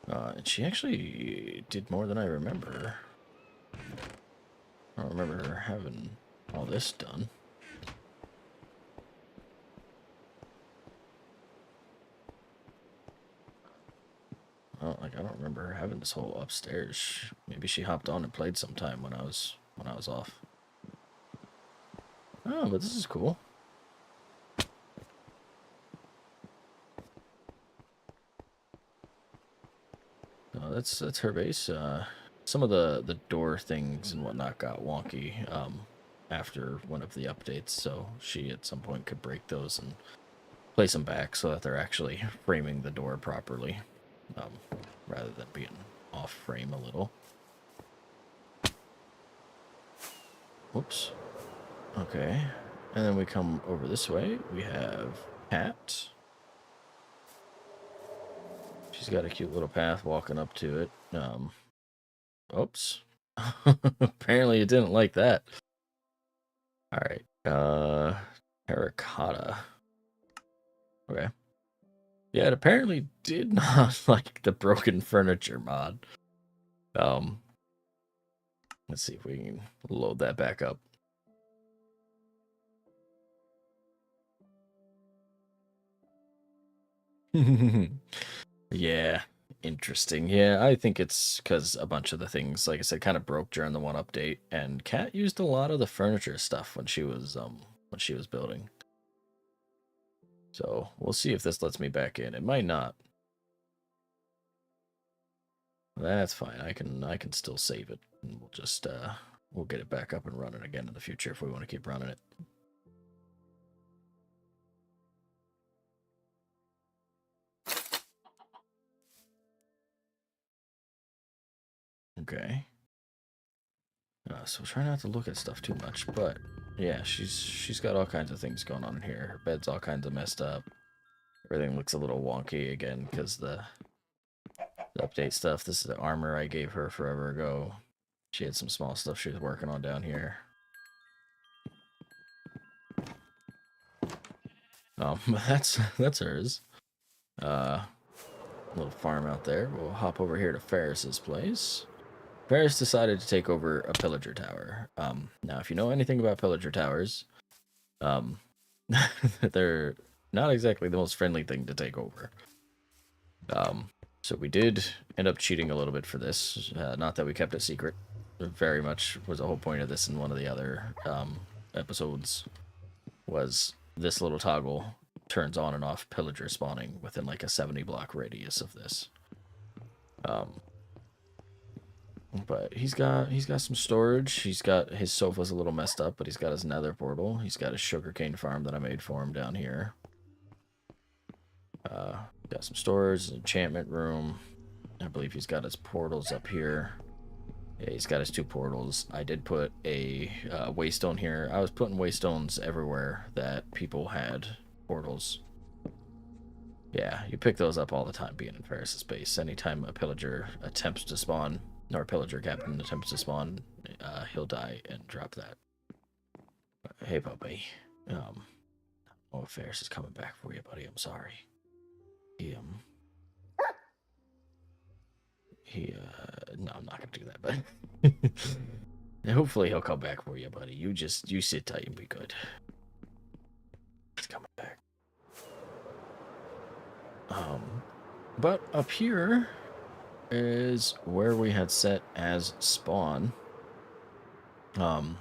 And she actually did more than I remember. I don't remember her having all this done. Oh, like I don't remember her having this whole upstairs. Maybe she hopped on and played sometime when I was off. Oh, but this is cool. That's her base. Some of the door things and whatnot got wonky after one of the updates, so she at some point could break those and place them back so that they're actually framing the door properly, rather than being off frame a little. Whoops. Okay, and then we come over this way. We have Cat. She's got a cute little path walking up to it. Oops. Apparently it didn't like that. Alright. Terracotta. Okay. Yeah, it apparently did not like the broken furniture mod. Let's see if we can load that back up. Yeah, interesting. Yeah, I think it's because a bunch of the things, like I said, kind of broke during the one update, and Kat used a lot of the furniture stuff when she was building. So we'll see if this lets me back in. It might not. That's fine. I can still save it, and we'll just we'll get it back up and running again in the future if we want to keep running it. Okay. So try not to look at stuff too much, but yeah, she's got all kinds of things going on in here. Her bed's all kinds of messed up. Everything looks a little wonky again because the update stuff. This is the armor I gave her forever ago. She had some small stuff she was working on down here. That's hers. Little farm out there. We'll hop over here to Ferris's place. Ferris decided to take over a pillager tower. Now, if you know anything about pillager towers, they're not exactly the most friendly thing to take over. So we did end up cheating a little bit for this. Not that we kept it secret. Very much was the whole point of this in one of the other episodes. Was this little toggle turns on and off pillager spawning within like a 70 block radius of this. But he's got some storage. He's got his sofa's a little messed up, but he's got his nether portal. He's got his sugarcane farm that I made for him down here. Got some storage, an enchantment room. I believe he's got his portals up here. Yeah, he's got his 2 portals. I did put a waystone here. I was putting waystones everywhere that people had portals. Yeah, you pick those up all the time being in Ferris's base. Anytime a pillager attempts to spawn, or a pillager captain attempts to spawn, he'll die and drop that. Hey, puppy. Oh, Ferris is coming back for you, buddy. I'm sorry. No, I'm not gonna do that, but hopefully he'll come back for you, buddy. You sit tight and be good. He's coming back. But up here is where we had set as spawn. So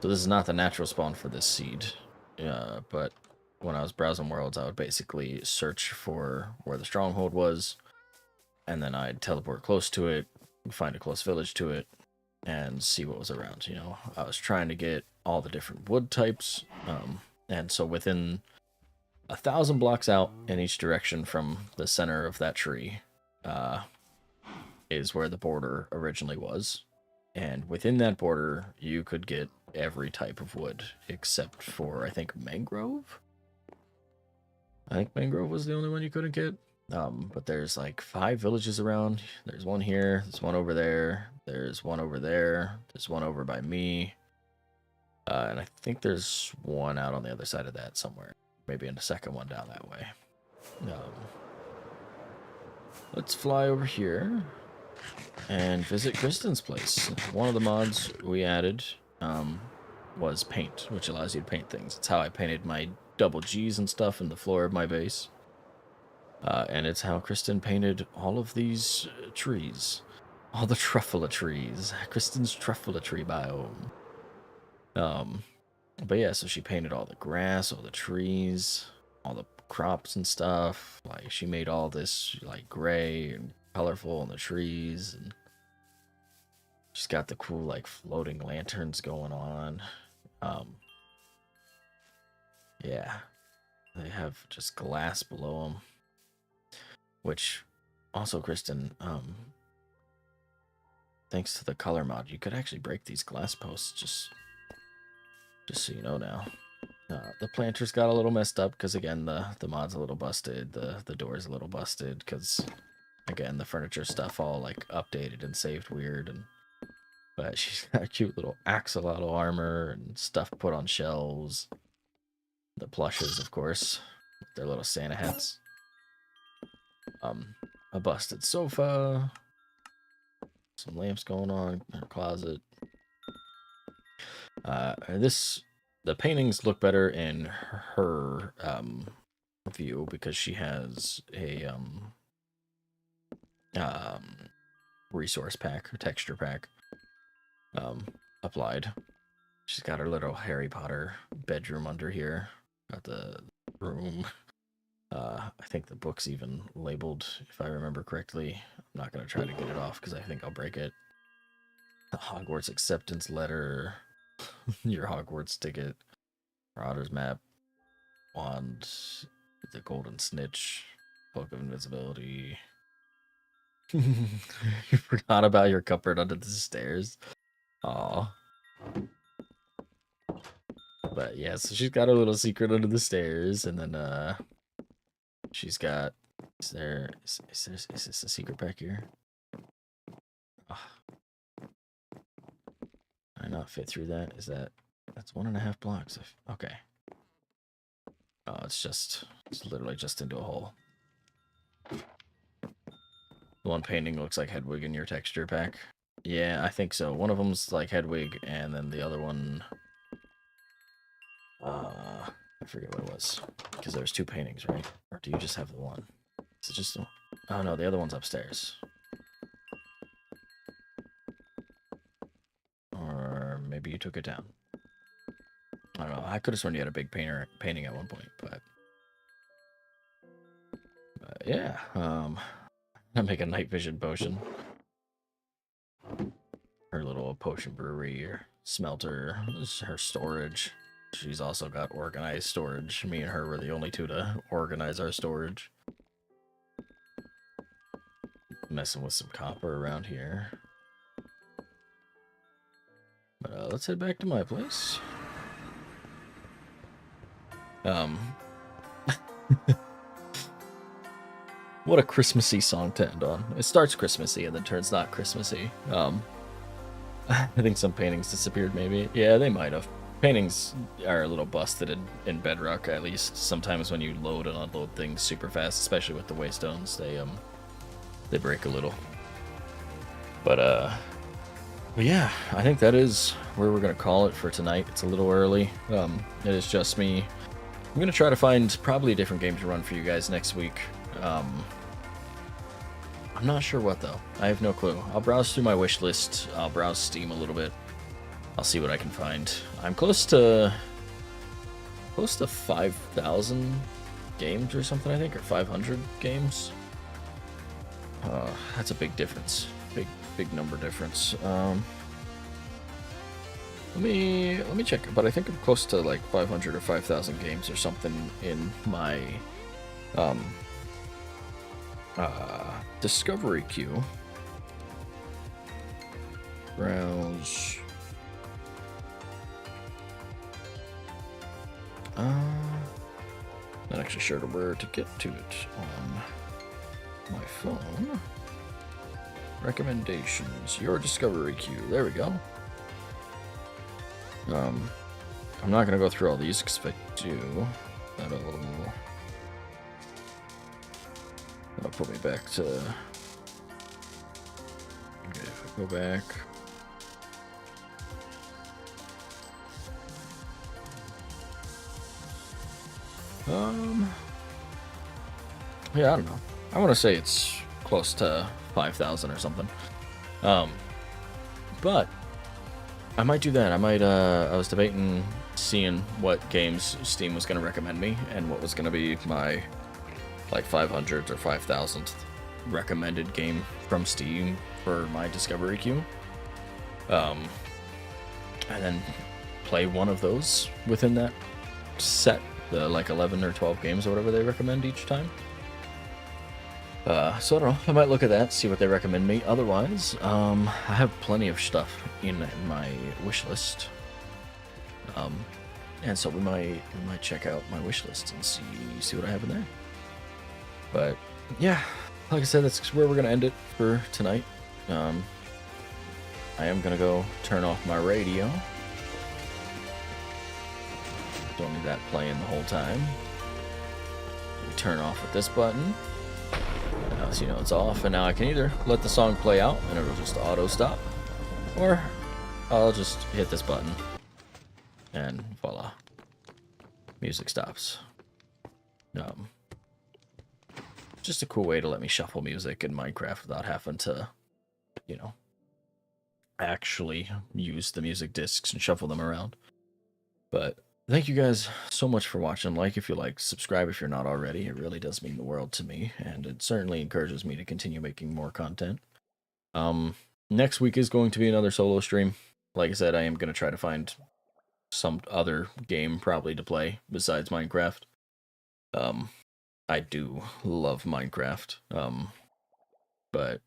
this is not the natural spawn for this seed, but when I was browsing worlds, I would basically search for where the stronghold was, and then I'd teleport close to it, find a close village to it, and see what was around. You know, I was trying to get all the different wood types, and so within 1,000 blocks out in each direction from the center of that tree is where the border originally was. And within that border, you could get every type of wood except for, I think, mangrove. I think mangrove was the only one you couldn't get. But there's like 5 villages around. There's one here, there's one over there, there's one over there, there's one over by me. And I think there's one out on the other side of that somewhere. Maybe in a second one down that way. Let's fly over here and visit Kristen's place. One of the mods we added was paint, which allows you to paint things. It's how I painted my double G's and stuff in the floor of my base. And it's how Kristen painted all of these trees. All the truffula trees. Kristen's truffula tree biome. But yeah, so she painted all the grass, all the trees, all the crops and stuff. Like, she made all this, like, gray and colorful in the trees. And she's got the cool, like, floating lanterns going on. Yeah. They have just glass below them. Which, also, Kristen, thanks to the color mod, you could actually break these glass posts, just so you know now. The planters got a little messed up, because, again, the mod's a little busted, the door's a little busted, because, again, the furniture stuff all, like, updated and saved weird, but she's got a cute little axolotl armor and stuff put on shelves. The plushes, of course, with their little Santa hats. A busted sofa, some lamps going on in her closet. The paintings look better in her view because she has a resource pack or texture pack applied. She's got her little Harry Potter bedroom under here. Got the room. I think the book's even labeled, if I remember correctly. I'm not going to try to get it off because I think I'll break it. The Hogwarts acceptance letter. Your Hogwarts ticket. Marauder's map. Wand. The golden snitch. Cloak of invisibility. You forgot about your cupboard under the stairs. Aw. But yeah, so she's got a little secret under the stairs, and then she's got. Is this a secret back here? Oh. Can I not fit through that? That's 1.5 blocks? Okay. Oh, it's literally just into a hole. The one painting looks like Hedwig in your texture pack. Yeah, I think so. One of them's like Hedwig, and then the other one. I forget what it was. Because there's 2 paintings, right? Or do you just have the one? Is it just the one? Oh no, the other one's upstairs. Or maybe you took it down. I don't know. I could have sworn you had a big painting at one point, but yeah. I make a night vision potion. Her little potion brewery or smelter. This is her storage. She's also got organized storage. Me and her were the only 2 to organize our storage. Messing with some copper around here. But let's head back to my place. What a Christmassy song to end on. It starts Christmassy and then turns not Christmassy. I think some paintings disappeared maybe. Yeah, they might have. Paintings are a little busted in Bedrock, at least. Sometimes when you load and unload things super fast, especially with the waystones, they break a little. But yeah, I think that is where we're gonna call it for tonight. It's a little early. It is just me. I'm gonna try to find probably a different game to run for you guys next week. I'm not sure what though. I have no clue. I'll browse through my wish list. I'll browse Steam a little bit. I'll see what I can find. I'm close to 5,000 games or something, I think, or 500 games. That's a big difference. Big number difference. Let me check, but I think I'm close to like 500 or 5,000 games or something in my um discovery queue. Browse. Not actually sure where to get to it on my phone. Recommendations. Your discovery queue. There we go. I'm not gonna go through all these because if I do, that'll put me back to. Okay, if I go back. Yeah, I don't know. I want to say it's close to 5,000 or something. But I might do that. I might. I was debating seeing what games Steam was going to recommend me and what was going to be my like 500th or 5,000th recommended game from Steam for my discovery queue. And then play one of those within that set, the like 11 or 12 games or whatever they recommend each time. So I don't know. I might look at that, see what they recommend me. Otherwise, I have plenty of stuff in my wish list. And so we might check out my wish list and see what I have in there. But yeah, like I said, that's where we're gonna end it for tonight. I am gonna go turn off my radio. Don't need that playing the whole time. We turn off with this button. Now, so you know it's off, and now I can either let the song play out and it'll just auto stop, or I'll just hit this button and voila, music stops. Just a cool way to let me shuffle music in Minecraft without having to, you know, actually use the music discs and shuffle them around. But thank you guys so much for watching. Like if you like, subscribe if you're not already. It really does mean the world to me, and it certainly encourages me to continue making more content. Next week is going to be another solo stream. Like I said, I am going to try to find some other game probably to play besides Minecraft. I do love Minecraft, but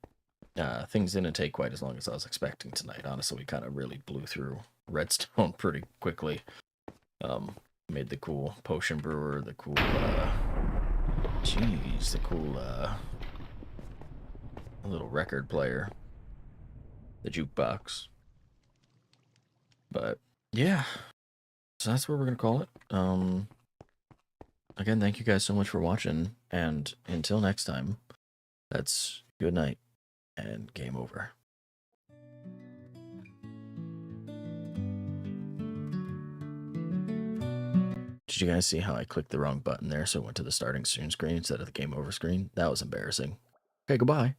things didn't take quite as long as I was expecting tonight. Honestly, we kind of really blew through Redstone pretty quickly. Made the cool potion brewer, the cool, little record player, the jukebox. But yeah, so that's what we're gonna call it. Again, thank you guys so much for watching, and until next time, that's good night and game over. Did you guys see how I clicked the wrong button there, so it went to the starting screen instead of the game over screen? That was embarrassing. Okay, goodbye.